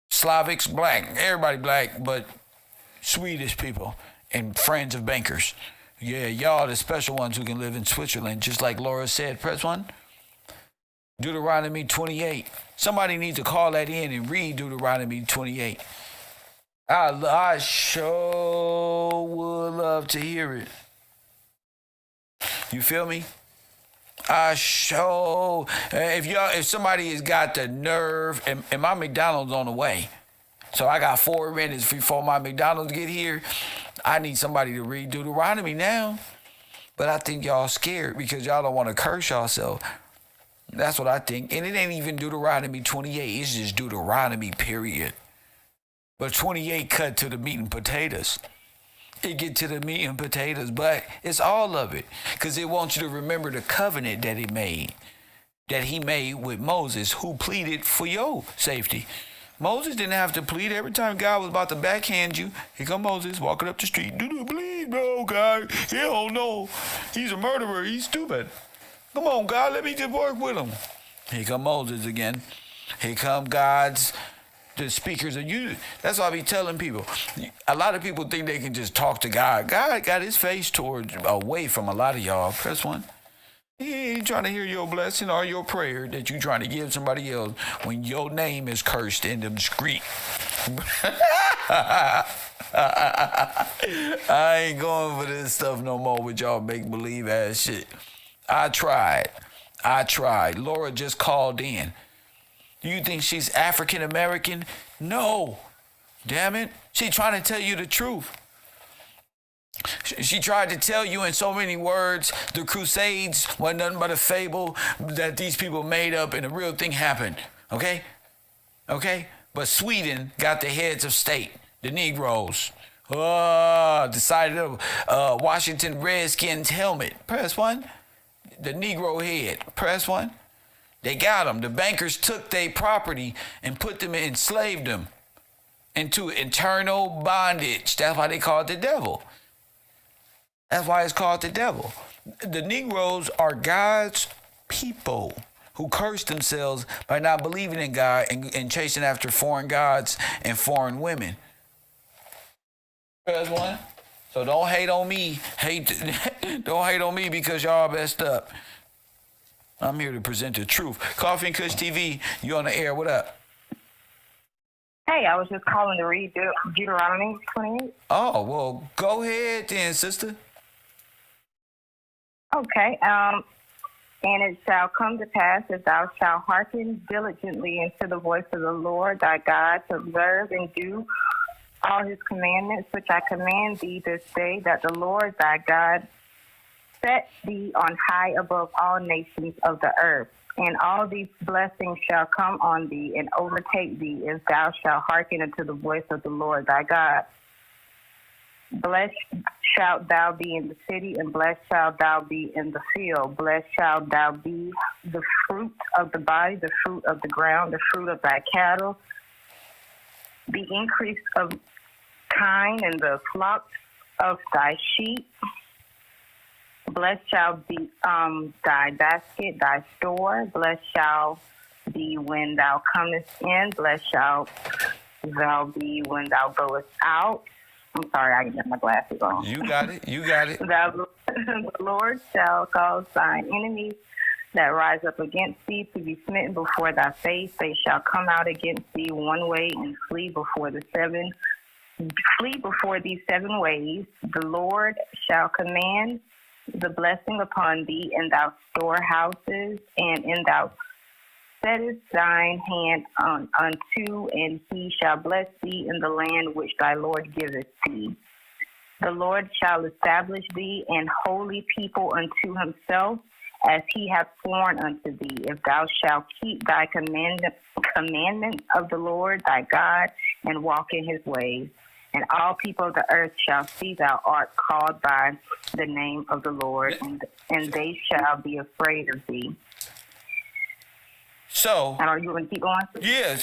Slavics, black. Everybody black, but Swedish people and friends of bankers. Yeah, y'all the special ones who can live in Switzerland, just like Laura said. Press one. Deuteronomy 28. Somebody needs to call that in and read Deuteronomy 28. I sure would love to hear it. You feel me? If somebody has got the nerve, and my McDonald's on the way, so I got 4 minutes before my McDonald's get here. I need somebody to read Deuteronomy now. But I think y'all scared because y'all don't want to curse yourself. That's what I think. And it ain't even Deuteronomy 28. It's just Deuteronomy, period. But 28 cut to the meat and potatoes. It get to the meat and potatoes, but it's all of it. Because it wants you to remember the covenant that he made with Moses, who pleaded for your safety. Moses didn't have to plead. Every time God was about to backhand you, here come Moses walking up the street. Do you believe, bro, God? He don't know. He's a murderer. He's stupid. Come on, God, let me just work with him. Here come Moses again. Here come the speakers of you. That's why I be telling people. A lot of people think they can just talk to God. God got his face away from a lot of y'all. Press 1. He ain't trying to hear your blessing or your prayer that you trying to give somebody else when your name is cursed in them street. I ain't going for this stuff no more with y'all make-believe ass shit. I tried. Laura just called in. Do you think she's African American? No. Damn it. She trying to tell you the truth. She tried to tell you in so many words the Crusades were nothing but a fable that these people made up and the real thing happened. Okay? But Sweden got the heads of state, the Negroes. Decided Washington Redskins helmet. Press 1. The Negro head. Press 1. They got them. The bankers took their property and enslaved them into internal bondage. That's why they call it the devil. That's why it's called the devil. The Negroes are God's people who cursed themselves by not believing in God and chasing after foreign gods and foreign women. Press 1. So don't hate on me. Don't hate on me because y'all messed up. I'm here to present the truth. Coffee and Kush TV, you on the air. What up? Hey, I was just calling to read Deuteronomy 28. Oh, well, go ahead then, sister. Okay. And it shall come to pass that thou shalt hearken diligently unto the voice of the Lord thy God to observe and do all his commandments, which I command thee this day, that the Lord thy God set thee on high above all nations of the earth. And all these blessings shall come on thee and overtake thee if thou shalt hearken unto the voice of the Lord thy God. Blessed shalt thou be in the city, and blessed shalt thou be in the field. Blessed shalt thou be the fruit of the body, the fruit of the ground, the fruit of thy cattle, the increase of kine, and the flocks of thy sheep. Blessed shall be thy basket, thy store. Blessed shall be when thou comest in. Blessed shall thou be when thou goest out. I'm sorry, I can get my glasses on. You got it. The Lord shall cause thine enemies that rise up against thee to be smitten before thy face. They shall come out against thee one way and flee before these 7 ways. The Lord shall command the blessing upon thee in thy storehouses, and in thou settest thine hand unto, and he shall bless thee in the land which thy Lord giveth thee. The Lord shall establish thee an holy people unto himself, as he hath sworn unto thee, if thou shalt keep thy commandments of the Lord thy God, and walk in his ways. And all people of the earth shall see thou art called by the name of the Lord, and they shall be afraid of thee. So, are you going to keep going? Yeah,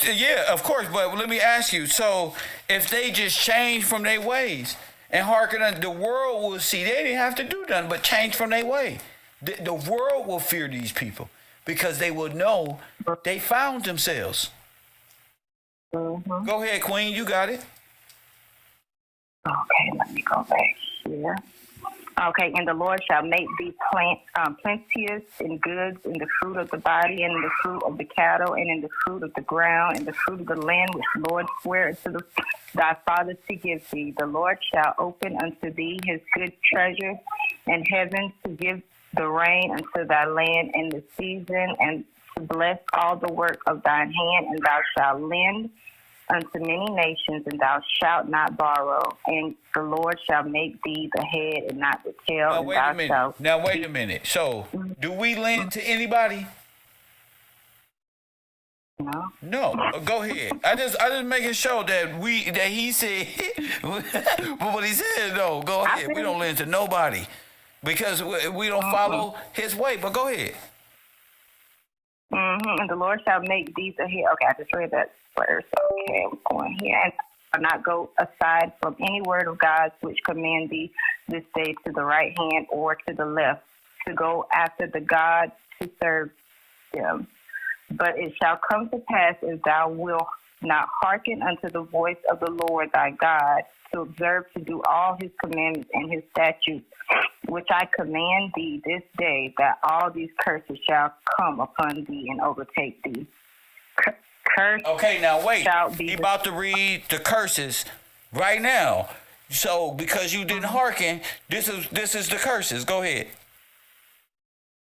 of course. But let me ask you. So, if they just change from their ways and hearken unto the world, will see they didn't have to do nothing but change from their way. The world will fear these people because they will know they found themselves. Mm-hmm. Go ahead, Queen. You got it. Okay, let me go back here. Okay, and the Lord shall make thee plenteous in goods, in the fruit of the body, and in the fruit of the cattle, and in the fruit of the ground, and the fruit of the land which the Lord sware to thy fathers to give thee. The Lord shall open unto thee his good treasure in heaven to give the rain unto thy land in the season, and to bless all the work of thine hand, and thou shalt lend unto many nations, and thou shalt not borrow. And the Lord shall make thee the head and not the tail. Now, and wait thou a minute. shalt Now, wait a minute. So, do we lend to anybody? No. No. Go ahead. I just making sure that he said, but what he said, no, go ahead. We don't lend to nobody because we don't follow his way, but go ahead. And the Lord shall make thee the head. Okay, I just read that verse. Okay, I'm going here. And shall not go aside from any word of God which command thee this day to the right hand or to the left, to go after the gods to serve them. But it shall come to pass, if thou wilt not hearken unto the voice of the Lord thy God, to observe to do all his commandments and his statutes, which I command thee this day, that all these curses shall come upon thee and overtake thee. Curse. Okay, now wait. He about to read the curses right now. So because you didn't hearken, this is the curses. Go ahead.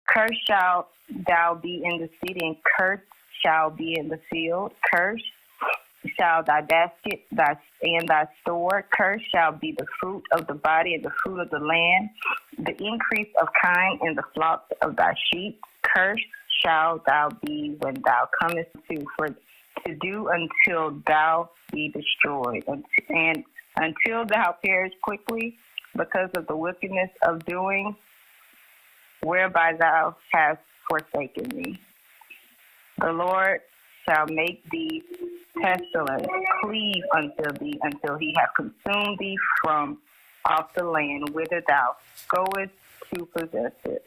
Cursed shall thou be in the city, and cursed shall be in the field. Cursed shall thy basket and thy store. Cursed shall be the fruit of the body and the fruit of the land, the increase of kine and the flocks of thy sheep. Cursed shall thou be when thou comest to do until thou be destroyed, and until thou perish quickly, because of the wickedness of doing whereby thou hast forsaken me. The Lord shall make thee pestilence cleave unto thee, until he have consumed thee from off the land whither thou goest to possess it.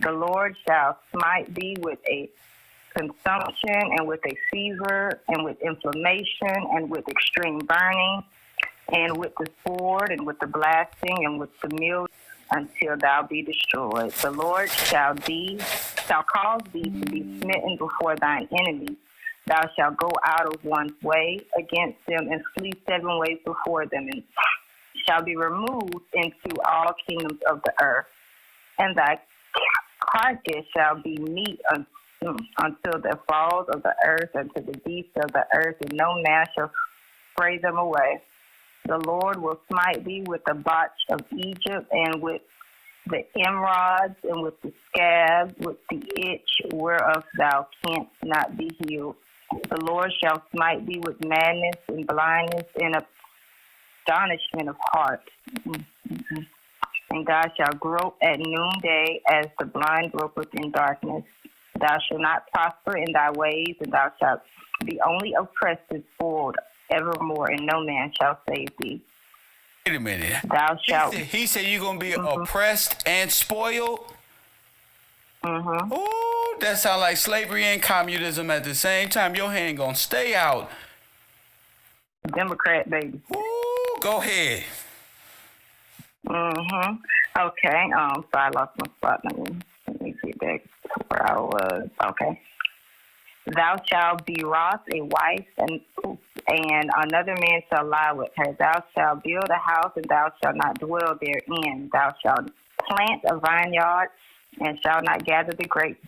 The Lord shall smite thee with a consumption, and with a fever, and with inflammation, and with extreme burning, and with the sword, and with the blasting, and with the mill, until thou be destroyed. The Lord shall cause thee to be smitten before thine enemies. Thou shalt go out of one way against them, and flee 7 ways before them, and shall be removed into all kingdoms of the earth. And thy carcass shall be meat until the falls of the earth, unto the beasts of the earth, and no man shall spray them away. The Lord will smite thee with the botch of Egypt, and with the emerods, and with the scab, with the itch whereof thou canst not be healed. The Lord shall smite thee with madness and blindness and astonishment of heart. And thou shalt grope at noonday as the blind gropeth in darkness. Thou shalt not prosper in thy ways, and thou shalt be only oppressed and spoiled evermore, and no man shall save thee. Wait a minute. Thou shalt. He said you're going to be oppressed and spoiled? Mm-hmm. Ooh, that sounds like slavery and communism at the same time. Your hand going to stay out. Democrat, baby. Ooh, go ahead. Mm-hmm. Okay. So I lost my spot. Let me get back to where I was. Okay. Thou shalt be wroth a wife, and another man shall lie with her. Thou shalt build a house, and thou shalt not dwell therein. Thou shalt plant a vineyard, and shalt not gather the grapes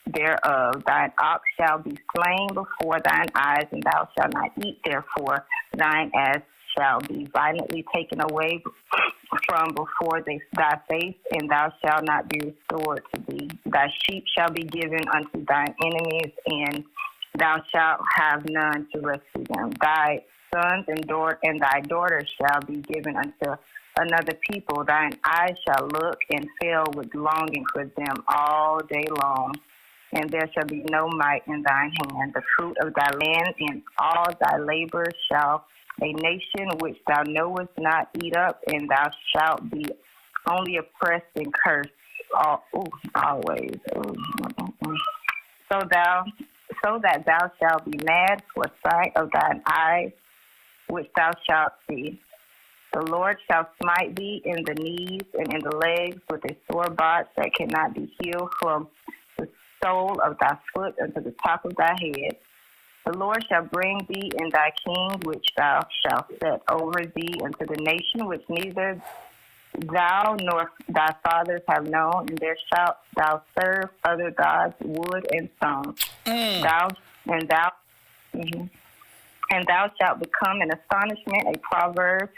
thereof. Thine ox shall be slain before thine eyes, and thou shalt not eat therefore. Thine ass shall be violently taken away from before thy face, and thou shalt not be restored to thee. Thy sheep shall be given unto thine enemies, and thou shalt have none to rescue them. Thy sons and thy daughters shall be given unto another people. Thine eyes shall look and fail with longing for them all day long. And there shall be no might in thine hand. The fruit of thy land and all thy labor shall a nation which thou knowest not eat up, and thou shalt be only oppressed and cursed always. So that thou shalt be mad for sight of thine eyes, which thou shalt see. The Lord shall smite thee in the knees and in the legs with a sore botch that cannot be healed from the sole of thy foot unto the top of thy head. The Lord shall bring thee and thy king, which thou shalt set over thee, unto the nation which neither thou nor thy fathers have known, and there shalt thou serve other gods, wood and stone. Thou mhm. And thou shalt become an astonishment, a proverb,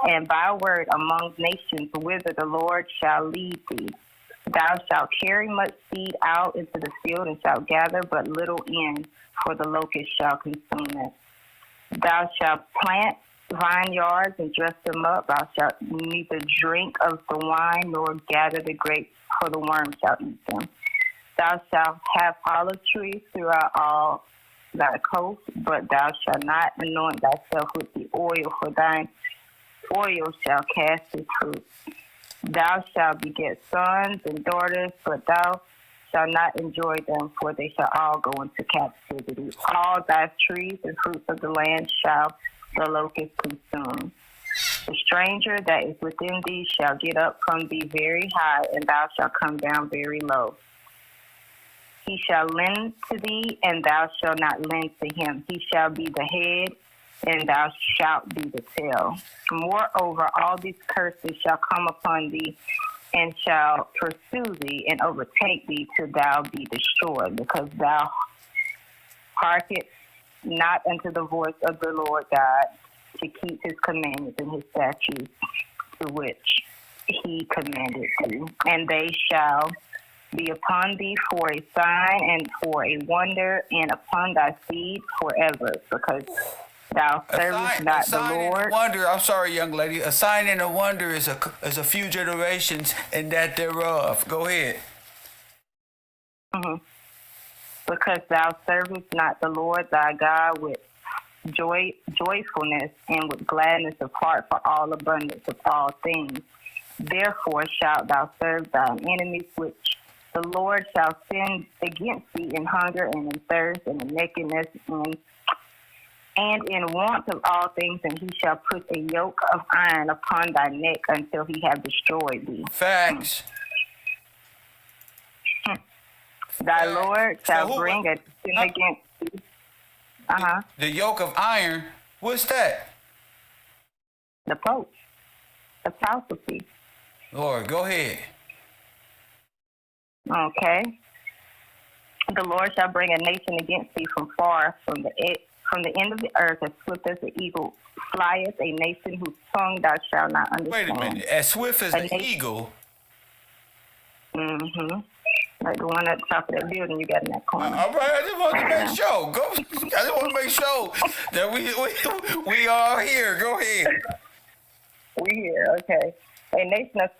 and byword among nations, whither the Lord shall lead thee. Thou shalt carry much seed out into the field, and shalt gather but little in, for the locust shall consume it. Thou shalt plant vineyards and dress them up. Thou shalt neither drink of the wine nor gather the grapes, for the worm shall eat them. Thou shalt have olive trees throughout all thy coast, but thou shalt not anoint thyself with the oil, for thine oil shall cast its fruit. Thou shalt beget sons and daughters, but thou shalt not enjoy them, for they shall all go into captivity. All thy trees and fruits of the land shall the locust consume. The stranger that is within thee shall get up from thee very high, and thou shalt come down very low. He shall lend to thee, and thou shalt not lend to him. He shall be the head, and thou shalt be the tail. Moreover, all these curses shall come upon thee, and shall pursue thee, and overtake thee till thou be destroyed, because thou hearkenest not unto the voice of the Lord God, to keep his commandments and his statutes, to which he commanded thee. And they shall be upon thee for a sign and for a wonder, and upon thy seed forever, because thou servest not the Lord. Wonder. I'm sorry, young lady. A sign and a wonder is a few generations, and that thereof. Go ahead. Mm-hmm. Because thou servest not the Lord thy God with joyfulness and with gladness of heart for all abundance of all things. Therefore shalt thou serve thine enemies, which the Lord shall send against thee in hunger and in thirst and in nakedness and in want of all things, and he shall put a yoke of iron upon thy neck until he have destroyed thee. Facts. Thy Lord shall bring a sin against thee. The yoke of iron, what's that? The Pope. The prophecy. Lord, go ahead. Okay. The Lord shall bring a nation against thee from far, from the end of the earth, as swift as the eagle flieth, a nation whose tongue thou shalt not understand. Wait a minute. As swift as an eagle? Mm-hmm. Like the one at the top of that building you got in that corner. All right, I just want to make sure. I just want to make sure that we are here. Go ahead. We here, okay. A nation of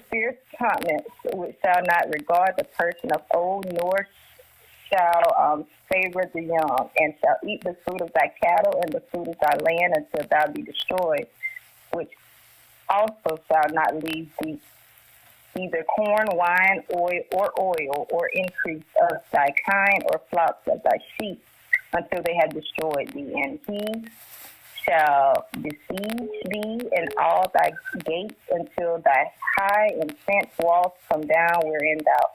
fierce countenance, which shall not regard the person of old, nor shall favor the young, and shall eat the fruit of thy cattle and the fruit of thy land until thou be destroyed, which also shall not leave thee either corn, wine, oil, or increase of thy kind, or flocks of thy sheep, until they have destroyed thee. And he shall besiege thee in all thy gates until thy high and fenced walls come down, wherein thou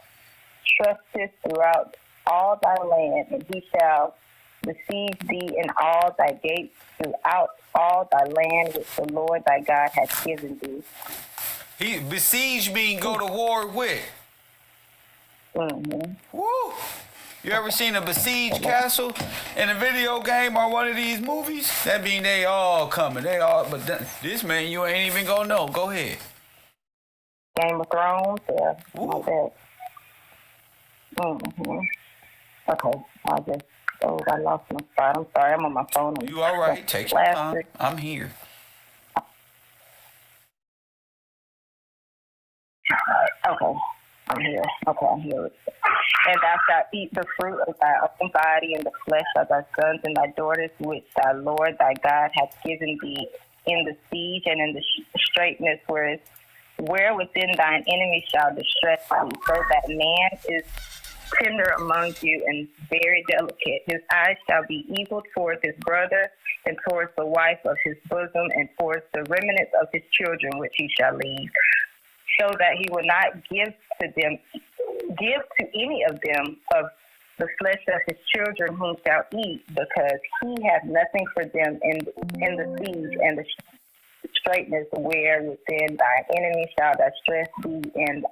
trustest throughout all thy land. And he shall besiege thee in all thy gates throughout all thy land, which the Lord thy God hath given thee. He besiege mean go to war with. Mm-hmm. Woo! You ever seen a besieged castle in a video game or one of these movies? That mean they all coming. But this man, you ain't even gonna know. Go ahead. Game of Thrones, yeah. Ooh. Mm-hmm. Okay, I lost my spot. I'm sorry, I'm on my phone. You all right? Take your time. I'm here. Okay, I'm here. Okay, I'm here. And thou shalt eat the fruit of thy own body and the flesh of thy sons and thy daughters, which thy Lord thy God hath given thee in the siege and in the straitness, where within thine enemy shall distress thee, so that man is tender among you and very delicate. His eyes shall be evil towards his brother and towards the wife of his bosom and towards the remnants of his children, which he shall leave, so that he will not give to any of them of the flesh of his children whom shall eat, because he hath nothing for them in the siege and the straightness, where within thy enemy shall thy strength be in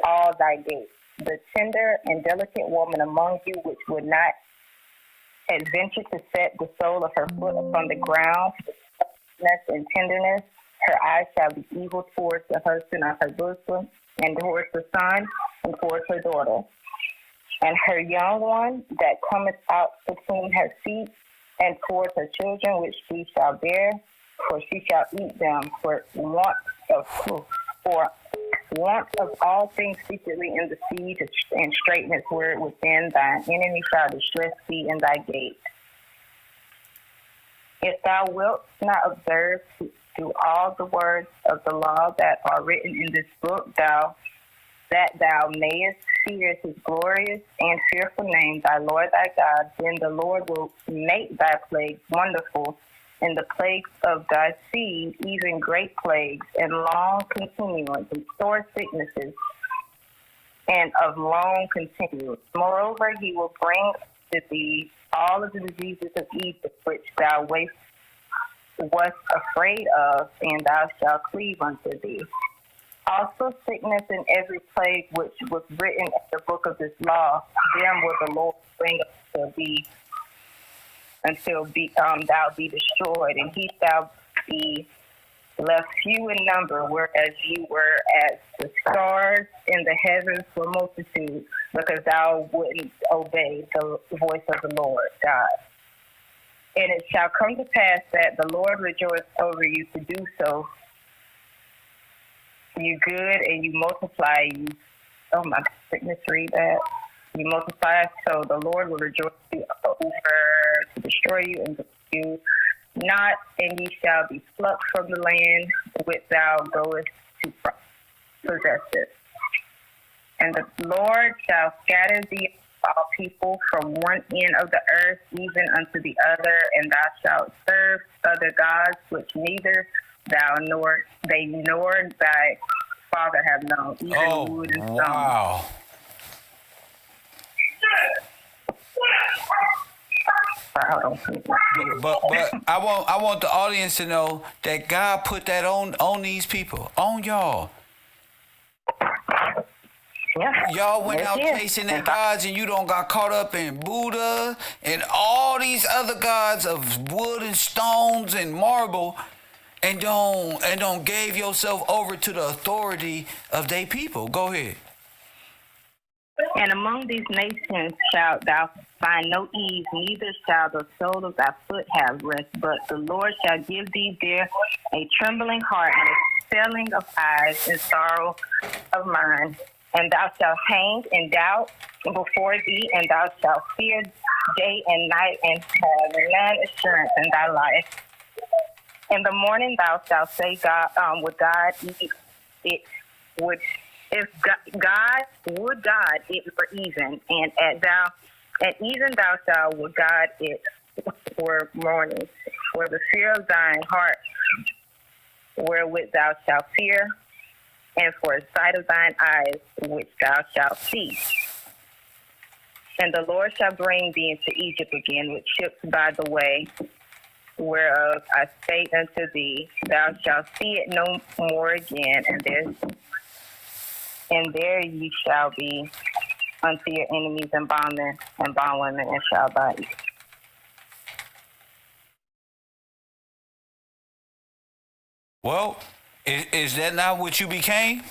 all thy gates. The tender and delicate woman among you, which would not adventure to set the sole of her foot upon the ground, and tenderness, her eyes shall be evil towards the husband of her bosom, and towards the son, and towards her daughter. And her young one that cometh out between her feet, and towards her children which she shall bear, for she shall eat them for want of all things secretly in the siege, and straightness where within thine enemy shall distress be in thy gate. If thou wilt not observe to do all the words of the law that are written in this book, that thou mayest fear his glorious and fearful name, thy Lord thy God, then the Lord will make thy plagues wonderful, and the plagues of thy seed, even great plagues, and long continuance, and sore sicknesses, and of long continuance. Moreover, he will bring to thee all of the diseases of Egypt, which thou wast afraid of, and thou shalt cleave unto thee. Also sickness and every plague which was written in the book of this law, them will the Lord bring unto thee, until thou be destroyed, and he shall be left few in number, whereas you were as the stars in the heavens for multitude, because thou wouldn't obey the voice of the Lord God. And it shall come to pass that the Lord rejoice over you to do so, you good, and you multiply you. Oh my goodness, read that. You multiply, so the Lord will rejoice you over to destroy you and to you not, and ye shall be plucked from the land which thou goest to possess it. And the Lord shall scatter thee all people from one end of the earth even unto the other, and thou shalt serve other gods which neither thou nor they nor thy father have known, even wood and stone. Wow. But I want the audience to know that God put that on these people, on y'all. Yeah. Y'all went out chasing their gods, and you don't got caught up in Buddha and all these other gods of wood and stones and marble, and don't gave yourself over to the authority of their people. Go ahead. And among these nations shalt thou find no ease, neither shall the sole of thy foot have rest, but the Lord shall give thee there a trembling heart and a failing of eyes and sorrow of mind. And thou shalt hang in doubt before thee, and thou shalt fear day and night, and have none assurance in thy life. In the morning thou shalt say, God, would God eat it? If God would God it were even, and at even thou shalt would God it were morning, for the fear of thine heart wherewith thou shalt fear, and for the sight of thine eyes which thou shalt see. And the Lord shall bring thee into Egypt again with ships by the way, whereof I spake unto thee, thou shalt see it no more again, and there ye shall be unto your enemies and bondmen and bondwomen, and shall buy you. Well, is that not what you became?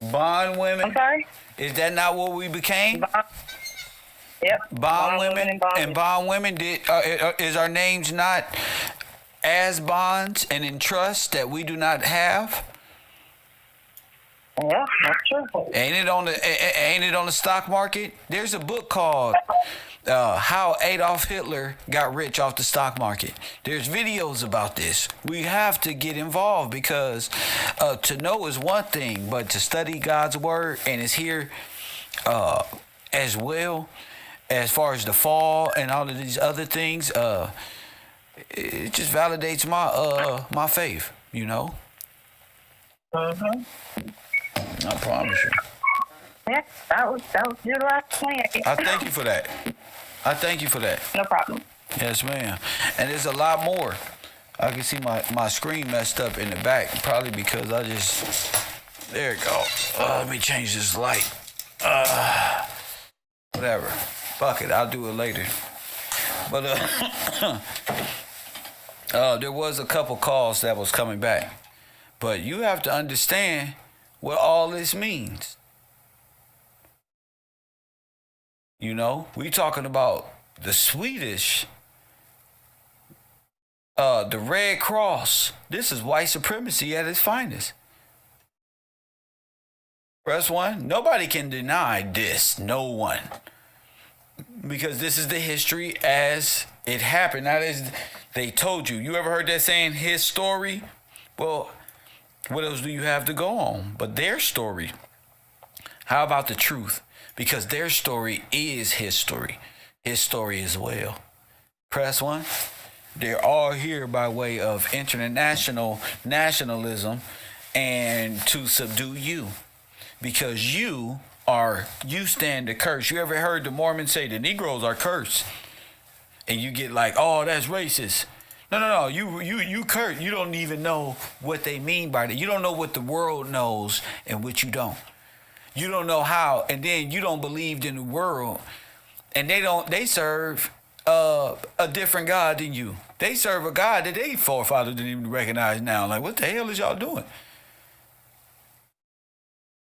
Bond women? I'm sorry? Is that not what we became? Yep. Bond women and bond women. Is our names not as bonds and in trust that we do not have? Yeah, that's true. Ain't it on the stock market? There's a book called How Adolf Hitler Got Rich Off the Stock Market. There's videos about this. We have to get involved, because to know is one thing, but to study God's word, and it's here as well as far as the fall and all of these other things. It just validates my faith, you know. Mm-hmm. I promise you. Yeah, that was Deuteronomy 28. I thank you for that. No problem. Yes, ma'am. And there's a lot more. I can see my screen messed up in the back, probably because I just... There it go. Let me change this light. Whatever. Fuck it. I'll do it later. But there was a couple calls that was coming back. But you have to understand what all this means. You know, we talking about the Swedish, the Red Cross. This is white supremacy at its finest. Press 1. Nobody can deny this. No one. Because this is the history as it happened. Now, they told you. You ever heard that saying, his story? Well, what else do you have to go on? But their story. How about the truth? Because their story is his story. His story as well. Press 1. They're all here by way of international nationalism and to subdue you. Because you stand the curse. You ever heard the Mormons say the Negroes are cursed? And you get like, oh, that's racist. No. You curse. You don't even know what they mean by that. You don't know what the world knows and what you don't. You don't know how, and then you don't believe in the world, and they serve a different God than you. They serve a God that they forefathers didn't even recognize now. Like, what the hell is y'all doing?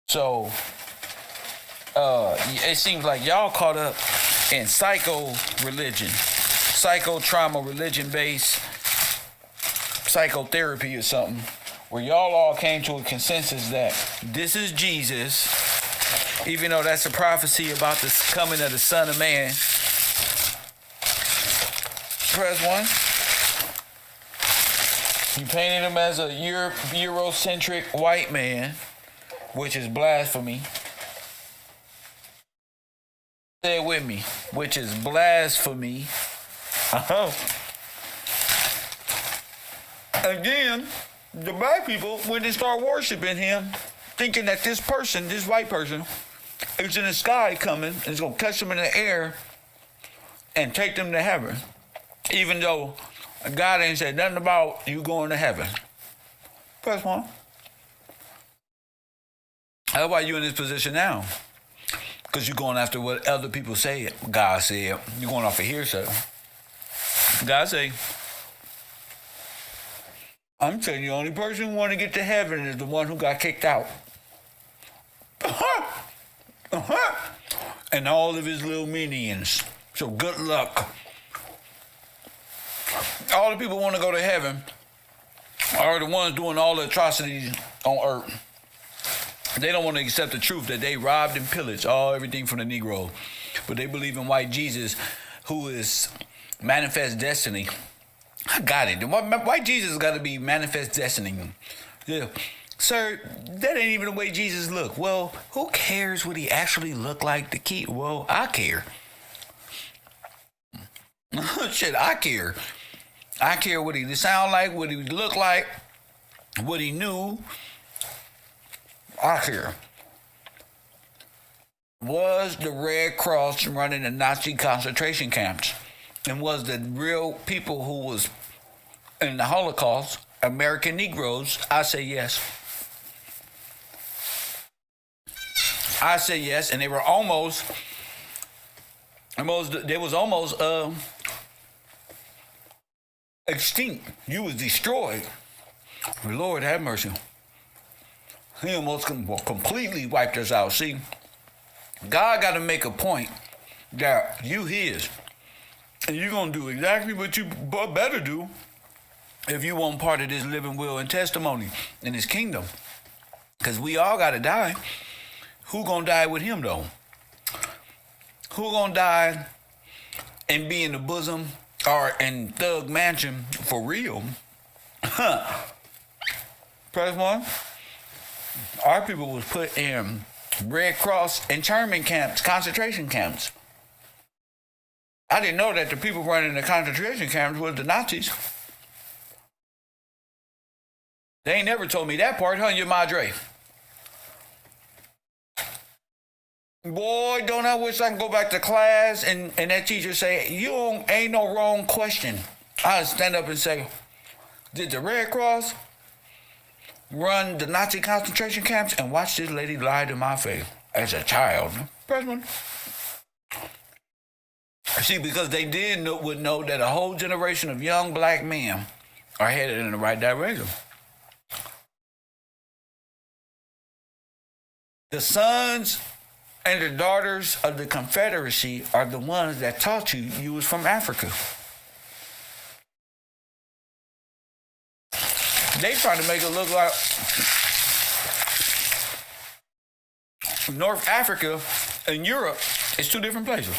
So, it seems like y'all caught up in psycho-trauma religion-based psychotherapy or something, where y'all all came to a consensus that this is Jesus, even though that's a prophecy about the coming of the Son of Man. Press 1. You painted him as a Eurocentric white man, which is blasphemy. Say it with me, which is blasphemy. Again, the black people, when they start worshiping him, thinking that this white person, is in the sky coming, and is going to catch them in the air and take them to heaven. Even though God ain't said nothing about you going to heaven. Press 1. That's why you're in this position now. Because you're going after what other people say God said. You're going off of hearsay. God say, I'm telling you, the only person who want to get to heaven is the one who got kicked out. And all of his little minions. So good luck. All the people who want to go to heaven are the ones doing all the atrocities on earth. They don't want to accept the truth that they robbed and pillaged everything from the Negro. But they believe in white Jesus, who is manifest destiny. I got it. White Jesus got to be manifest destiny. Yeah. Sir, that ain't even the way Jesus look. Well, who cares what he actually look like to keep? Well, I care. Shit, I care. I care what he sound like, what he look like, what he knew. I care. Was the Red Cross running the Nazi concentration camps? And was the real people who was in the Holocaust American Negroes? I say yes. I say yes, and they were almost extinct. You was destroyed. Lord have mercy. He almost completely wiped us out. See, God got to make a point that you his. And you're going to do exactly what you better do if you want part of this living will and testimony in his kingdom. Because we all got to die. Who going to die with him, though? Who going to die and be in the bosom or in Thug Mansion for real? Press 1. Our people was put in Red Cross internment camps, concentration camps. I didn't know that the people running the concentration camps was the Nazis. They ain't never told me that part, huh, your madre? Boy, don't I wish I could go back to class and that teacher say, ain't no wrong question. I'd stand up and say, did the Red Cross run the Nazi concentration camps? And watch this lady lie to my face as a child. Freshman. See, because they would know that a whole generation of young black men are headed in the right direction. The sons and the daughters of the Confederacy are the ones that taught you was from Africa. They trying to make it look like North Africa and Europe is two different places.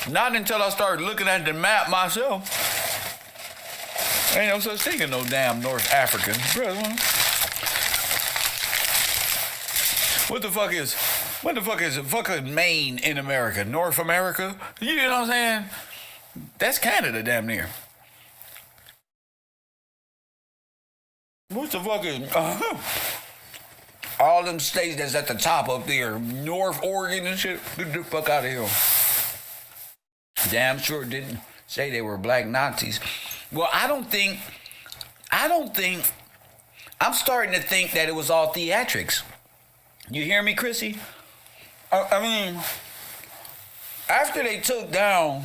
Not until I started looking at the map myself. Ain't no such thing as no damn North Africa. What the fuck is fucking Maine in America? North America? You know what I'm saying? That's Canada damn near. What the fuck is all them states that's at the top up there, North Oregon and shit? Get the fuck out of here. Damn sure didn't say they were black Nazis. Well, I don't think I'm starting to think that it was all theatrics. You hear me, Chrissy? I mean, after they took down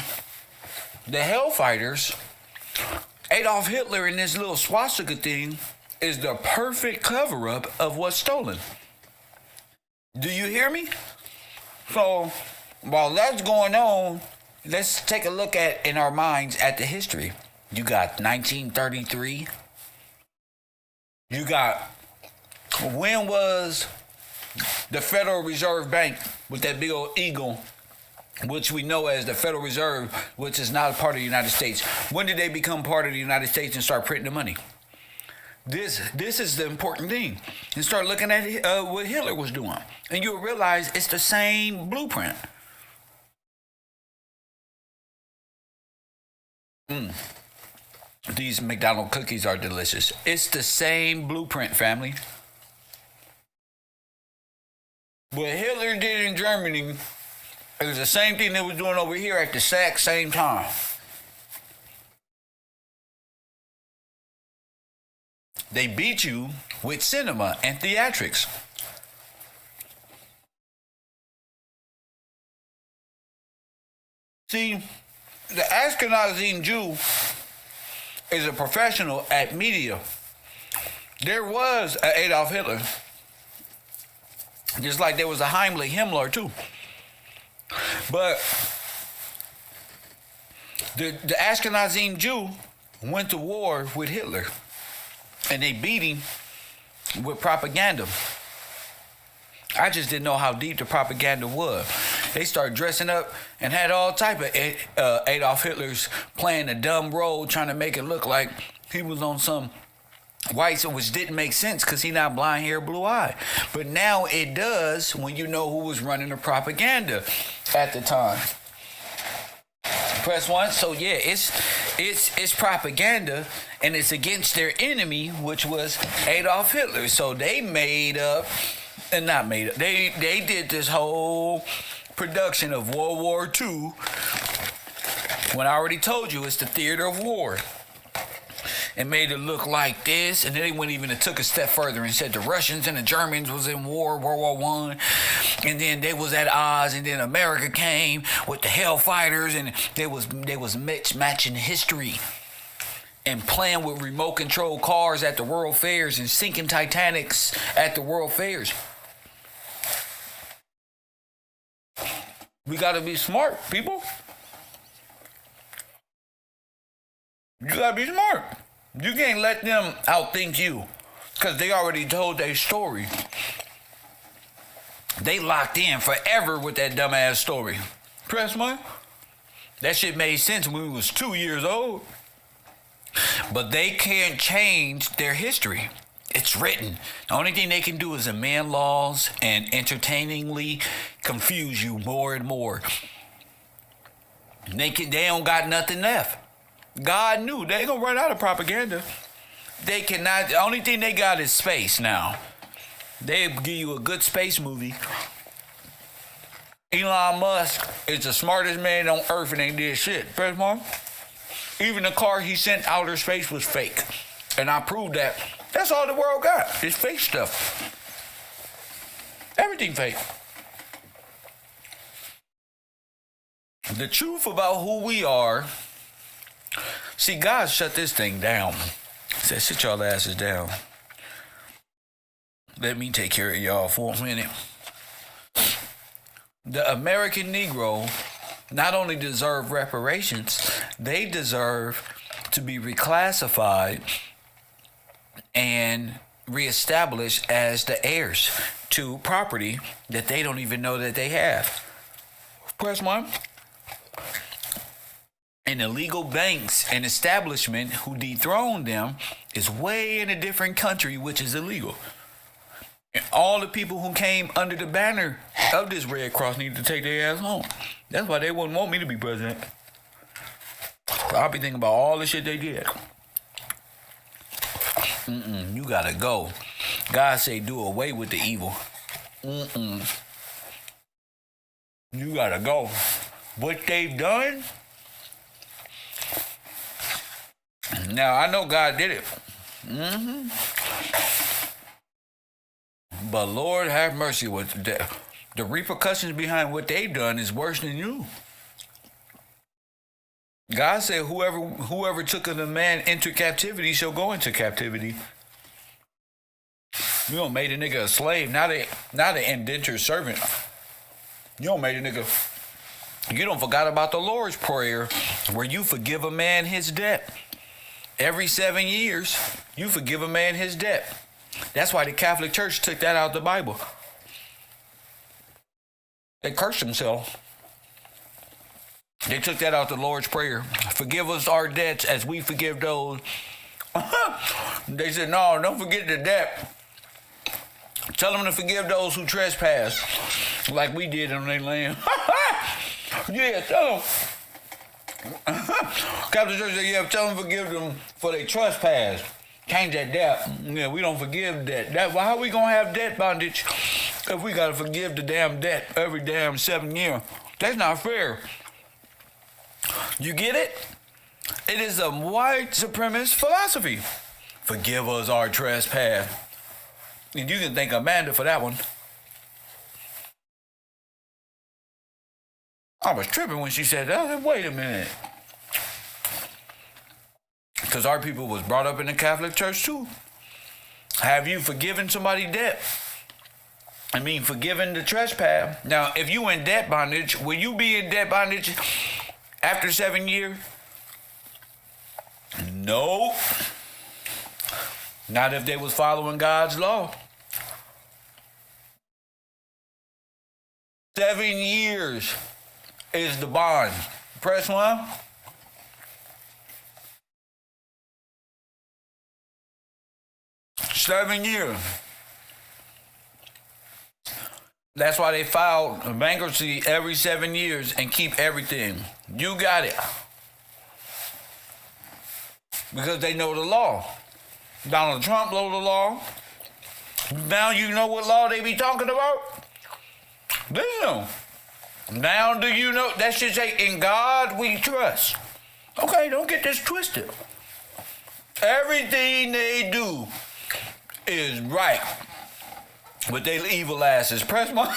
the Hellfighters, Adolf Hitler and this little swastika thing is the perfect cover-up of what's stolen. Do you hear me? So, while that's going on, let's take a look in our minds at the history. You got 1933. You got, when was the Federal Reserve Bank with that big old eagle, which we know as the Federal Reserve, which is not a part of the United States. When did they become part of the United States and start printing the money? This is the important thing. And start looking at what Hitler was doing. And you'll realize it's the same blueprint. These McDonald's cookies are delicious. It's the same blueprint, family. What Hitler did in Germany, it was the same thing they was doing over here at the exact same time. They beat you with cinema and theatrics. See, the Ashkenazi Jew is a professional at media. There was an Adolf Hitler. Just like there was a Heimlich Himmler too. But the Ashkenazi Jew went to war with Hitler. And they beat him with propaganda. I just didn't know how deep the propaganda was. They started dressing up and had all type of Adolf Hitler's playing a dumb role, trying to make it look like he was on some whites, which didn't make sense because he not blind hair, blue eye. But now it does when you know who was running the propaganda at the time. Press one. So yeah, it's propaganda, and it's against their enemy, which was Adolf Hitler. So they made up, and not made up. They did this whole production of World War II. When I already told you, it's the theater of war. And made it look like this, and then they went even and took a step further and said the Russians and the Germans was in war, World War I, and then they was at odds, and then America came with the Hellfighters, and they was matching history and playing with remote control cars at the World Fairs and sinking Titanics at the World Fairs. We gotta be smart, people. You gotta be smart. You can't let them outthink you because they already told their story. They locked in forever with that dumbass story. Press one. That shit made sense when we was 2 years old. But they can't change their history. It's written. The only thing they can do is amend laws and entertainingly confuse you more and more. They don't got nothing left. God knew they gonna run out of propaganda. They cannot. The only thing they got is space now. They give you a good space movie. Elon Musk is the smartest man on earth and ain't did shit. Press Mark. Even the car he sent outer space was fake. And I proved that. That's all the world got. It's fake stuff. Everything fake. The truth about who we are. See, God shut this thing down. He said, sit y'all asses down. Let me take care of y'all for a minute. The American Negro not only deserve reparations, they deserve to be reclassified and reestablished as the heirs to property that they don't even know that they have. Press one. And illegal banks and establishment who dethroned them is way in a different country, which is illegal. And all the people who came under the banner of this Red Cross need to take their ass home. That's why they wouldn't want me to be president. I'll be thinking about all the shit they did. You gotta go. God say do away with the evil. You gotta go. What they've done. Now I know God did it. But Lord have mercy with the repercussions behind what they've done is worse than you. God said whoever took a man into captivity shall go into captivity. You don't made a nigga a slave, not an indentured servant. You don't made a nigga. You don't forgot about the Lord's Prayer where you forgive a man his debt. Every 7 years, you forgive a man his debt. That's why the Catholic Church took that out of the Bible. They cursed themselves. They took that out the Lord's Prayer. Forgive us our debts as we forgive those. They said, no, don't forget the debt. Tell them to forgive those who trespass, like we did on their land. Yeah, tell them. Catholic Church said, yeah, tell them to forgive them for their trespass. Change that debt. Yeah, we don't forgive debt. Well, how we going to have debt bondage if we got to forgive the damn debt every damn 7 years? That's not fair. You get it? It is a white supremacist philosophy. Forgive us our trespass. And you can thank Amanda for that one. I was tripping when she said that. I said, wait a minute. Because our people was brought up in the Catholic Church too. Have you forgiven somebody debt? I mean, forgiven the trespass. Now, if you in debt bondage, will you be in debt bondage after 7 years? No. Not if they was following God's law. 7 years is the bond. Press one. $7 years. That's why they file bankruptcy every 7 years and keep everything. You got it. Because they know the law. Donald Trump knows the law. Now you know what law they be talking about? Listen. Now do you know? That should say, in God we trust. Okay, don't get this twisted. Everything they do is right. But they evil asses. Press my...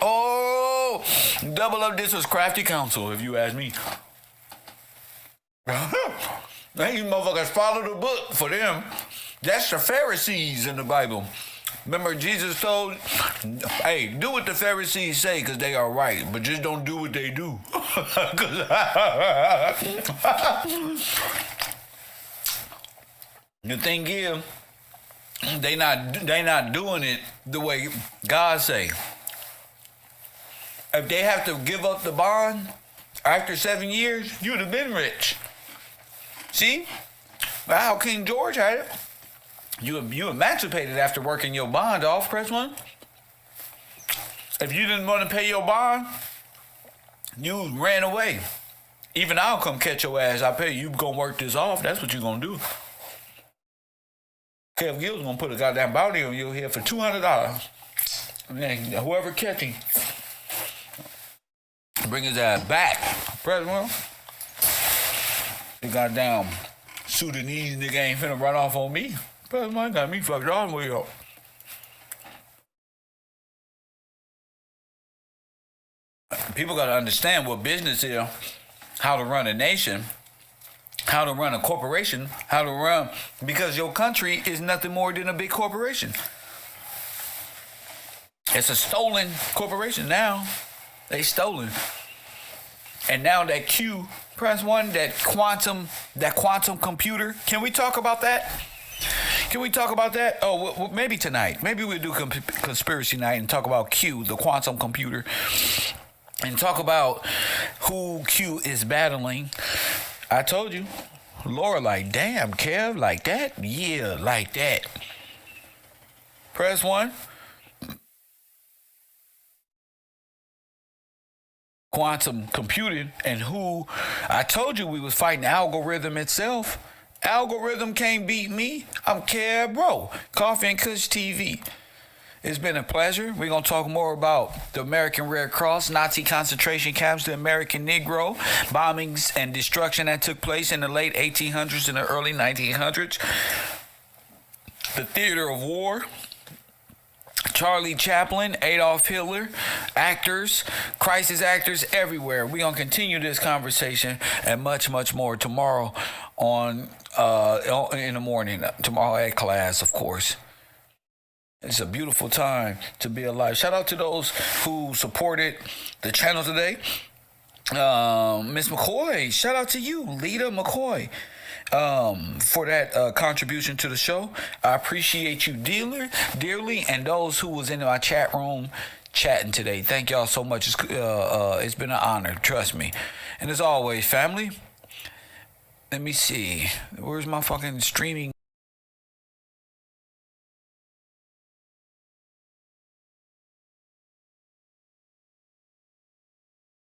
Oh, double up. This was crafty counsel, if you ask me. These motherfuckers follow the book for them. That's the Pharisees in the Bible. Remember, Jesus told, hey, do what the Pharisees say because they are right, but just don't do what they do. The thing is, they not doing it the way God say. If they have to give up the bond after 7 years, you'd have been rich. See? How King George had it. You emancipated after working your bond off, press one. If you didn't want to pay your bond, you ran away. Even I'll come catch your ass. I pay you. You gonna work this off. That's what you gonna do. Kev Gill's gonna put a goddamn bounty on your head for $200. And then whoever catch him, bring his ass back. President, the goddamn Sudanese nigga ain't finna run off on me. President got me fucked all the way up. People gotta understand what business is, how to run a nation, how to run a corporation, how to run, because your country is nothing more than a big corporation. It's a stolen corporation now. They stolen. And now that Q, press one, that quantum computer. Can we talk about that? Can we talk about that? Oh, well, maybe tonight. Maybe we'll do conspiracy night and talk about Q, the quantum computer, and talk about who Q is battling. I told you. Laura like, damn, Kev, like that? Yeah, like that. Press one. Quantum computing, and who I told you we was fighting algorithm itself. Algorithm can't beat me. I'm KevRow, Coffee and Kush TV. It's been a pleasure. We're going to talk more about the American Red Cross, Nazi concentration camps, the American Negro, bombings and destruction that took place in the late 1800s and the early 1900s, the theater of war, Charlie Chaplin, Adolf Hitler, actors, crisis actors everywhere. We're going to continue this conversation and much, much more tomorrow in the morning. Tomorrow at class, of course. It's a beautiful time to be alive. Shout out to those who supported the channel today. Miss McCoy, shout out to you, Lita McCoy, for that contribution to the show. I appreciate you dearly, and those who was in my chat room chatting today. Thank y'all so much. It's been an honor, trust me. And as always, family, let me see. Where's my fucking streaming?